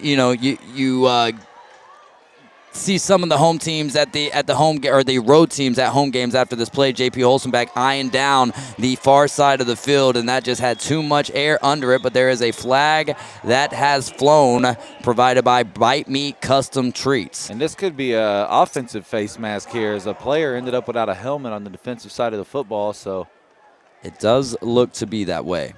see some of the home teams at the home or the road teams at home games after this play. JP Holzenbeck eyeing down the far side of the field, and that just had too much air under it. But there is a flag that has flown, provided by Bite Meat Custom Treats. And this could be an offensive face mask here, as a player ended up without a helmet on the defensive side of the football. So it does look to be that way.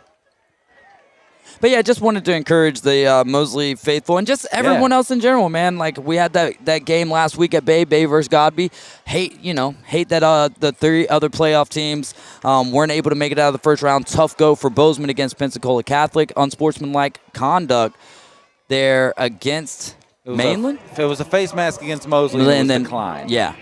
But yeah, just wanted to encourage the Mosley faithful and just everyone else in general, man. Like, we had that game last week at Bay versus Godby. Hate that the 3 other playoff teams weren't able to make it out of the first round. Tough go for Bozeman against Pensacola Catholic. Unsportsmanlike conduct there against Mainland. If it was a face mask against Mosley, and then declined. Yeah.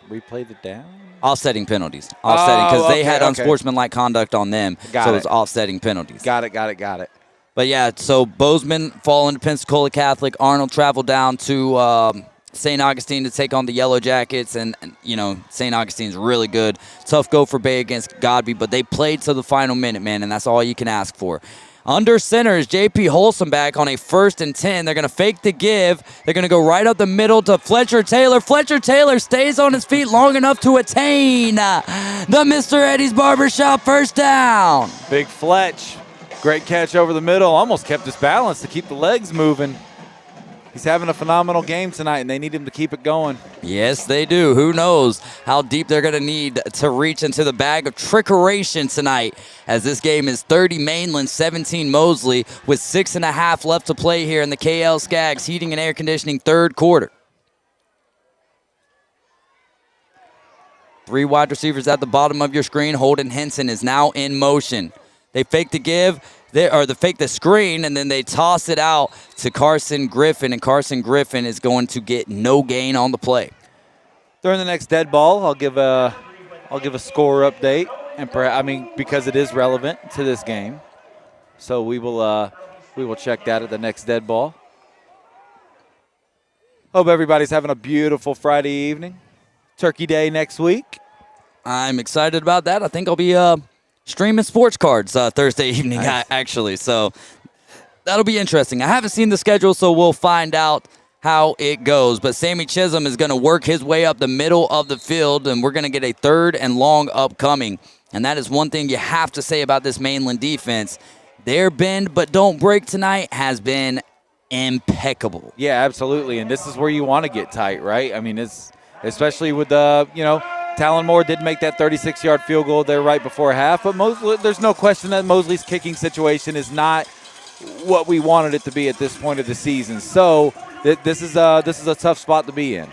Replayed it down? Offsetting penalties. Because they had unsportsmanlike conduct on them. Got so it. it was offsetting penalties. Got it. But yeah, so Bozeman falling to Pensacola Catholic. Arnold traveled down to St. Augustine to take on the Yellow Jackets. And St. Augustine's really good. Tough go for Bay against Godby, but they played to the final minute, man, and that's all you can ask for. Under center is J.P. Holzenbeck on a 1st and 10. They're going to fake the give. They're going to go right up the middle to Fletcher Taylor. Fletcher Taylor stays on his feet long enough to attain the Mr. Eddie's Barbershop first down. Big Fletch. Great catch over the middle. Almost kept his balance to keep the legs moving. He's having a phenomenal game tonight, and they need him to keep it going. Yes, they do. Who knows how deep they're going to need to reach into the bag of trickeration tonight, as this game is 30 Mainland, 17 Mosley, with 6.5 left to play here in the KL Skaggs Heating and Air Conditioning 3rd quarter. 3 wide receivers at the bottom of your screen. Holden Henson is now in motion. They fake the give. They fake the screen, and then they toss it out to Carson Griffin, and Carson Griffin is going to get no gain on the play. During the next dead ball, I'll give a score update, and because it is relevant to this game, so we will check that at the next dead ball. Hope everybody's having a beautiful Friday evening. Turkey Day next week. I'm excited about that. I think I'll be streaming sports cards Thursday evening, nice. Actually. So that'll be interesting. I haven't seen the schedule, so we'll find out how it goes. But Sammy Chisholm is going to work his way up the middle of the field, and we're going to get a 3rd and long upcoming. And that is one thing you have to say about this Mainland defense. Their bend but don't break tonight has been impeccable. Yeah, absolutely. And this is where you want to get tight, right? I mean, it's especially with Talon Moore did make that 36-yard field goal there right before half, but there's no question that Mosley's kicking situation is not what we wanted it to be at this point of the season. So this is a tough spot to be in.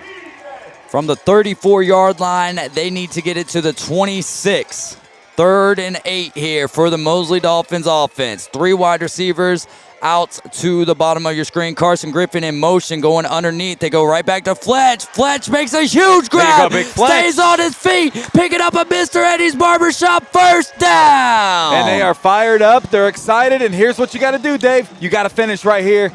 From the 34-yard line, they need to get it to the 26. 3rd and 8 here for the Mosley Dolphins offense. 3 wide receivers out to the bottom of your screen. Carson Griffin in motion going underneath. They go right back to Fletch. Fletch makes a huge grab. Big Fletch. Stays on his feet. Picking up a Mr. Eddie's Barbershop first down. And they are fired up. They're excited. And here's what you got to do, Dave. You got to finish right here.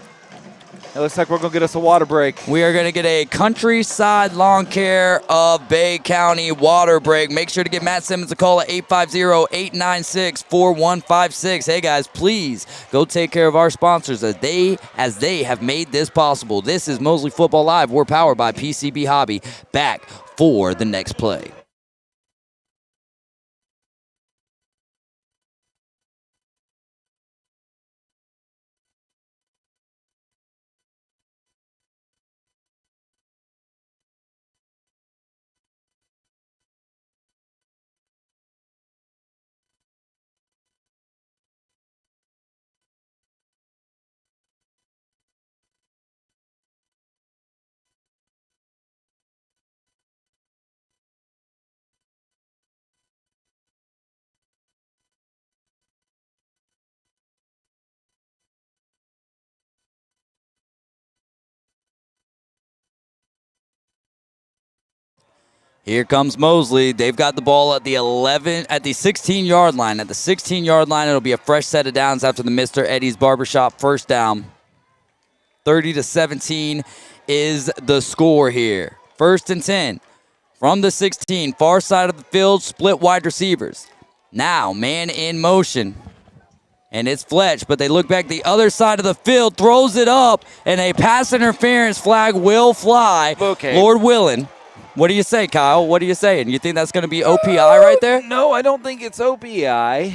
It looks like we're going to get us a water break. We are going to get a Countryside Lawn Care of Bay County water break. Make sure to give Matt Simmons a call at 850-896-4156. Hey, guys, please go take care of our sponsors as they have made this possible. This is Mosley Football Live. We're powered by PCB Hobby. Back for the next play. Here comes Mosley. They've got the ball at the 16-yard line. At the 16-yard line, it'll be a fresh set of downs after the Mr. Eddie's Barbershop first down. 30-17 is the score here. 1st and 10 from the 16, far side of the field, split wide receivers. Now, man in motion. And it's Fletch, but they look back the other side of the field, throws it up, and a pass interference flag will fly. Okay. Lord willing. What do you say, Kyle? What are you saying? You think that's going to be OPI right there? No, I don't think it's OPI.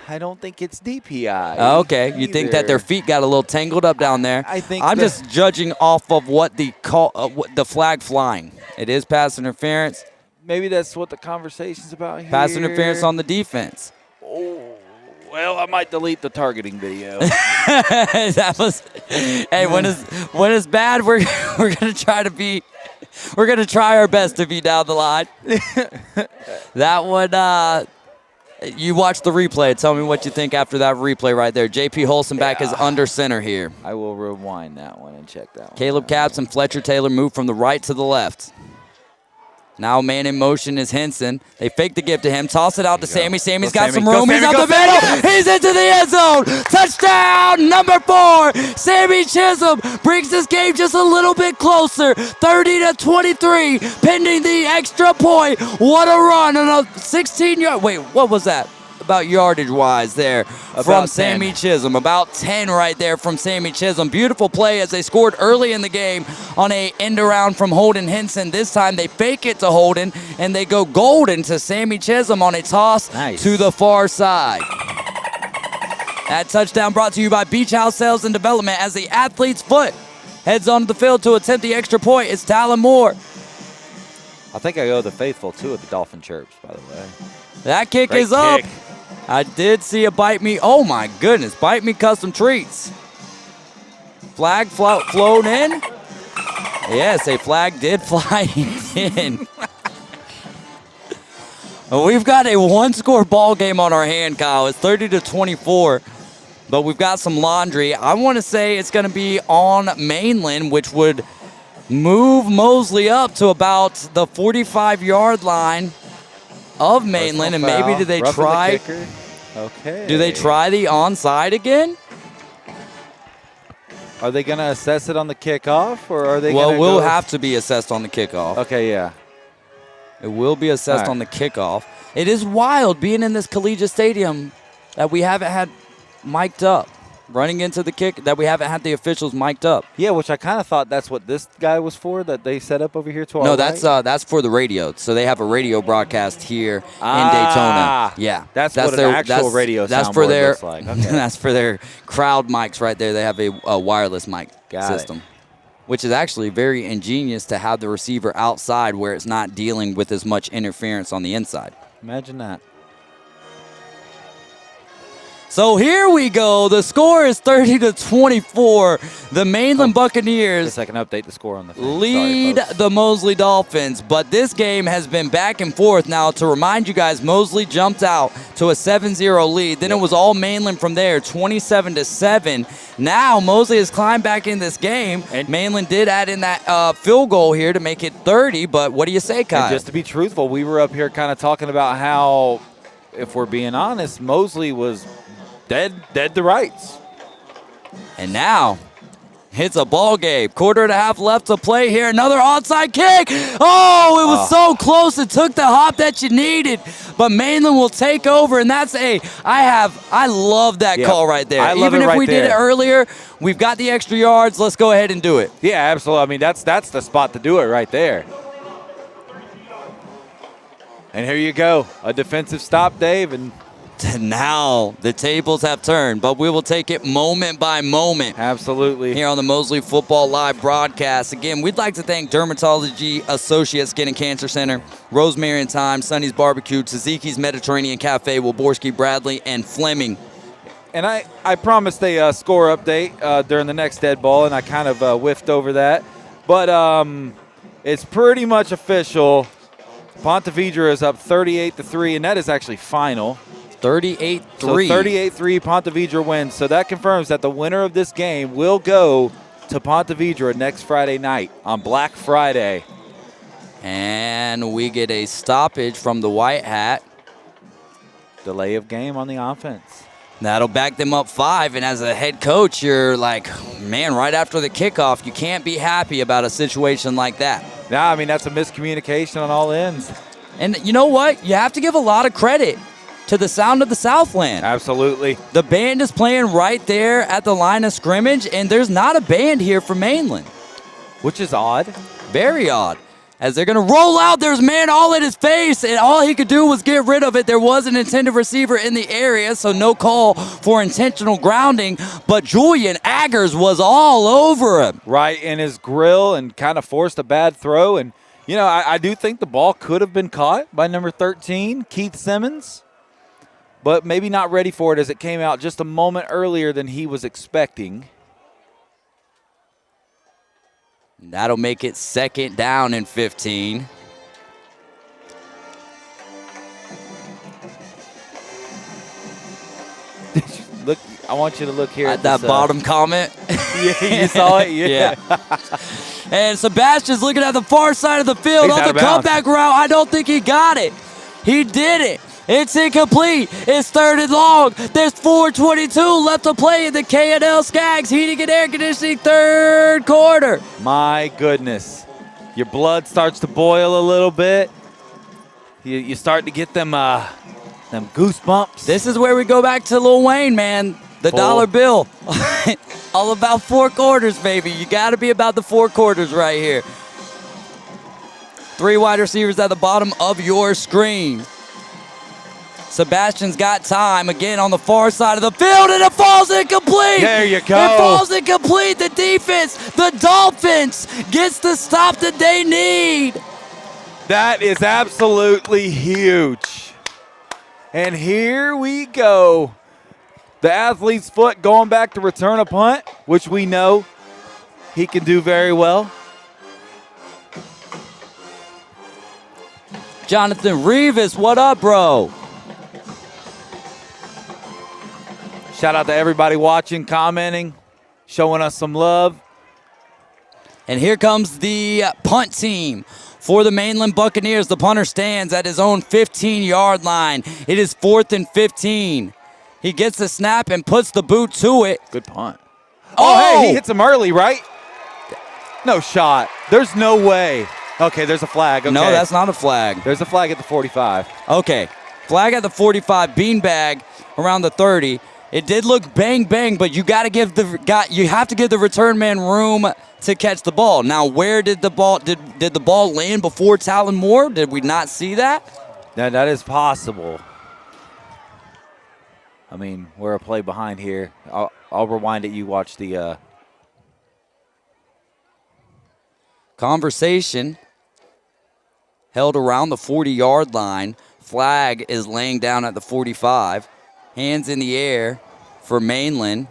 I don't think it's DPI. Okay, you think that their feet got a little tangled up down there? I think I'm just judging off of what the the flag flying. It is pass interference. Maybe that's what the conversation's about here. Pass interference on the defense. Oh, well, I might delete the targeting video. That was. Hey, when it's bad, we're gonna try to be. We're gonna try our best to be down the line. That one. You watch the replay. Tell me what you think after that replay right there. J.P. Holzenbach is under center here. I will rewind that one and check that one. Caleb Capps and Fletcher Taylor move from the right to the left. Now man in motion is Henson. They fake the give to him. Toss it out to Sammy. Sammy's got some room. He's out the middle. He's into the end zone. Touchdown, number 4. Sammy Chisholm brings this game just a little bit closer. 30-23, pending the extra point. What a run on a 16-yard. Wait, what was that? About yardage-wise there from Sammy Chisholm. About 10 right there from Sammy Chisholm. Beautiful play as they scored early in the game on a end around from Holden Henson. This time they fake it to Holden, and they go golden to Sammy Chisholm on a toss to the far side. That touchdown brought to you by Beach House Sales and Development as the athlete's foot heads onto the field to attempt the extra point. It's Talon Moore. I think I owe the faithful two at the Dolphin Chirps, by the way. That kick Great is up. kick. I did see a Bite Me. Oh, my goodness. Bite Me Custom Treats. Flag flown in. Yes, a flag did fly in. We've got a one-score ball game on our hand, Kyle. It's 30-24, but we've got some laundry. I want to say it's going to be on Mainland, which would move Mosley up to about the 45-yard line of Mainland, and maybe do they try? Okay. Do they try the onside again? Are they going to assess it on the kickoff, or are they? Well, we'll have to be assessed on the kickoff. Okay, yeah. It will be assessed on the kickoff. It is wild being in this collegiate stadium that we haven't had mic'd up. Running into the kick, that we haven't had the officials mic'd up. Yeah, which I kind of thought that's what this guy was for, that they set up over here to our No, right. that's for the radio. So they have a radio broadcast here in Daytona. Yeah, that's what an actual radio soundboard looks like. Okay. That's for their crowd mics right there. They have a wireless mic system, which is actually very ingenious to have the receiver outside where it's not dealing with as much interference on the inside. Imagine that. So here we go. The score is 30-24. The Mainland Buccaneers Guess I can update the score on the thing. lead Sorry, the Mosley Dolphins, but this game has been back and forth. Now, to remind you guys, Mosley jumped out to a 7-0 lead. Then it was all Mainland from there, 27-7. Now Mosley has climbed back in this game, and Mainland did add in that field goal here to make it 30. But what do you say, Kyle? And just to be truthful, we were up here kind of talking about how, if we're being honest, Mosley was dead to rights. And now it's a ball game. Quarter and a half left to play here. Another onside kick. Oh, it was so close. It took the hop that you needed. But Mainland will take over, and that's I love that call right there. I love Even it if right we did it there. earlier, we've got the extra yards. Let's go ahead and do it. Yeah, absolutely. I mean, that's the spot to do it right there. And here you go. A defensive stop, Dave, and now the tables have turned, but we will take it moment by moment. Absolutely. Here on the Mosley Football Live broadcast. Again, we'd like to thank Dermatology Associate Skin and Cancer Center, Rosemary and Thyme, Sonny's Barbecue, Tzatziki's Mediterranean Cafe, Wilborski, Bradley, and Fleming. And I promised a score update during the next dead ball, and I kind of whiffed over that. But it's pretty much official. Ponte Vedra is up 38-3, and that is actually final. 38-3. So 38-3, Ponte Vedra wins. So that confirms that the winner of this game will go to Ponte Vedra next Friday night on Black Friday. And we get a stoppage from the White Hat. Delay of game on the offense. That'll back them up 5. And as a head coach, you're like, man, right after the kickoff, you can't be happy about a situation like that. Yeah, I mean, that's a miscommunication on all ends. And you know what? You have to give a lot of credit to the sound of the Southland. Absolutely. The band is playing right there at the line of scrimmage, and there's not a band here for Mainland. Which is odd. Very odd. As they're going to roll out, there's a man all in his face, and all he could do was get rid of it. There was an intended receiver in the area, so no call for intentional grounding, but Julian Aggers was all over him. Right in his grill and kind of forced a bad throw. And, you know, I do think the ball could have been caught by number 13, Keith Simmons, but maybe not ready for it as it came out just a moment earlier than he was expecting. That'll make it 2nd down and 15. Look, I want you to look here At that this, bottom comment. Yeah, you saw it? Yeah. And Sebastian's looking at the far side of the field He's on out the of bounds. comeback route. I don't think he got it. He did it. It's incomplete. It's 3rd and long. There's 4:22 left to play in the K&L Skaggs Heating and Air Conditioning 3rd quarter. My goodness. Your blood starts to boil a little bit. You start to get them goosebumps. This is where we go back to Lil Wayne, man. The Full. dollar bill. All about 4 quarters, baby. You got to be about the 4 quarters right here. 3 wide receivers at the bottom of your screen. Sebastian's got time again on the far side of the field, and it falls incomplete. There you go. It falls incomplete. The defense, the Dolphins, gets the stop that they need. That is absolutely huge. And here we go. The athlete's foot going back to return a punt, which we know he can do very well. Jonathan Rivas, what up, bro? Shout out to everybody watching, commenting, showing us some love. And here comes the punt team for the Mainland Buccaneers. The punter stands at his own 15-yard line. It is 4th and 15. He gets the snap and puts the boot to it. Good punt. Oh, hey, he hits him early, right? No shot. There's no way. Okay, there's a flag. Okay. No, that's not a flag. There's a flag at the 45. Okay, flag at the 45, beanbag around the 30. It did look bang bang, but you have to give the return man room to catch the ball. Now, where did the ball did the ball land before Talon Moore? Did we not see that? That is possible. I mean, we're a play behind here. I'll rewind it. You watch the conversation held around the 40-yard line. Flag is laying down at the 45. Hands in the air for Mainland.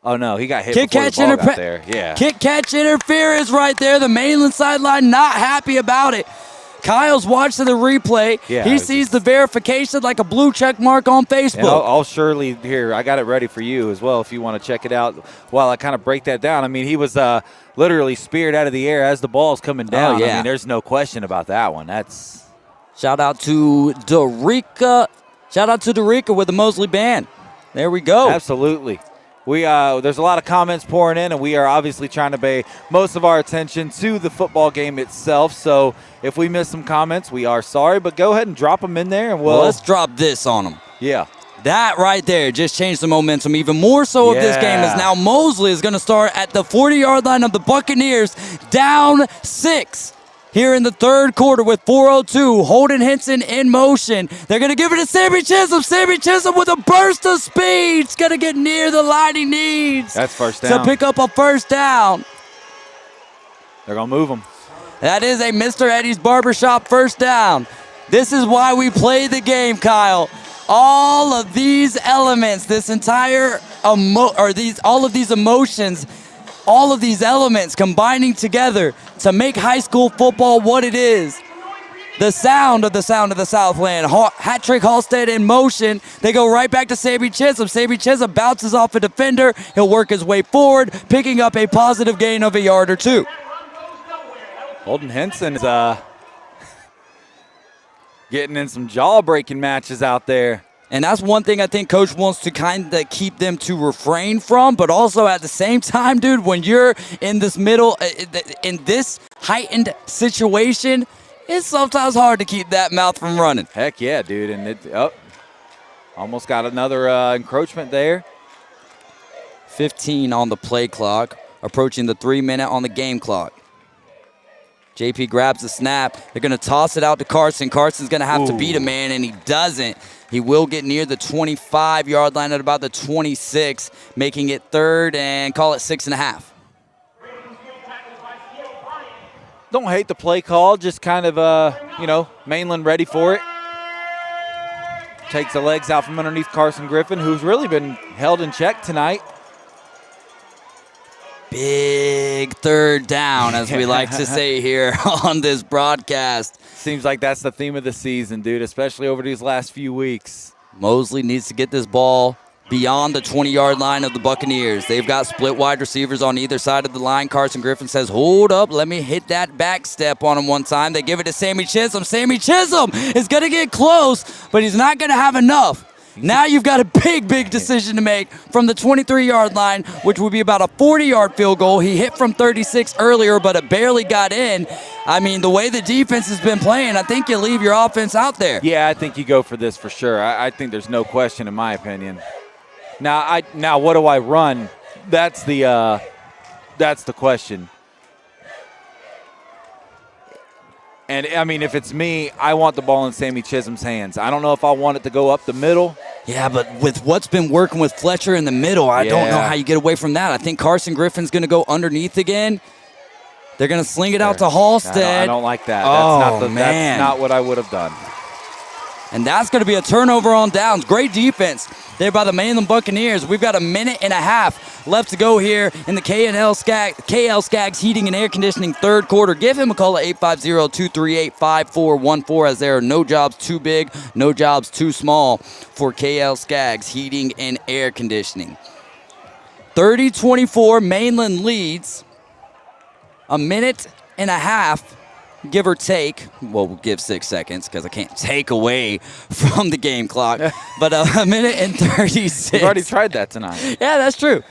Oh, no, he got hit Kick before catch the ball got there. Yeah. Kick catch interference right there. The Mainland sideline not happy about it. Kyle's watching the replay. Yeah, he sees the verification like a blue check mark on And Facebook. I'll surely, here, I got it ready for you as well if you want to check it out while I kind of break that down. I mean, he was literally speared out of the air as the ball's coming down. yeah. I mean, there's no question about that one. That's Shout out to Dorica. Shout out to Dorica with the Mosley Band. There we go. absolutely. There's a lot of comments pouring in, and we are obviously trying to pay most of our attention to the football game itself. So if we miss some comments, we are sorry, but go ahead and drop them in there, and Well, let's drop this on them. yeah. That right there just changed the momentum even more so of this game, as now Mosley is going to start at the 40-yard line of the Buccaneers, down 6 here in the 3rd quarter with 4:02. Holden Henson in motion. They're going to give it to Sammy Chisholm. Sammy Chisholm with a burst of speed. It's going to get near the line he needs. That's first down. To pick up a first down. They're going to move them. That is a Mr. Eddie's Barbershop first down. This is why we play the game, Kyle. All of these elements, this entire all of these emotions, all of these elements combining together to make high school football what it is. The sound of the Southland. Hat-trick Halstead in motion. They go right back to Sammy Chisholm. Sammy Chisholm bounces off a defender. He'll work his way forward, picking up a positive gain of a yard or two. Holden Henson is getting in some jaw-breaking matches out there. And that's one thing I think Coach wants to kind of keep them to refrain from, but also at the same time, dude, when you're in this middle, in this heightened situation, it's sometimes hard to keep that mouth from running. Heck yeah, dude. And it almost got another encroachment there. 15 on the play clock, approaching the 3-minute on the game clock. JP grabs the snap. They're going to toss it out to Carson. Carson's going to have to beat a man, and he doesn't. He will get near the 25-yard line at about the 26, making it third and call it 6.5. Don't hate the play call, just kind of, Mainland ready for it. Takes the legs out from underneath Carson Griffin, who's really been held in check tonight. Big third down, as we like to say here on this broadcast. Seems like that's the theme of the season, dude, especially over these last few weeks. Mosley needs to get this ball beyond the 20-yard line of the Buccaneers. They've got split wide receivers on either side of the line. Carson Griffin says, hold up, let me hit that back step on him one time. They give it to Sammy Chisholm. Sammy Chisholm is going to get close, but he's not going to have enough. Now you've got a big decision to make from the 23-yard line, which would be about a 40-yard field goal. He hit from 36 earlier, but it barely got in. I mean, the way the defense has been playing, I think you leave your offense out there. Yeah, I think you go for this for sure. I think there's no question in my opinion. Now what do I run? That's the question. And, I mean, if it's me, I want the ball in Sammy Chisholm's hands. I don't know if I want it to go up the middle. Yeah, but with what's been working with Fletcher in the middle, I don't know how you get away from that. I think Carson Griffin's going to go underneath again. They're going to sling it out to Halstead. I don't like that. Man. That's not what I would have done. And that's going to be a turnover on downs. Great defense there by the Mainland Buccaneers. We've got a minute and a half left to go here in the KL Skaggs Heating and Air Conditioning third quarter. Give him a call at 850-238-5414, as there are no jobs too big, no jobs too small for KL Skaggs Heating and Air Conditioning. 30-24, Mainland leads. A minute and a half, give or take. Well, we'll give 6 seconds because I can't take away from the game clock. But a minute and 36. We've already tried that tonight. Yeah, that's true.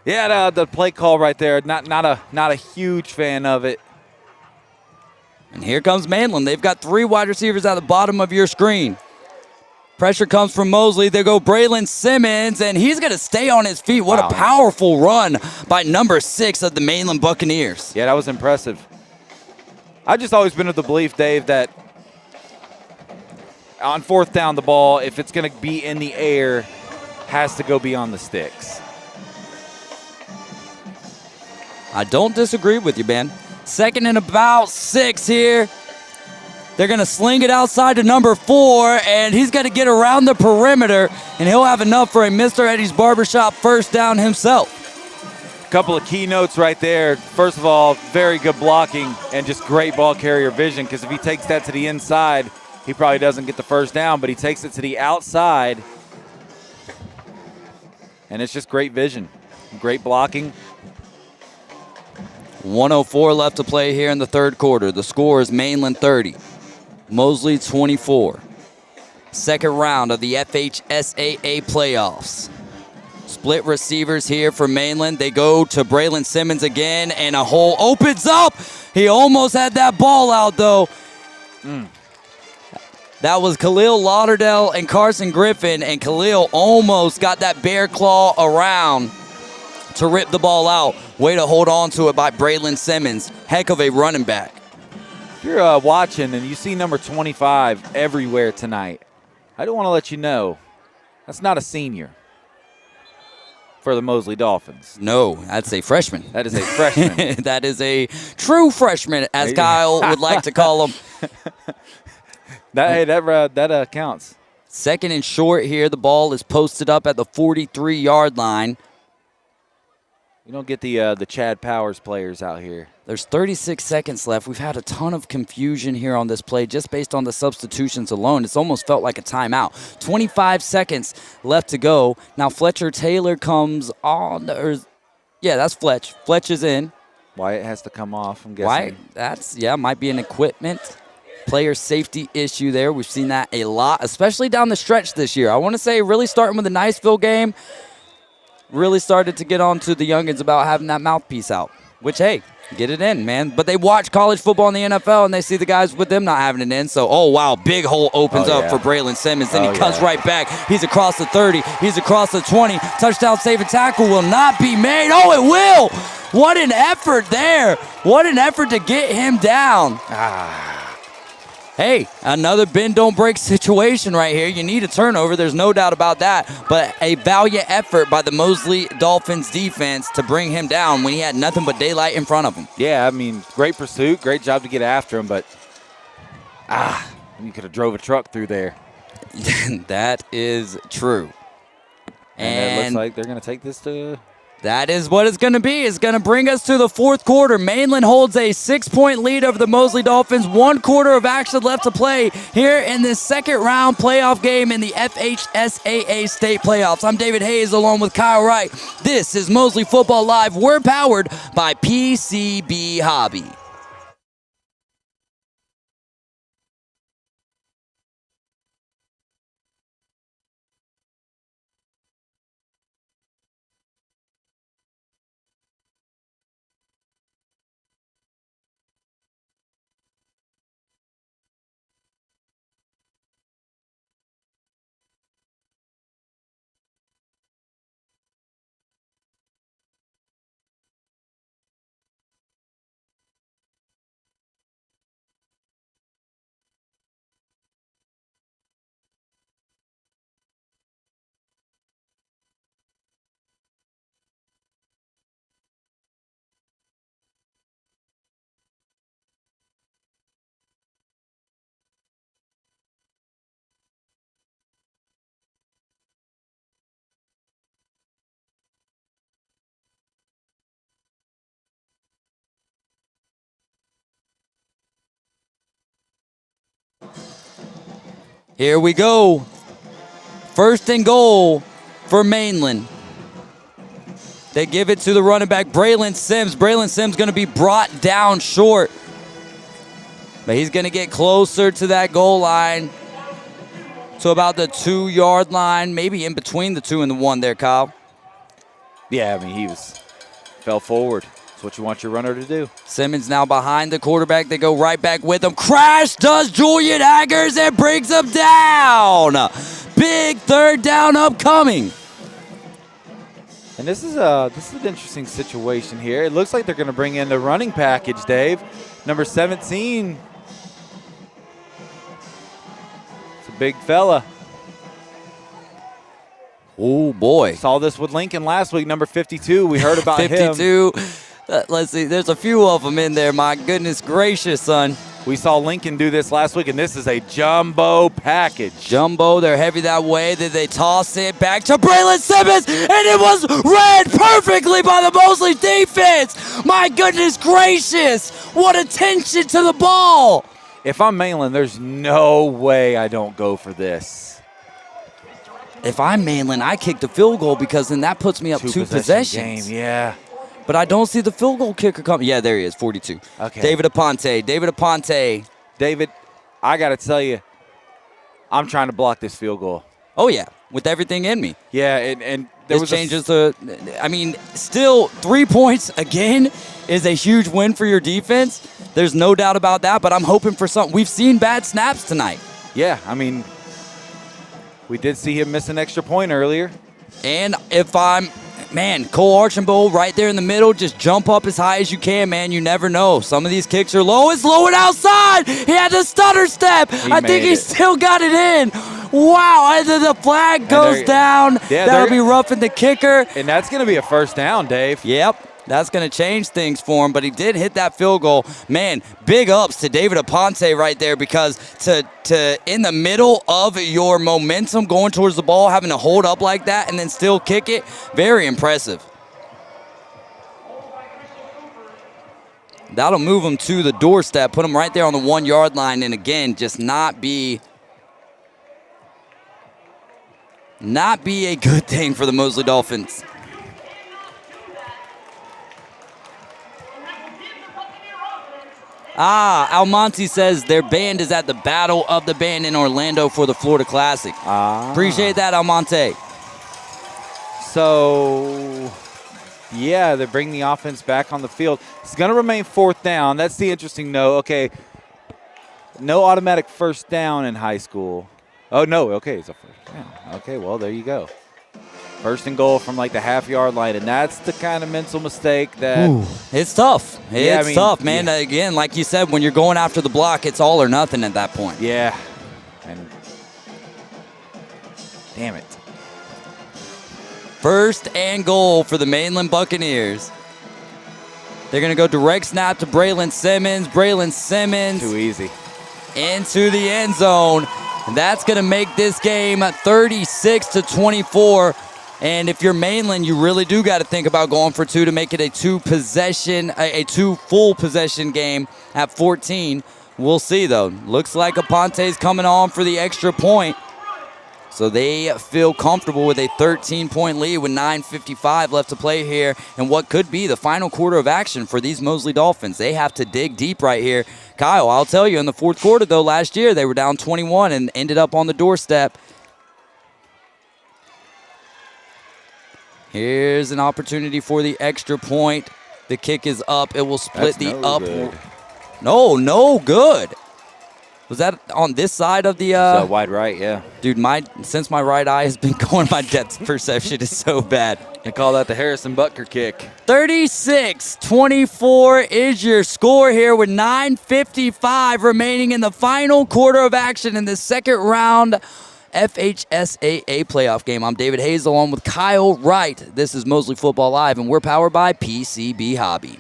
Yeah, the play call right there. Not a huge fan of it. And here comes Mainland. They've got 3 wide receivers at the bottom of your screen. Pressure comes from Mosley. There go Braylon Simmons, and he's going to stay on his feet. What a powerful run by number 6 of the Mainland Buccaneers. Yeah, that was impressive. I've just always been of the belief, Dave, that on fourth down, the ball, if it's going to be in the air, has to go beyond the sticks. I don't disagree with you, Ben. Second and about 6 here. They're going to sling it outside to number 4, and he's going to get around the perimeter, and he'll have enough for a Mr. Eddie's Barbershop first down himself. A couple of key notes right there. First of all, very good blocking and just great ball carrier vision, because if he takes that to the inside, he probably doesn't get the first down, but he takes it to the outside, and it's just great vision, great blocking. 1:04 left to play here in the third quarter. The score is Mainland 30. Mosley 24. Second round of the FHSAA playoffs. Split receivers here for Mainland. They go to Braylon Simmons again, and a hole opens up. He almost had that ball out, though. That was Khalil Lauderdale and Carson Griffin, and Khalil almost got that bear claw around to rip the ball out. Way to hold on to it by Braylon Simmons. Heck of a running back. If you're watching and you see number 25 everywhere tonight, I do want to let you know that's not a senior for the Mosley Dolphins. No, that's a freshman. That is a freshman. That is a true freshman, as Kyle would like to call him. That counts. Second and short here. The ball is posted up at the 43-yard line. You don't get the Chad Powers players out here. There's 36 seconds left. We've had a ton of confusion here on this play just based on the substitutions alone. It's almost felt like a timeout. 25 seconds left to go. Now Fletcher Taylor comes on. That's Fletch. Fletch is in. Wyatt has to come off, I'm guessing. Wyatt, might be an equipment player safety issue there. We've seen that a lot, especially down the stretch this year. I want to say really starting with the Niceville game, really started to get on to the youngins about having that mouthpiece out. Which, hey, Get it in, man. But they watch college football in the NFL, and they see the guys with them not having it in. So, oh, wow, big hole opens up for Braylon Simmons. Then he comes right back. He's across the 30. He's across the 20. Touchdown, save, and tackle will not be made. Oh, it will. What an effort there. What an effort to get him down. Hey, another bend don't break situation right here. You need a turnover, there's no doubt about that. But a valiant effort by the Mosley Dolphins defense to bring him down when he had nothing but daylight in front of him. Yeah, I mean, great pursuit, great job to get after him, but you could have drove a truck through there. That is true. And it looks like they're going to take this to... That is what it's going to be. It's going to bring us to the fourth quarter. Mainland holds a 6-point lead over the Mosley Dolphins. 1 quarter of action left to play here in this second round playoff game in the FHSAA state playoffs. I'm David Hayes along with Kyle Wright. This is Mosley Football Live. We're powered by PCB Hobby. Here we go. First and goal for Mainland. They give it to the running back, Braylon Sims. Braylon Sims going to be brought down short. But he's going to get closer to that goal line. To about the 2-yard line. Maybe in between the 2 and the 1 there, Kyle. Yeah, I mean, fell forward. That's what you want your runner to do. Simmons now behind the quarterback. They go right back with him. Crash does Julian Aggers and brings him down. Big third down upcoming. And this is an interesting situation here. It looks like they're going to bring in the running package, Dave. Number 17. It's a big fella. Oh, boy. Saw this with Lincoln last week. Number 52. We heard about 52. Let's see. There's a few of them in there. My goodness gracious, son. We saw Lincoln do this last week, and this is a jumbo package. Jumbo, they're heavy that way. Then they toss it back to Braylon Simmons, and it was read perfectly by the Mosley defense. My goodness gracious. What attention to the ball. If I'm Mainland, there's no way I don't go for this. If I'm Mainland, I kick the field goal because then that puts me up 2 possessions. Game, yeah. But I don't see the field goal kicker coming. Yeah, there he is, 42. Okay. David Aponte. David, I got to tell you, I'm trying to block this field goal. Oh, yeah, with everything in me. Yeah, and there was changes still 3 points again is a huge win for your defense. There's no doubt about that, but I'm hoping for something. We've seen bad snaps tonight. Yeah, I mean, we did see him miss an extra point earlier. And if I'm... Man, Cole Archambault right there in the middle. Just jump up as high as you can, man. You never know. Some of these kicks are low. It's low and outside. He had the stutter step. I think he still got it in. Wow, and then the flag goes down. Yeah, that'll be roughing the kicker. And that's going to be a first down, Dave. Yep. That's going to change things for him, but he did hit that field goal. Man, big ups to David Aponte right there because to in the middle of your momentum going towards the ball, having to hold up like that and then still kick it, very impressive. That'll move him to the doorstep, put him right there on the 1-yard line, and again, just not be a good thing for the Mosley Dolphins. Almonte says their band is at the Battle of the Band in Orlando for the Florida Classic. Appreciate that, Almonte. So, Yeah, they bring the offense back on the field. It's going to remain 4th down. That's the interesting note. Okay, no automatic first down in high school. Oh, no. Okay, it's a first down. Okay, well, there you go. First and goal from like the half-yard line, and that's the kind of mental mistake that It's tough. Yeah, It's tough, man. yeah. Again, like you said, when you're going after the block, it's all or nothing at that point. Yeah. And damn it. First and goal for the Mainland Buccaneers. They're going to go direct snap to Braylon Simmons. Braylon Simmons Too easy. into the end zone. And that's going to make this game 36-24. And if you're Mainland, you really do got to think about going for 2 to make it a 2 full possession game at 14. We'll see, though. Looks like Aponte's coming on for the extra point. So they feel comfortable with a 13-point lead with 9:55 left to play here and what could be the final quarter of action for these Mosley Dolphins. They have to dig deep right here. Kyle, I'll tell you, in the fourth quarter, though, last year, they were down 21 and ended up on the doorstep. Here's an opportunity for the extra point. The kick is up. It will split That's the no up. good. No good. Was that on this side of the So wide right, yeah. Dude, since my right eye has been going, my depth perception is so bad. They call that the Harrison Butker kick. 36-24 is your score here with 9:55 remaining in the final quarter of action in the second round FHSAA playoff game. I'm David Hayes along with Kyle Wright. This is Mosley Football Live, and we're powered by PCB Hobby.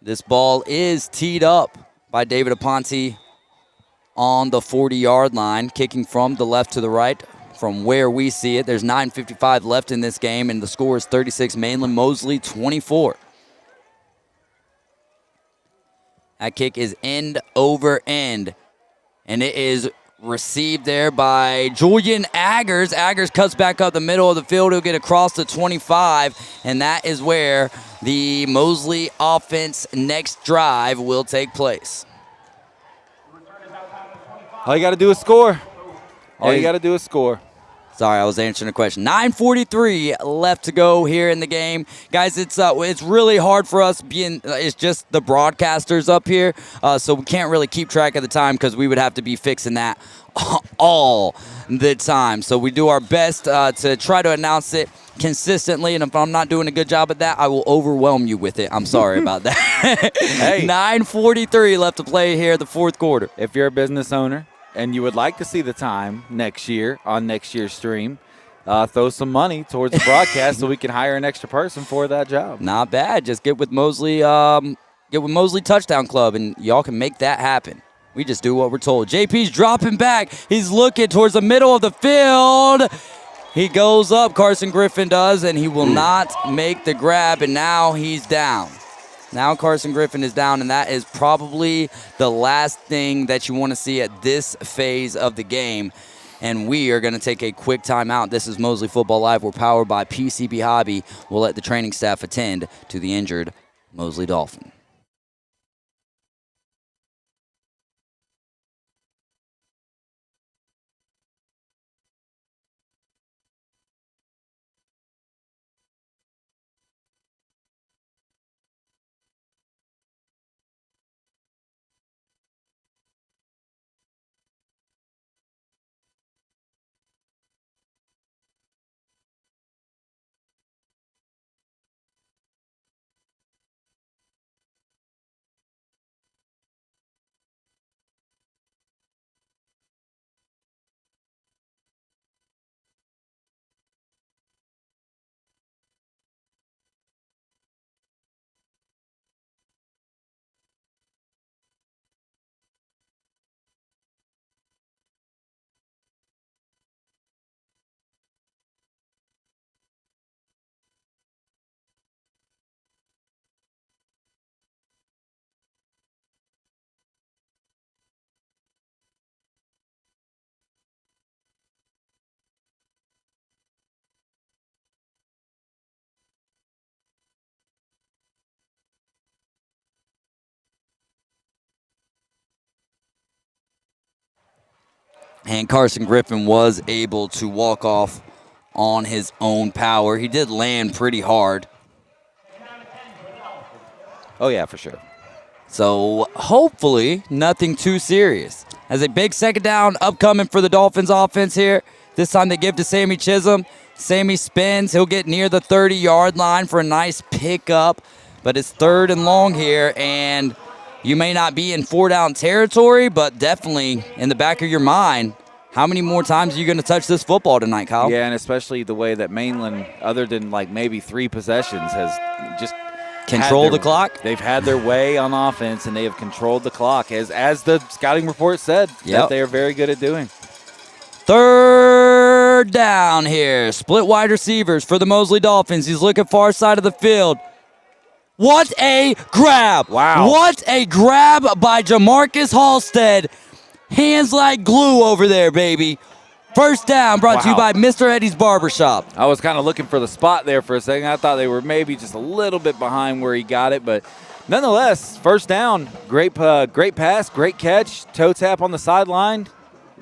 This ball is teed up by David Aponte on the 40-yard line, kicking from the left to the right from where we see it. There's 9:55 left in this game, and the score is 36 Mainland, Mosley 24. That kick is end over end, and it is received there by Julian Aggers. Aggers cuts back up the middle of the field. He'll get across the 25, and that is where the Mosley offense next drive will take place. All you got to do is score. All you got to do is score. Sorry, I was answering a question. 9:43 left to go here in the game. Guys, it's really hard for us it's just the broadcasters up here, so we can't really keep track of the time because we would have to be fixing that all the time. So we do our best to try to announce it consistently, and if I'm not doing a good job at that, I will overwhelm you with it. I'm sorry about that. Hey. 9:43 left to play here, the fourth quarter. If you're a business owner and you would like to see the time next year on next year's stream, throw some money towards the broadcast so we can hire an extra person for that job. Not bad. Just get with Mosley Touchdown Club, and y'all can make that happen. We just do what we're told. JP's dropping back. He's looking towards the middle of the field. He goes up, Carson Griffin does, and he will not make the grab, and now he's down. Now Carson Griffin is down, and that is probably the last thing that you want to see at this phase of the game. And we are going to take a quick timeout. This is Mosley Football Live. We're powered by PCB Hobby. We'll let the training staff attend to the injured Mosley Dolphin. And Carson Griffin was able to walk off on his own power. He did land pretty hard. Oh, yeah, for sure. So hopefully nothing too serious. As a big second down upcoming for the Dolphins offense here. This time they give to Sammy Chisholm. Sammy spins. He'll get near the 30-yard line for a nice pickup. But it's 3rd and long here, and you may not be in 4-down territory, but definitely in the back of your mind, how many more times are you going to touch this football tonight, Kyle? Yeah, and especially the way that Mainland, other than like maybe 3 possessions, has just control the clock. They've had their way on offense, and they have controlled the clock, as the scouting report said that they are very good at doing. 3rd down here. Split wide receivers for the Mosley Dolphins. He's looking far side of the field. What a grab. Wow. What a grab by Jamarcus Halstead. Hands like glue over there, baby. First down brought to you by Mr. Eddie's Barbershop. I was kind of looking for the spot there for a second. I thought they were maybe just a little bit behind where he got it, but nonetheless, first down. Great pass, great catch, toe tap on the sideline.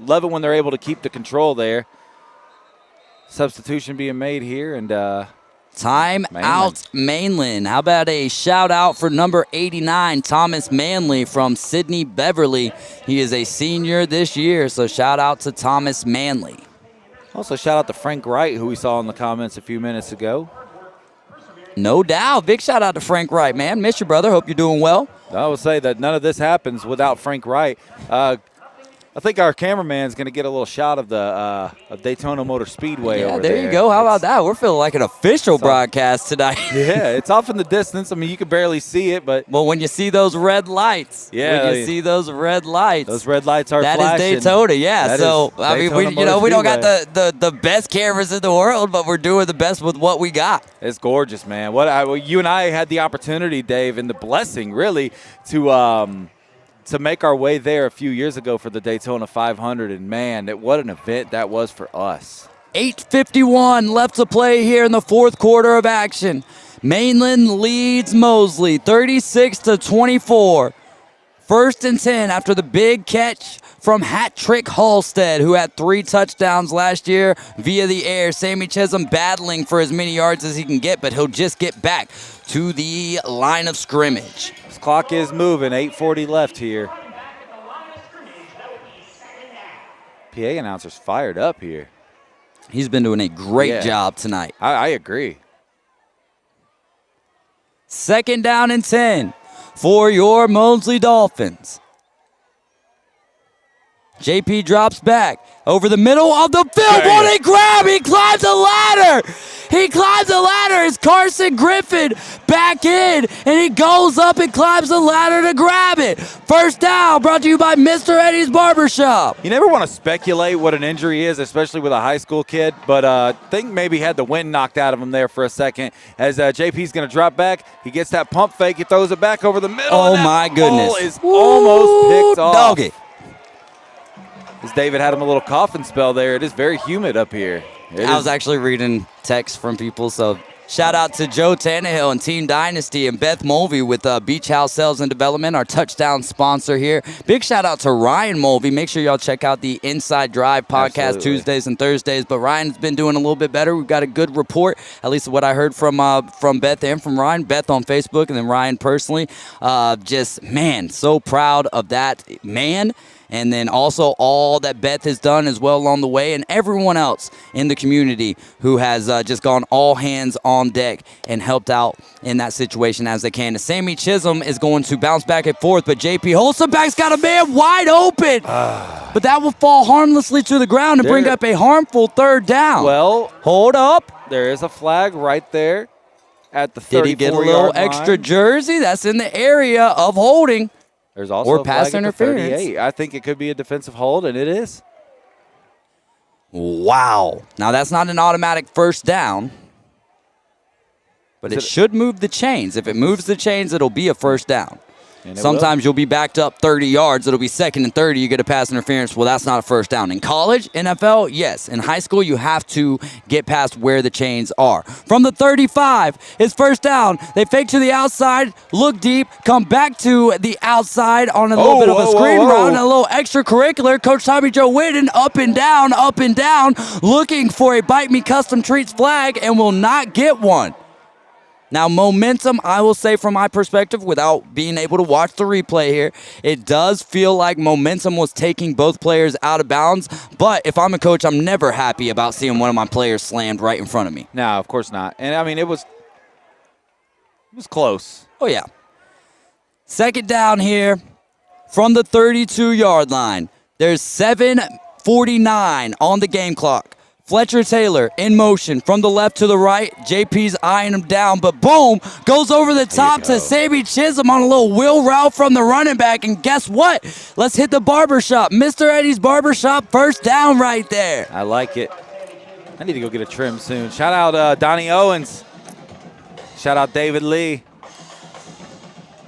Love it when they're able to keep the control there. Substitution being made here, and time out Mainland. How about a shout out for number 89, Thomas Manley from Sydney Beverly. He is a senior this year, so shout out to Thomas Manley. Also shout out to Frank Wright, who we saw in the comments a few minutes ago. No doubt. Big shout out to Frank Wright, man. Miss you, brother. Hope you're doing well. I would say that none of this happens without Frank Wright. I think our cameraman's going to get a little shot of the of Daytona Motor Speedway over there. There you go. How about that? We're feeling like an official broadcast tonight. Yeah, it's off in the distance. I mean, you can barely see it, but well, when you see those red lights, those red lights are that flashing. Is Daytona. Yeah. So I mean, we don't got the best cameras in the world, but we're doing the best with what we got. It's gorgeous, man. You and I had the opportunity, Dave, and the blessing, really, to make our way there a few years ago for the Daytona 500, and man, what an event that was for us. 8:51 left to play here in the 4th quarter of action. Mainland leads Mosley 36-24. 1st and 10 after the big catch from Hat Trick Halstead, who had 3 touchdowns last year via the air. Sammy Chisholm battling for as many yards as he can get, but he'll just get back to the line of scrimmage. Clock is moving, 8:40 left here. PA announcer's fired up here. He's been doing a great job tonight. I agree. 2nd down and 10 for your Mosley Dolphins. JP drops back over the middle of the field. What a grab! He climbs a ladder! He climbs a ladder. It's Carson Griffin back in, and he goes up and climbs the ladder to grab it. First down brought to you by Mr. Eddie's Barbershop. You never want to speculate what an injury is, especially with a high school kid, but I think maybe had the wind knocked out of him there for a second. As JP's going to drop back, he gets that pump fake. He throws it back over the middle. Oh, my goodness. Ball is almost picked off. Doggy. As David had him a little coughing spell there, it is very humid up here. I was actually reading texts from people, so shout out to Joe Tannehill and Team Dynasty and Beth Mulvey with Beach House Sales and Development, our touchdown sponsor here. Big shout out to Ryan Mulvey. Make sure y'all check out the Inside Drive podcast Tuesdays and Thursdays. But Ryan's been doing a little bit better. We've got a good report, at least what I heard from Beth and from Ryan. Beth on Facebook and then Ryan personally. Just, man, so proud of that man. And then also all that Beth has done as well along the way, and everyone else in the community who has just gone all hands on deck and helped out in that situation as they can. And Sammy Chisholm is going to bounce back and forth, but JP Holstenback's got a man wide open. But that will fall harmlessly to the ground and bring up a harmful 3rd down. Well, hold up. There is a flag right there at the 34-yard line. Did he get a little extra jersey? That's in the area of holding. There's also a pass flag interference. At the 38. I think it could be a defensive hold, and it is. Wow. Now, that's not an automatic first down, but it should move the chains. If it moves the chains, it'll be a first down. And it Sometimes you'll be backed up 30 yards. It'll be 2nd and 30. You get a pass interference. Well, that's not a first down. In college, NFL, yes. In high school, you have to get past where the chains are. From the 35, it's first down. They fake to the outside, look deep, come back to the outside on a little bit of a screen route and a little extracurricular. Coach Tommy Joe Whitten up and down, looking for a Bite Me Custom Treats flag and will not get one. Now, momentum, I will say from my perspective, without being able to watch the replay here, it does feel like momentum was taking both players out of bounds. But if I'm a coach, I'm never happy about seeing one of my players slammed right in front of me. No, of course not. And, I mean, it was close. Oh, yeah. 2nd down here from the 32-yard line. There's 7:49 on the game clock. Fletcher Taylor in motion from the left to the right. JP's eyeing him down, but boom, goes over the top to Sammy Chisholm on a little wheel route from the running back. And guess what? Let's hit the barbershop. Mr. Eddie's Barbershop, first down right there. I like it. I need to go get a trim soon. Shout out Donnie Owens. Shout out David Lee.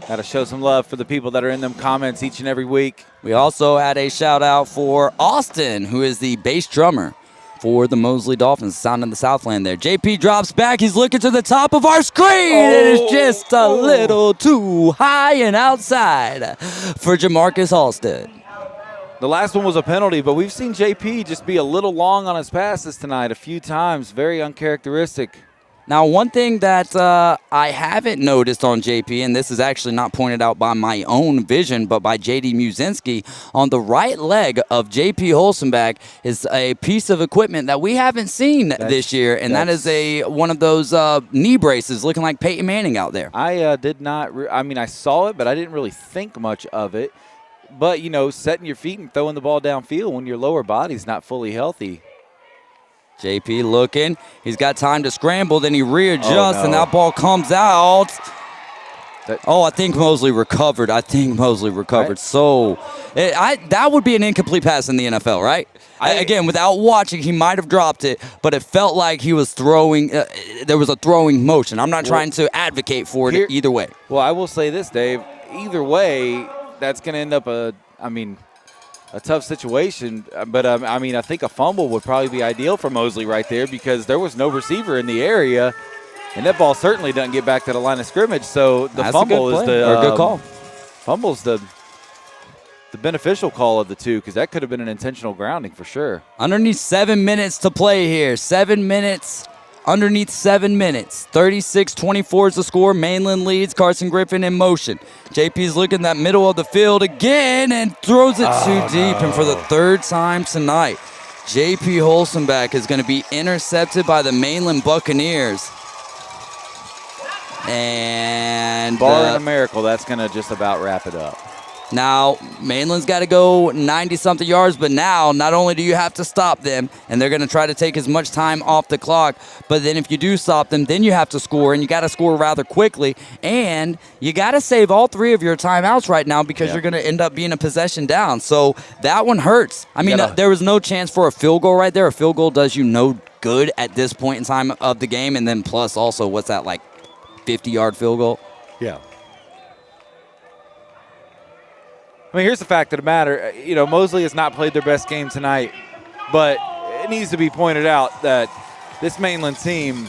Got to show some love for the people that are in them comments each and every week. We also had a shout out for Austin, who is the bass drummer for the Mosley Dolphins, sound in the Southland there. JP drops back. He's looking to the top of our screen. It is just a little too high and outside for Jamarcus Halstead. The last one was a penalty, but we've seen JP just be a little long on his passes tonight a few times. Very uncharacteristic. Now, one thing that I haven't noticed on JP, and this is actually not pointed out by my own vision, but by J.D. Muzinski, on the right leg of J.P. Holstenbach is a piece of equipment that we haven't seen this year, and that is one of those knee braces looking like Peyton Manning out there. I did not I mean, I saw it, but I didn't really think much of it. But, you know, setting your feet and throwing the ball downfield when your lower body's not fully healthy. JP looking. He's got time to scramble. Then he readjusts, and that ball comes out. I think Mosley recovered. Right. So that would be an incomplete pass in the NFL, right? Again, without watching, he might have dropped it, but it felt like he was throwing. There was a throwing motion. I'm not trying to advocate for it either way. Well, I will say this, Dave. Either way, that's going to end up a tough situation, but I mean, I think a fumble would probably be ideal for Mosley right there because there was no receiver in the area, and that ball certainly doesn't get back to the line of scrimmage. So the fumble is the good call. Fumble's the beneficial call of the two because that could have been an intentional grounding for sure. Underneath 7 minutes to play here. 7 minutes. Underneath 7 minutes. 36-24 is the score. Mainland leads. Carson Griffin in motion. JP's looking that middle of the field again and throws it too deep. And for the third time tonight, JP Holstenbach is going to be intercepted by the Mainland Buccaneers. And barring a miracle, that's going to just about wrap it up. Now, Mainland's got to go 90-something yards, but now not only do you have to stop them, and they're going to try to take as much time off the clock, but then if you do stop them, then you have to score, and you got to score rather quickly, and you got to save all 3 of your timeouts right now because you're going to end up being a possession down. So that one hurts. I mean, there was no chance for a field goal right there. A field goal does you no good at this point in time of the game, and then plus also, what's that, like 50-yard field goal? Yeah. I mean, here's the fact of the matter. You know, Mosley has not played their best game tonight, but it needs to be pointed out that this Mainland team,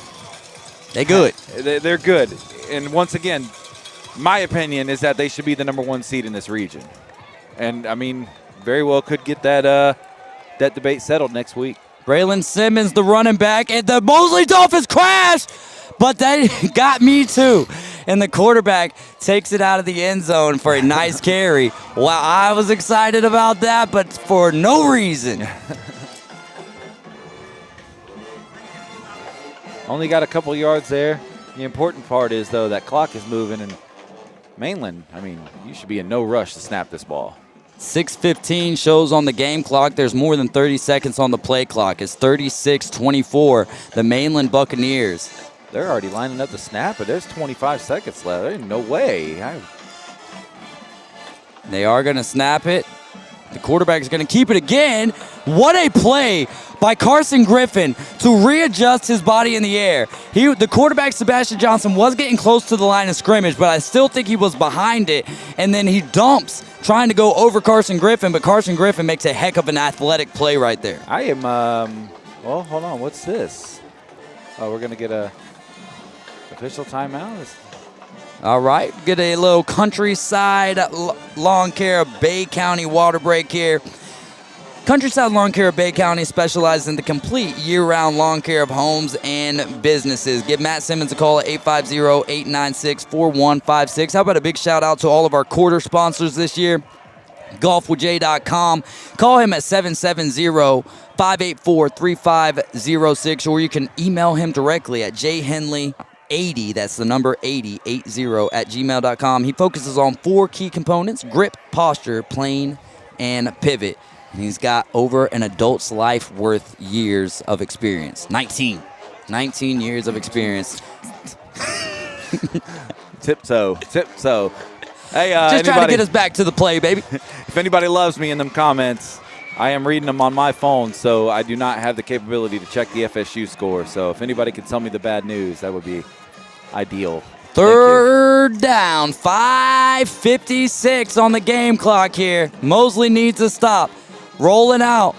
they're good. They're good. And once again, my opinion is that they should be the number 1 seed in this region. And, I mean, very well could get that debate settled next week. Braylon Simmons, the running back, and the Mosley Dolphins crash, but they got me too. And the quarterback takes it out of the end zone for a nice carry. Wow, I was excited about that, but for no reason. Only got a couple yards there. The important part is, though, that clock is moving, and Mainland, I mean, you should be in no rush to snap this ball. 6:15 shows on the game clock. There's more than 30 seconds on the play clock. It's 36-24, the Mainland Buccaneers. They're already lining up the snap, but there's 25 seconds left. There's no way. They are going to snap it. The quarterback is going to keep it again. What a play by Carson Griffin to readjust his body in the air. The quarterback, Sebastian Johnson, was getting close to the line of scrimmage, but I still think he was behind it. And then he dumps, trying to go over Carson Griffin, but Carson Griffin makes a heck of an athletic play right there. I am, well, hold on. What's this? Oh, we're going to get a official timeout? All right, get a little Countryside Lawn Care of Bay County water break here. Countryside Lawn Care of Bay County specializes in the complete year-round lawn care of homes and businesses. Give Matt Simmons a call at 850-896-4156. How about a big shout-out to all of our quarter sponsors this year? golfwithj.com. Call him at 770-584-3506, or you can email him directly at jhenley80, that's the number 80, 80 at gmail.com. He focuses on 4 key components: grip, posture, plane, and pivot. And he's got over an adult's life worth years of experience. 19 years of experience. Tiptoe. Hey, Just trying to get us back to the play, baby. If anybody loves me in them comments, I am reading them on my phone, so I do not have the capability to check the FSU score. So if anybody could tell me the bad news, that would be ideal. Third down, 5:56 on the game clock here. Mosley needs a stop. Rolling out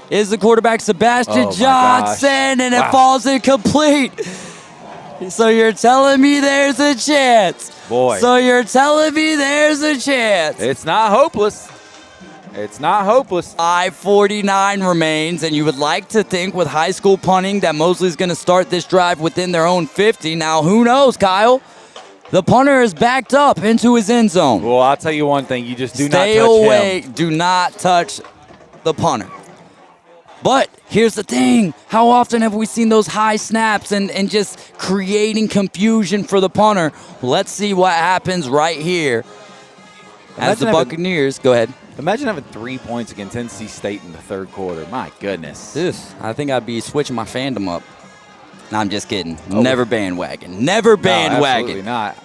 is the quarterback, Sebastian Johnson, and it falls incomplete. So you're telling me there's a chance. Boy. So you're telling me there's a chance. It's not hopeless. It's not hopeless. 5:49 remains, and you would like to think with high school punting that Mosley's going to start this drive within their own 50. Now, who knows, Kyle? The punter is backed up into his end zone. Well, I'll tell you one thing. You just do not touch Stay away. him. Do not touch the punter. But here's the thing. How often have we seen those high snaps and just creating confusion for the punter? Let's see what happens right here. As the Buccaneers, go ahead. Imagine having 3 points against NC State in the third quarter. My goodness. I think I'd be switching my fandom up. No, I'm just kidding. Never bandwagon. Never bandwagon. No, absolutely not.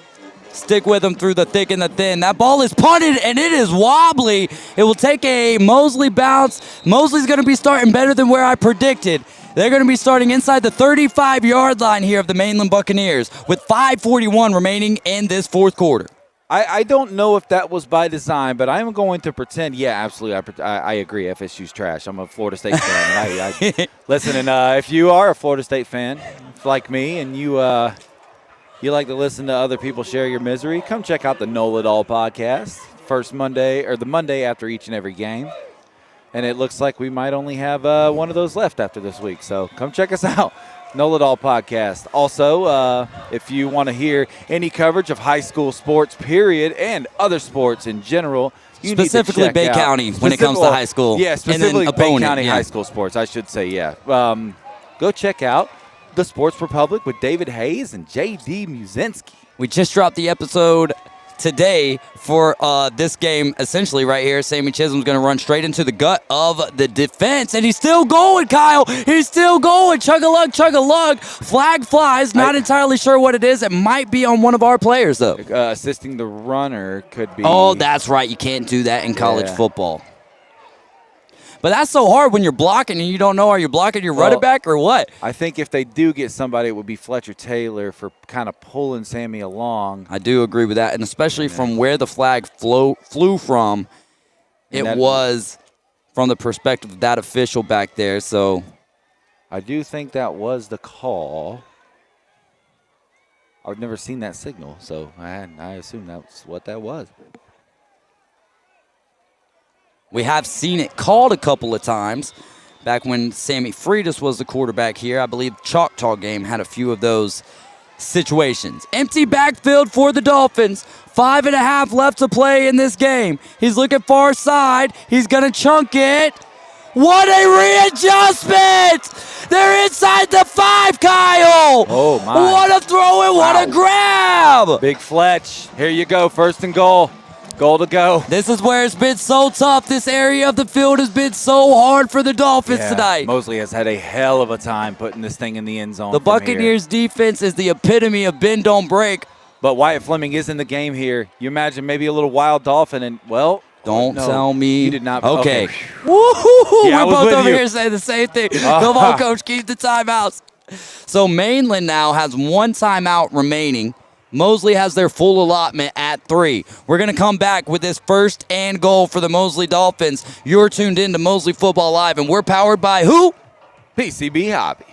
Stick with them through the thick and the thin. That ball is punted, and it is wobbly. It will take a Mosley bounce. Mosley's going to be starting better than where I predicted. They're going to be starting inside the 35-yard line here of the Mainland Buccaneers with 5:41 remaining in this fourth quarter. I don't know if that was by design, but I'm going to pretend, yeah, absolutely. I agree. FSU's trash. I'm a Florida State fan. Listen, and if you are a Florida State fan like me and you like to listen to other people share your misery, come check out the Nola Doll podcast. First Monday, or the Monday after each and every game. And it looks like we might only have one of those left after this week. So come check us out. Nola Doll podcast. Also, if you want to hear any coverage of high school sports, period, and other sports in general, you specifically need to check Bay County when it comes to high school. Yeah, specifically Bay County high school sports, I should say, yeah. Go check out The Sports Republic with David Hayes and J.D. Muzinski. We just dropped the episode today for this game, essentially right here. Sammy Chisholm's going to run straight into the gut of the defense, and he's still going, Kyle. He's still going. Chug-a-lug, chug-a-lug. Flag flies. Not entirely sure what it is. It might be on one of our players, though. Assisting the runner could be. Oh, that's right. You can't do that in college football. But that's so hard when you're blocking and you don't know, are you blocking your running back or what? I think if they do get somebody, it would be Fletcher Taylor for kind of pulling Sammy along. I do agree with that, and especially from where the flag flew from, it was from the perspective of that official back there. So I do think that was the call. I've never seen that signal, so I assume that's what that was. We have seen it called a couple of times. Back when Sammy Freitas was the quarterback here, I believe Choctaw game had a few of those situations. Empty backfield for the Dolphins. 5.5 left to play in this game. He's looking far side. He's going to chunk it. What a readjustment! They're inside the 5, Kyle! Oh, my. What a throw and what a grab! Big Fletch. Here you go, first and goal. Goal to go. This is where it's been so tough. This area of the field has been so hard for the Dolphins tonight. Mosley has had a hell of a time putting this thing in the end zone. The Buccaneers defense is the epitome of bend, don't break. But Wyatt Fleming is in the game here. You imagine maybe a little wild Dolphin and, well, Don't No, tell me. you did not. Okay. Okay. Woo-hoo-hoo. Yeah, I We're was both with over you. here saying the same thing. Come on, Coach, keep the timeouts. So Mainland now has 1 timeout remaining. Mosley has their full allotment at 3. We're going to come back with this first and goal for the Mosley Dolphins. You're tuned in to Mosley Football Live, and we're powered by who? PCB Hobby.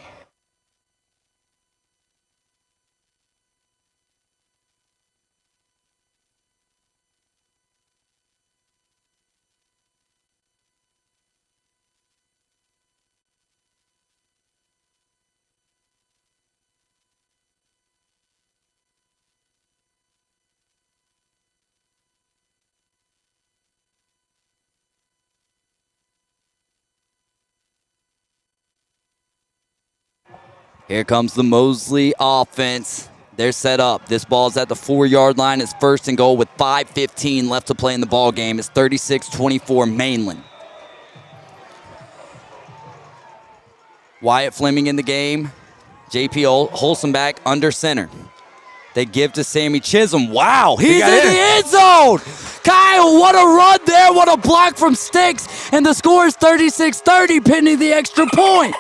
Here comes the Mosley offense. They're set up. This ball's at the 4-yard line. It's first and goal with 5:15 left to play in the ball game. It's 36-24 Mainland. Wyatt Fleming in the game. JP Holsenbach under center. They give to Sammy Chisholm. Wow, he's in the end zone. Kyle, what a run there. What a block from Sticks. And the score is 36-30 pending the extra point.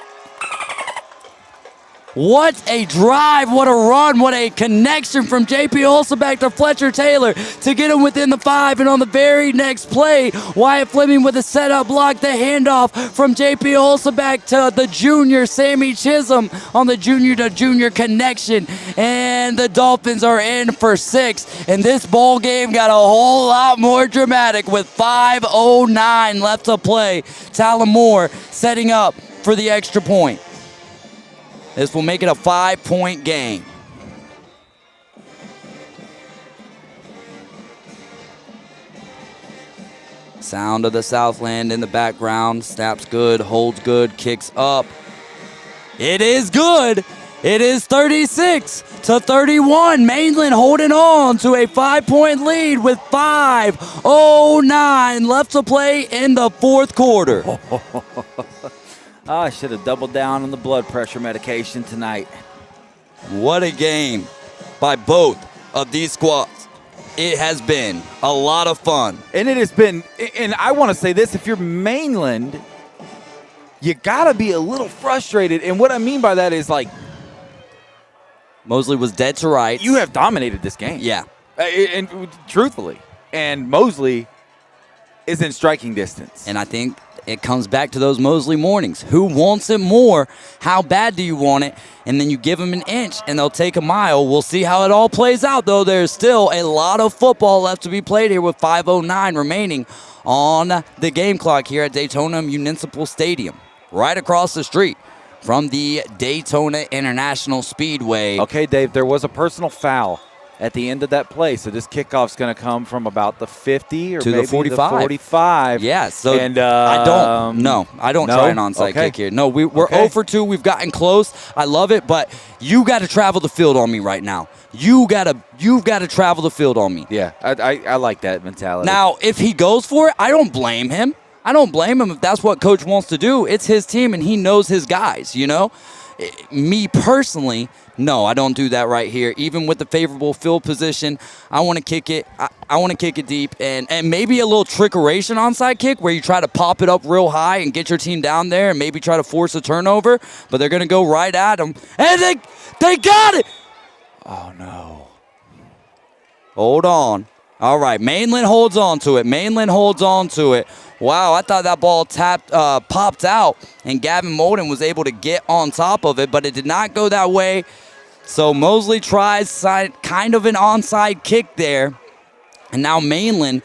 What a drive, what a run, what a connection from J.P. Olsen back to Fletcher Taylor to get him within the 5. And on the very next play, Wyatt Fleming with a setup block, the handoff from J.P. Olsen back to the junior, Sammy Chisholm on the junior-to-junior connection. And the Dolphins are in for 6. And this ball game got a whole lot more dramatic with 5:09 left to play. Talon Moore setting up for the extra point. This will make it a 5-point game. Sound of the Southland in the background. Snaps good, holds good, kicks up. It is good. It is 36-31. Mainland holding on to a 5-point lead with 5:09 left to play in the fourth quarter. Oh, I should have doubled down on the blood pressure medication tonight. What a game by both of these squads. It has been a lot of fun. And it has been, and I want to say this, if you're Mainland, you got to be a little frustrated. And what I mean by that is, like, Mosley was dead to rights. you have dominated this game. Yeah. And truthfully. And Mosley is in striking distance. And I think it comes back to those Mosley mornings. Who wants it more? How bad do you want it? And then you give them an inch, and they'll take a mile. We'll see how it all plays out, though. There's still a lot of football left to be played here with 5:09 remaining on the game clock here at Daytona Municipal Stadium, right across the street from the Daytona International Speedway. Okay, Dave, there was a personal foul at the end of that play, so this kickoff's going to come from about the 50 or to maybe the 45. The 45. Yeah, so and, I don't try an onside Okay. kick here. No, we're Okay. 0 for 2. We've gotten close. I love it, but you got to travel the field on me right now. You've got to travel the field on me. Yeah, I like that mentality. Now, if he goes for it, I don't blame him. I don't blame him if that's what coach wants to do. It's his team, and he knows his guys, you know? Me personally, no, I don't do that right here. Even with the favorable field position, I want to kick it. I want to kick it deep, and maybe a little trickeration onside kick where you try to pop it up real high and get your team down there and maybe try to force a turnover, but they're going to go right at him. And they got it! Oh, no. Hold on. All right, Mainland holds on to it. Mainland holds on to it. Wow, I thought that ball popped out, and Gavin Molden was able to get on top of it, but it did not go that way. So Mosley tries kind of an onside kick there, and now Mainland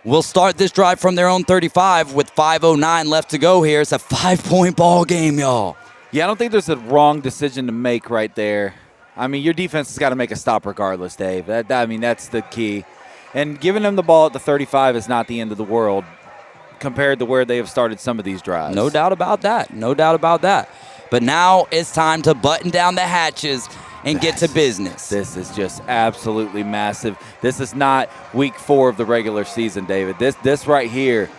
will start this drive from their own 35 with 5:09 left to go here. It's a 5-point ball game, y'all. Yeah, I don't think there's a wrong decision to make right there. I mean, your defense has got to make a stop regardless, Dave. That's the key. And giving them the ball at the 35 is not the end of the world compared to where they have started some of these drives. No doubt about that. No doubt about that. But now it's time to button down the hatches and get to business. This is just absolutely massive. This is not week 4 of the regular season, David. This right here,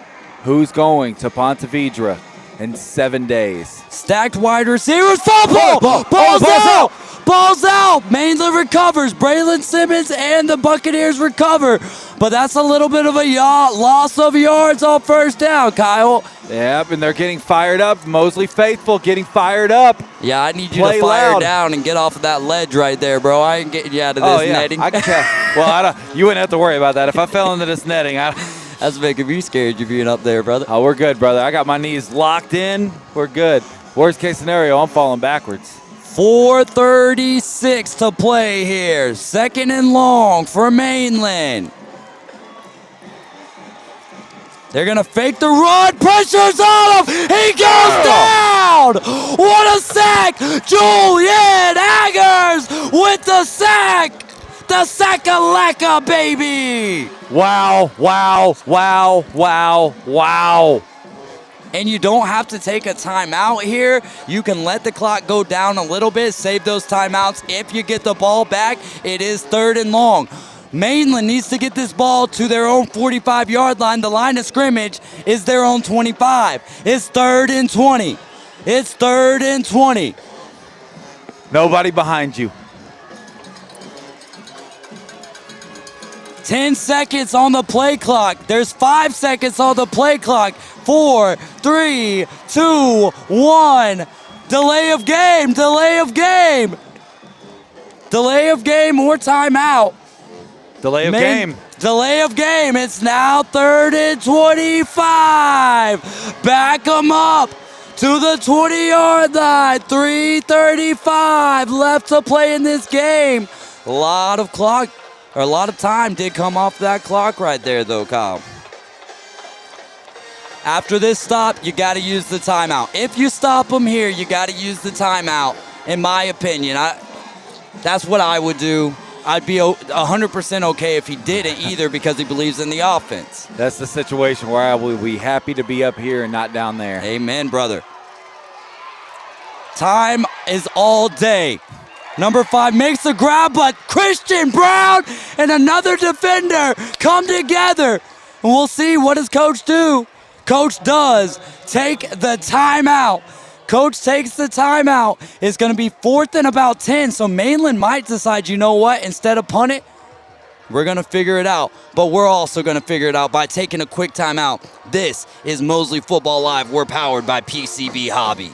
who's going to Ponte Vedra in 7 days? Stacked wide receivers. Ball's out. Ball's out. Mainland recovers. Braylon Simmons and the Buccaneers recover. but that's a little bit of a loss of yards on first down, Kyle. Yep, and they're getting fired up. Mosley faithful getting fired up. Yeah, I need you Play to fire loud. down and get off of that ledge right there, bro. I ain't getting you out of this netting. I can tell. Well, you wouldn't have to worry about that. If I fell into this netting, That's making me scared you being up there, brother. we're good, brother. I got my knees locked in. We're good. Worst case scenario, I'm falling backwards. 4:36 to play here. 2nd and long for Mainland. They're going to fake the run. Pressure's on him. He goes down. What a sack. Julian Aggers with the sack. The sack-a-lacka, baby. Wow, wow, wow, wow, wow. And you don't have to take a timeout here. You can let the clock go down a little bit, save those timeouts. If you get the ball back, it is 3rd and long. Mainland needs to get this ball to their own 45-yard line. The line of scrimmage is their own 25. It's 3rd and 20. It's 3rd and 20. Nobody behind you. 10 seconds on the play clock. There's 5 seconds on the play clock. 4, 3, 2, 1. Delay of game. Delay of game. Delay of game or timeout. Delay of game. Delay of game. It's now 3rd and 25. Back them up to the 20-yard line. 3:35 left to play in this game. A lot of time did come off that clock right there, though, Kyle. After this stop, you got to use the timeout. If you stop them here, you got to use the timeout, in my opinion. That's what I would do. I'd be 100% okay if he didn't either because he believes in the offense. That's the situation where I will be happy to be up here and not down there. Amen, brother. Time is all day. Number 5 makes the grab, but Christian Brown and another defender come together. And we'll see, what does Coach do? Coach does take the timeout. Coach takes the timeout. It's going to be 4th and about 10, so Mainland might decide, you know what, instead of punt it, we're going to figure it out. But we're also going to figure it out by taking a quick timeout. This is Mosley Football Live. We're powered by PCB Hobby.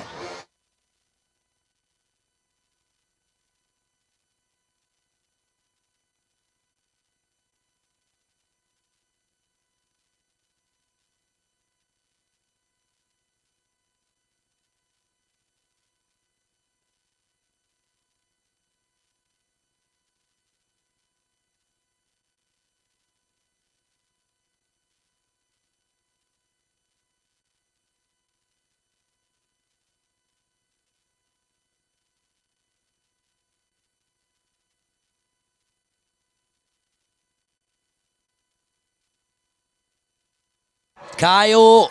Kyle,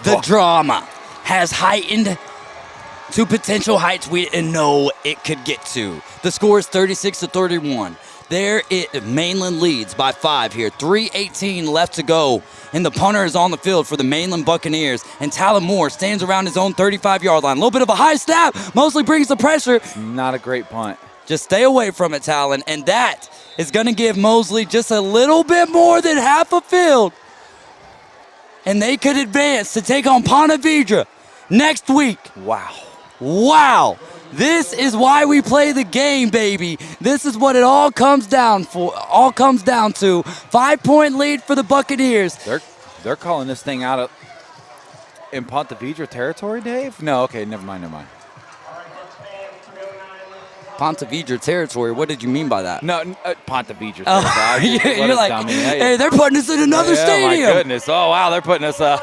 the drama has heightened to potential heights we didn't know it could get to. The score is 36-31. Mainland leads by 5 here. 3:18 left to go, and the punter is on the field for the Mainland Buccaneers, and Talon Moore stands around his own 35-yard line. A little bit of a high snap. Mosley brings the pressure. Not a great punt. Just stay away from it, Talon, and that is going to give Mosley just a little bit more than half a field. And they could advance to take on Ponte Vedra next week. Wow. This is why we play the game, baby. This is what it all comes down to. 5-point lead for the Buccaneers. They're calling this thing out in Ponte Vedra territory, Dave? No, okay, never mind. Ponte Vedra territory. What did you mean by that? No, Ponte Vedra territory. You're like, hey, they're putting us in another stadium. Oh, my goodness. Oh, wow, they're putting us a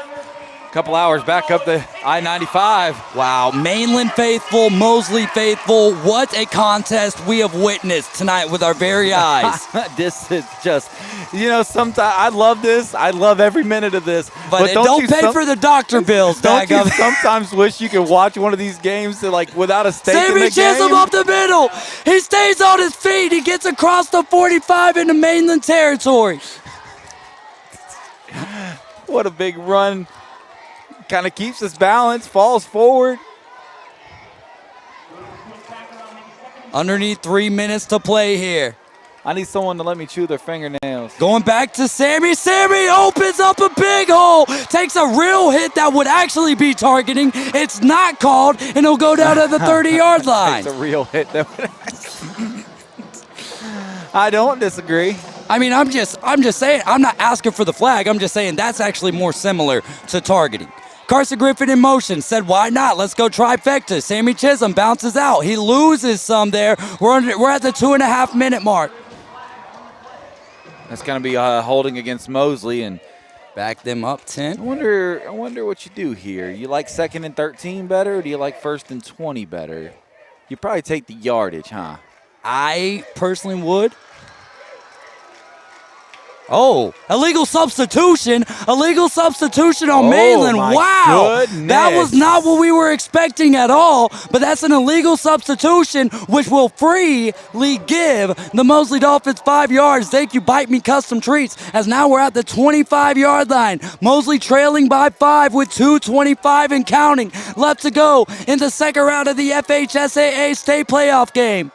couple hours back up the I-95. Wow, Mainland faithful, Mosley faithful. What a contest we have witnessed tonight with our very eyes. This is just, sometimes I love this. I love every minute of this. But don't pay for the doctor bills, Don't you sometimes wish you could watch one of these games without a stake in the game? Sammy Chisholm up the middle. He stays on his feet. He gets across the 45 into Mainland territory. What a big run. Kind of keeps his balance, falls forward. Underneath 3 minutes to play here. I need someone to let me chew their fingernails. Going back to Sammy. Sammy opens up a big hole. Takes a real hit that would actually be targeting. It's not called, and he'll go down to the 30-yard line. It's a real hit. I don't disagree. I mean, I'm just saying, I'm not asking for the flag. I'm just saying that's actually more similar to targeting. Carson Griffin in motion, said, why not? Let's go trifecta. Sammy Chisholm bounces out. He loses some there. We're at the 2.5-minute mark. That's going to be holding against Mosley, and back them up 10. I wonder what you do here. You like 2nd and 13 better, or do you like 1st and 20 better? You probably take the yardage, huh? I personally would. Oh, illegal substitution on Mainland. My wow. goodness. That was not what we were expecting at all, but that's an illegal substitution which will freely give the Mosley Dolphins 5 yards. Thank you, Bite Me Custom Treats, as now we're at the 25-yard line. Mosley trailing by 5 with 2:25 and counting left to go in the second round of the FHSAA state playoff game.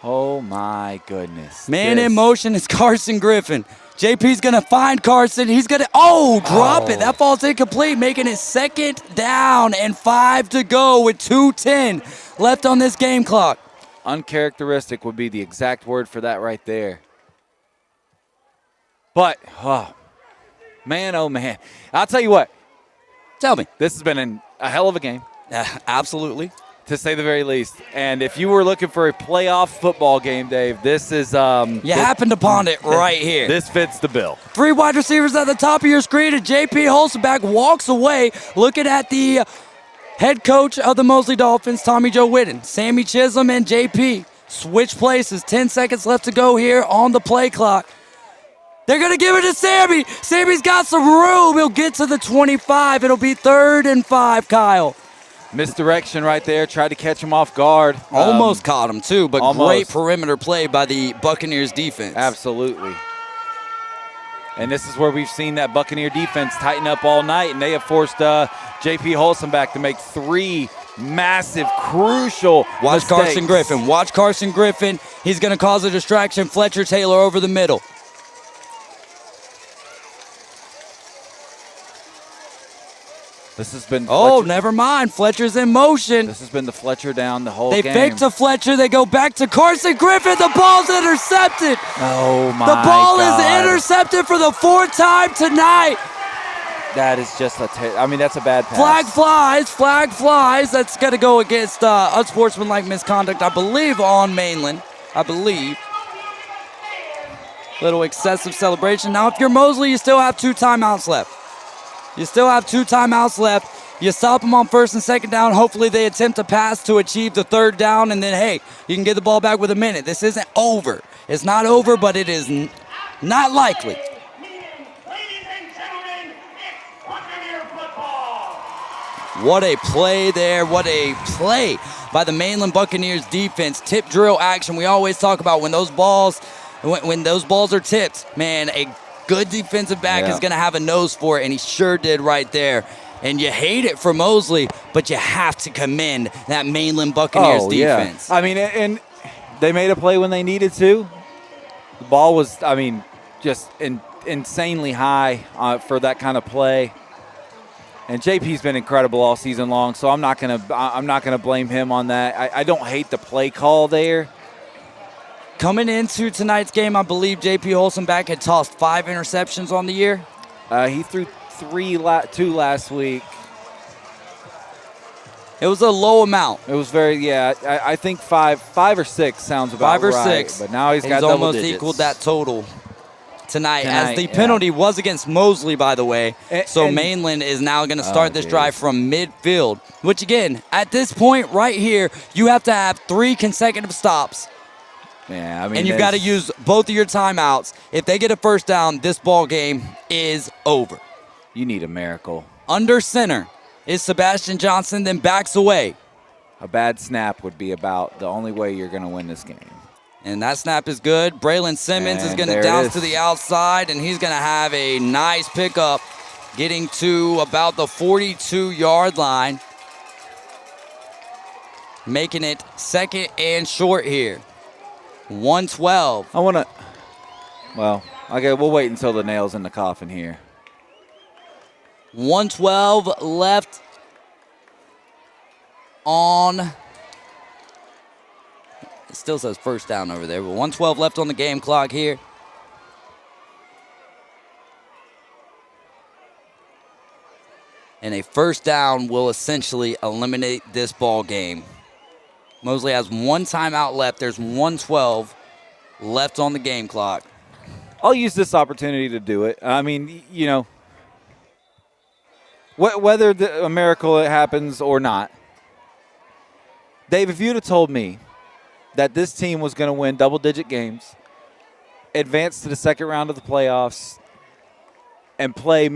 Oh, my goodness. Man in motion is Carson Griffin. JP's going to find Carson. He's going to, drop it. That ball's incomplete, making it 2nd down and 5 to go with 2:10 left on this game clock. Uncharacteristic would be the exact word for that right there. But, oh man. I'll tell you what. Tell me. This has been a hell of a game. Absolutely. To say the very least. And if you were looking for a playoff football game, Dave, this is you happened upon it right here. This fits the bill. 3 wide receivers at the top of your screen, and JP Holstenback walks away looking at the head coach of the Mosley Dolphins, Tommy Joe Whitten. Sammy Chisholm and JP switch places. 10 seconds left to go here on the play clock. They're going to give it to Sammy. Sammy's got some room. He'll get to the 25. It'll be 3rd and 5, Kyle. Misdirection right there. Tried to catch him off guard. Almost caught him, too, but almost. Great perimeter play by the Buccaneers defense. Absolutely. And this is where we've seen that Buccaneer defense tighten up all night, and they have forced J.P. Holstenback to make 3 massive, crucial Watch mistakes. Carson Griffin. Watch Carson Griffin. He's going to cause a distraction. Fletcher Taylor over the middle. This has been Fletcher. Never mind. Fletcher's in motion. This has been the Fletcher down the whole game. They fake to Fletcher. They go back to Carson Griffin. The ball's intercepted. Oh, my God. The ball is intercepted for the 4th time tonight. That is just that's a bad pass. Flag flies. That's going to go against unsportsmanlike misconduct, I believe, on Mainland. Little excessive celebration. Now, if you're Mosley, you still have 2 timeouts left. You stop them on 1st and 2nd down. Hopefully they attempt to pass to achieve the 3rd down, and then, hey, you can get the ball back with a minute. This isn't over. It's not over, but it is not likely. Ladies and gentlemen, it's Buccaneer football. What a play there. What a play by the Mainland Buccaneers defense. Tip drill action. We always talk about when those balls are tipped, man, a good defensive back is going to have a nose for it, and he sure did right there. And you hate it for Mosley, but you have to commend that Mainland Buccaneers defense. Yeah. I mean, and they made a play when they needed to. The ball was, just insanely high for that kind of play. And JP's been incredible all season long, so I'm not gonna blame him on that. I don't hate the play call there. Coming into tonight's game, I believe J.P. Holstenback had tossed 5 interceptions on the year. He threw 2 last week. It was a low amount. It was I think 5 or 6 sounds about 5 or right. 6. But now he's got double almost digits. equaled that total tonight as the penalty was against Mosley, by the way. So Mainland is now going to start this drive from midfield, which, again, at this point right here, you have to have 3 consecutive stops. Yeah, and you've got to use both of your timeouts. If they get a 1st down, this ball game is over. You need a miracle. Under center is Sebastian Johnson, then backs away. A bad snap would be about the only way you're going to win this game. And that snap is good. Braylon Simmons is going to down to the outside, and he's going to have a nice pickup, getting to about the 42-yard line, making it 2nd and short here. 112. I want to. Well, okay, we'll wait until the nail's in the coffin here. 112 left on. It still says first down over there, but 112 left on the game clock here. And a first down will essentially eliminate this ball game. Mosley has one timeout left. There's 112 left on the game clock. I'll use this opportunity to do it. I mean, you know, whether a miracle happens or not, Dave, if you'd have told me that this team was going to win double-digit games, advance to the second round of the playoffs, and play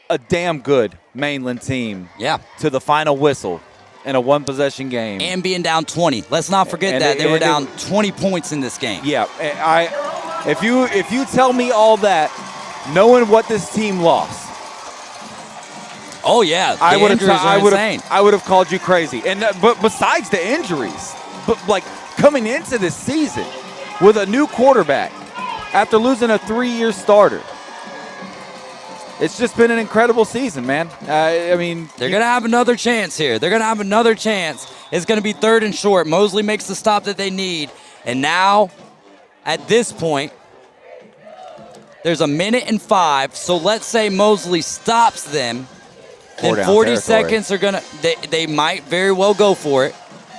a damn good Mainland team to the final whistle in a one-possession game. And being down 20. Let's not forget that. They were down 20 points in this game. Yeah. If you tell me all that, knowing what this team lost, oh yeah, I would have called you crazy. And but besides the injuries, but like coming into this season with a new quarterback after losing a 3-year starter, it's just been an incredible season, man. I mean, they're going to have another chance here. They're going to have another chance. It's going to be 3rd and short. Mosley makes the stop that they need. And now, at this point, there's 1:05. So let's say Mosley stops them. Then 40 seconds are going to, they might very well go for it.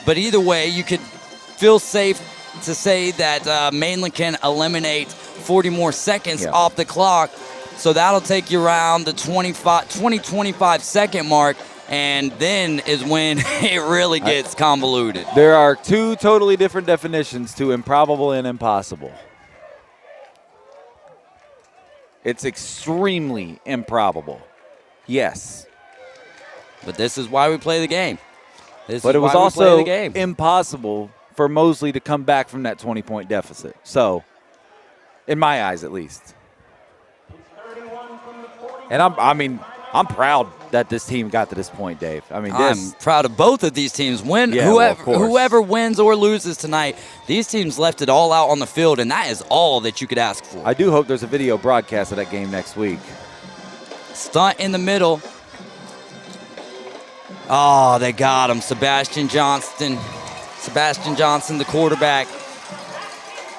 But either way, you could feel safe to say that Mainland can eliminate 40 more seconds off the clock. So that'll take you around the 20-25 second mark, and then is when it really gets convoluted. There are two totally different definitions to improbable and impossible. It's extremely improbable. Yes. But this is why we play the game. But it was also impossible for Mosley to come back from that 20-point deficit. So, in my eyes at least. And I'm proud that this team got to this point, Dave. I mean, I'm proud of both of these teams. Whoever wins or loses tonight, these teams left it all out on the field, and that is all that you could ask for. I do hope there's a video broadcast of that game next week. Stunt in the middle. Oh, they got him. Sebastian Johnson, the quarterback,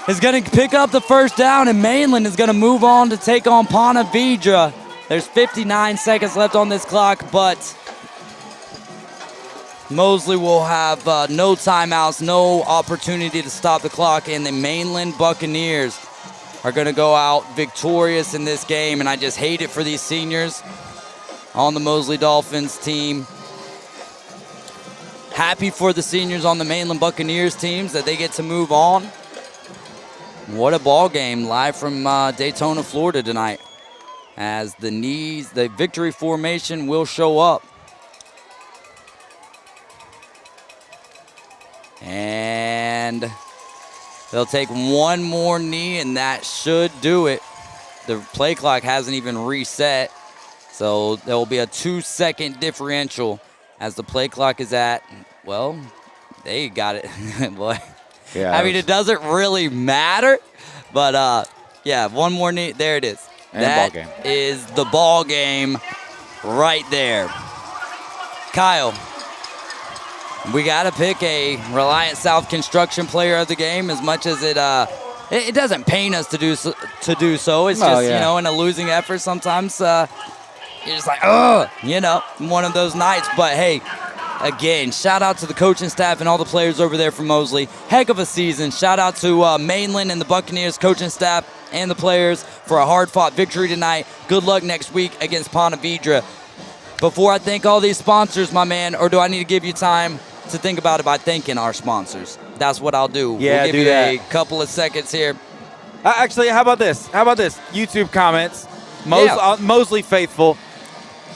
is going to pick up the first down, and Mainland is going to move on to take on Ponte Vedra. There's 59 seconds left on this clock, but Mosley will have no timeouts, no opportunity to stop the clock, and the Mainland Buccaneers are going to go out victorious in this game, and I just hate it for these seniors on the Mosley Dolphins team. Happy for the seniors on the Mainland Buccaneers teams that they get to move on. What a ball game live from Daytona, Florida tonight, as the victory formation will show up. And they'll take one more knee, and that should do it. The play clock hasn't even reset, so there will be a 2-second differential as the play clock is at, well, they got it. Boy. Yeah, I mean, it doesn't really matter, but yeah, one more knee. There it is. And that ball game. is the ball game right there. Kyle, we got to pick a Reliant South Construction player of the game, as much as it doesn't pain us to do so. It's just, you know, in a losing effort sometimes you're just like, ugh, you know, one of those nights. But hey, again, shout out to the coaching staff and all the players over there from Mosley. Heck of a season. Shout out to Mainland and the Buccaneers coaching staff and the players for a hard-fought victory tonight. Good luck next week against Ponte Vedra. Before I thank all these sponsors, my man, or do I need to give you time to think about it by thanking our sponsors? That's what I'll do. Yeah, we'll give you a couple of seconds here. Actually, how about this? YouTube comments. Mosley faithful.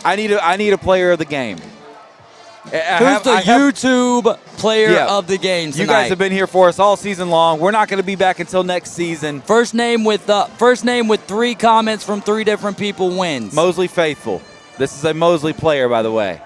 I need a player of the game. Who's the YouTube player of the game tonight? You guys have been here for us all season long. We're not going to be back until next season. First name with 3 comments from 3 different people wins. Mosley faithful. This is a Mosley player, by the way.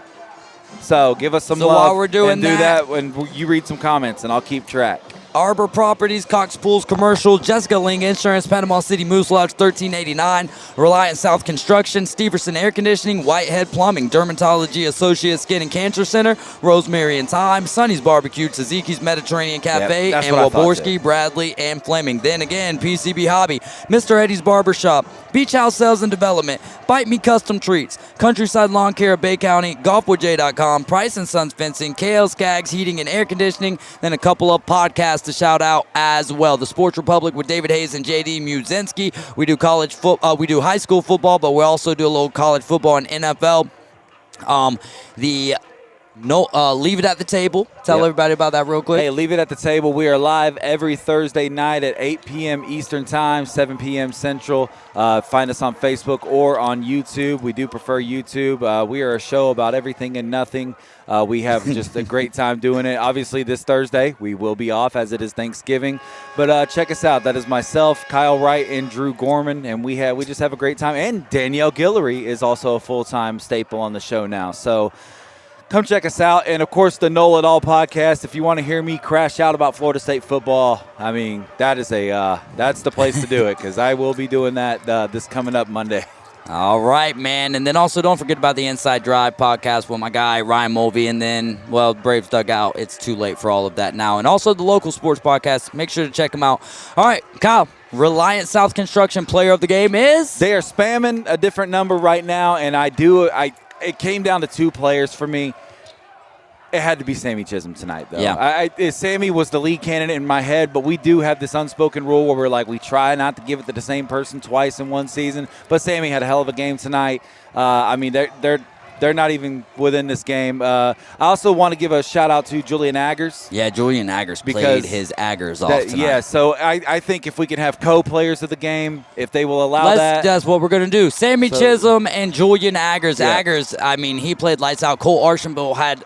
So give us some love. While we're doing and do that when you read some comments, and I'll keep track. Arbor Properties, Cox Pools Commercial, Jessica Ling Insurance, Panama City Moose Lodge 1389, Reliant South Construction, Steverson Air Conditioning, Whitehead Plumbing, Dermatology Associates Skin and Cancer Center, Rosemary and Thyme, Sonny's Barbecue, Tzatziki's Mediterranean Cafe, that's and what I thought, Waborski, Bradley, and Fleming. Then again, PCB Hobby, Mr. Eddie's Barbershop, Beach House Sales and Development, Bite Me Custom Treats, Countryside Lawn Care of Bay County, GolfWithJ.com, Price and Sons Fencing, KL Skaggs Heating and Air Conditioning, then a couple of podcasts to shout out as well. The Sports Republic with David Hayes and JD Muzinski. We do we do high school football, but we also do a little college football and NFL. Leave it at the table. Tell everybody about that real quick. Hey, leave it at the table. We are live every Thursday night at 8 p.m. Eastern Time, 7 p.m. Central. Find us on Facebook or on YouTube. We do prefer YouTube. We are a show about everything and nothing. We have just a great time doing it. Obviously, this Thursday, we will be off as it is Thanksgiving. But check us out. That is myself, Kyle Wright, and Drew Gorman. And we just have a great time. And Danielle Guillory is also a full-time staple on the show now. So come check us out. And, of course, the Know It All podcast. If you want to hear me crash out about Florida State football, I mean, that's the place to do it, because I will be doing that this coming up Monday. All right, man. And then also don't forget about the Inside Drive podcast with my guy, Ryan Mulvey. And then, well, Braves dug out. It's too late for all of that now. And also the local sports podcast. Make sure to check them out. All right, Kyle, Reliant South Construction player of the game is? They are spamming a different number right now, and it came down to two players for me. It had to be Sammy Chisholm tonight, though. Yeah. Sammy was the lead candidate in my head, but we do have this unspoken rule where we're like, we try not to give it to the same person twice in one season. But Sammy had a hell of a game tonight. I mean, they're not even within this game. I also want to give a shout-out to Julian Aggers. Yeah, Julian Aggers played his Aggers off tonight. Yeah, so I think if we can have co-players of the game, if they will allow that. That's what we're going to do. Sammy Chisholm and Julian Aggers. Yeah. Aggers, I mean, he played lights out. Cole Archambault had,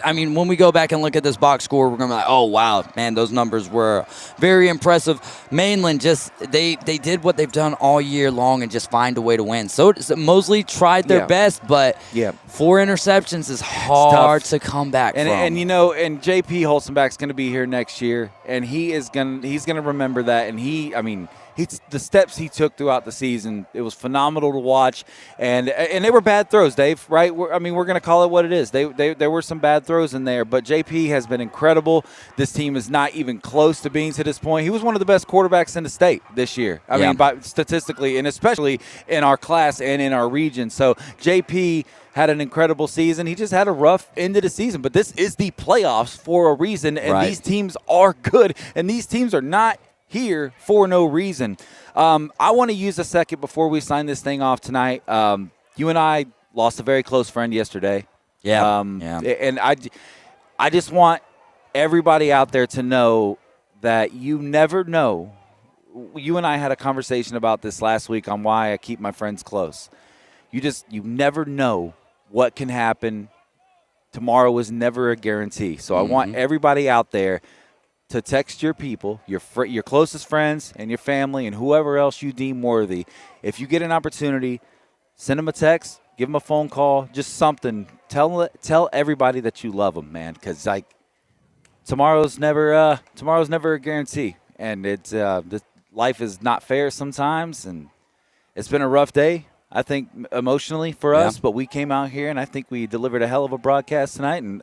when we go back and look at this box score, we're going to be like, oh, wow, man, those numbers were very impressive. Mainland they did what they've done all year long and just find a way to win. So Mosley tried their best, but 4 interceptions is hard to come back from. And JP Holzenbach's going to be here next year, and he's going to remember that. And the steps he took throughout the season, it was phenomenal to watch. And they were bad throws, Dave, right? We're going to call it what it is. There were some bad throws in there, but JP has been incredible. This team is not even close to being to this point. He was one of the best quarterbacks in the state this year. I mean, statistically, and especially in our class and in our region. So JP had an incredible season. He just had a rough end of the season, but this is the playoffs for a reason, and these teams are good, and these teams are not here for no reason. I want to use a second before we sign this thing off tonight. You and I lost a very close friend yesterday. And I just want everybody out there to know that you never know. You and I had a conversation about this last week on why I keep my friends close. You never know what can happen. Tomorrow is never a guarantee. So I want everybody out there to text your people, your closest friends and your family and whoever else you deem worthy. If you get an opportunity, send them a text, give them a phone call, just something. Tell everybody that you love them, man, because tomorrow's never a guarantee, and life is not fair sometimes, and it's been a rough day, I think, emotionally for us, but we came out here, and I think we delivered a hell of a broadcast tonight, and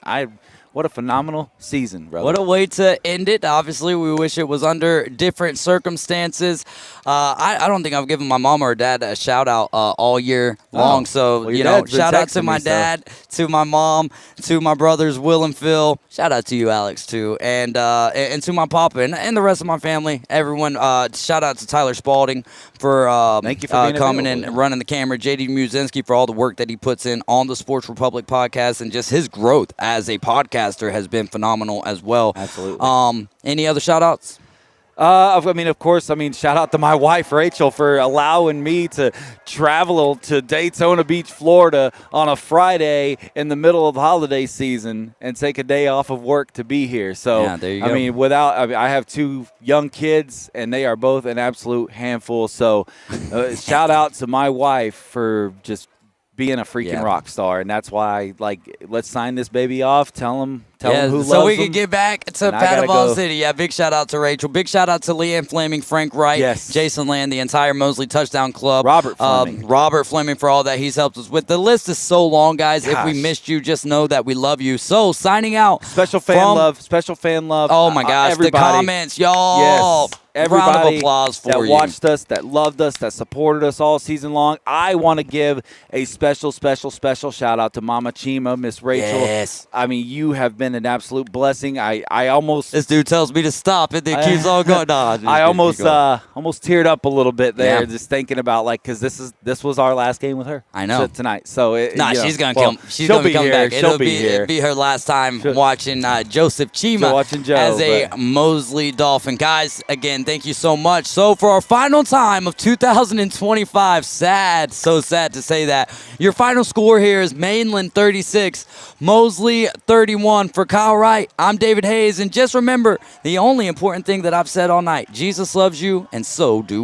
what a phenomenal season, brother. What a way to end it. Obviously, we wish it was under different circumstances. I don't think I've given my mom or dad a shout-out all year long. So, shout out to my dad, to my mom, to my brothers, Will and Phil. Shout out to you, Alex, too. And to my papa and the rest of my family, everyone. Shout out to Tyler Spalding for, Thank you for being coming in and running the camera. JD Muzinski for all the work that he puts in on the Sports Republic podcast, and just his growth as a podcaster has been phenomenal as well. Absolutely. Any other shout-outs? Of course, shout out to my wife, Rachel, for allowing me to travel to Daytona Beach, Florida on a Friday in the middle of holiday season and take a day off of work to be here. So, there you go. I have 2 young kids, and they are both an absolute handful. So, shout out to my wife for just being a freaking Yeah. rock star, and that's why, like, let's sign this baby off. Tell him who loves so we him. can get back to And I gotta Patavon go. City. Yeah, big shout out to Rachel. Big shout out to Leanne Fleming, Frank Wright, Yes. Jason Land, the entire Mosley Touchdown Club. Robert Fleming. Robert Fleming for all that he's helped us with. The list is so long, guys. If we Gosh. missed you, just know that we love you. So signing out. Special fan from- love. Special fan love. Oh my gosh, the everybody. comments, y'all. Yes. Everybody Round of applause for that you. watched us, that loved us, that supported us all season long. I want to give a special shout out to Mama Chima, Miss Rachel. Yes. I mean, you have been an absolute blessing. I almost This dude tells me to stop it. It keeps on going. Nah, I almost teared up a little bit there, Yeah. just thinking about, like, because this was our last game with her. I know. Tonight. So She's gonna well, come. She's she'll gonna be come here. back. She'll be here. It'll be her last time She'll- watching Joseph Chima watching Joe, as a but- Mosley Dolphin. Guys, again, thank you so much. So for our final time of 2025, so sad to say that. Your final score here is Mainland 36, Mosley 31. For Kyle Wright, I'm David Hayes, and just remember the only important thing that I've said all night: Jesus loves you, and so do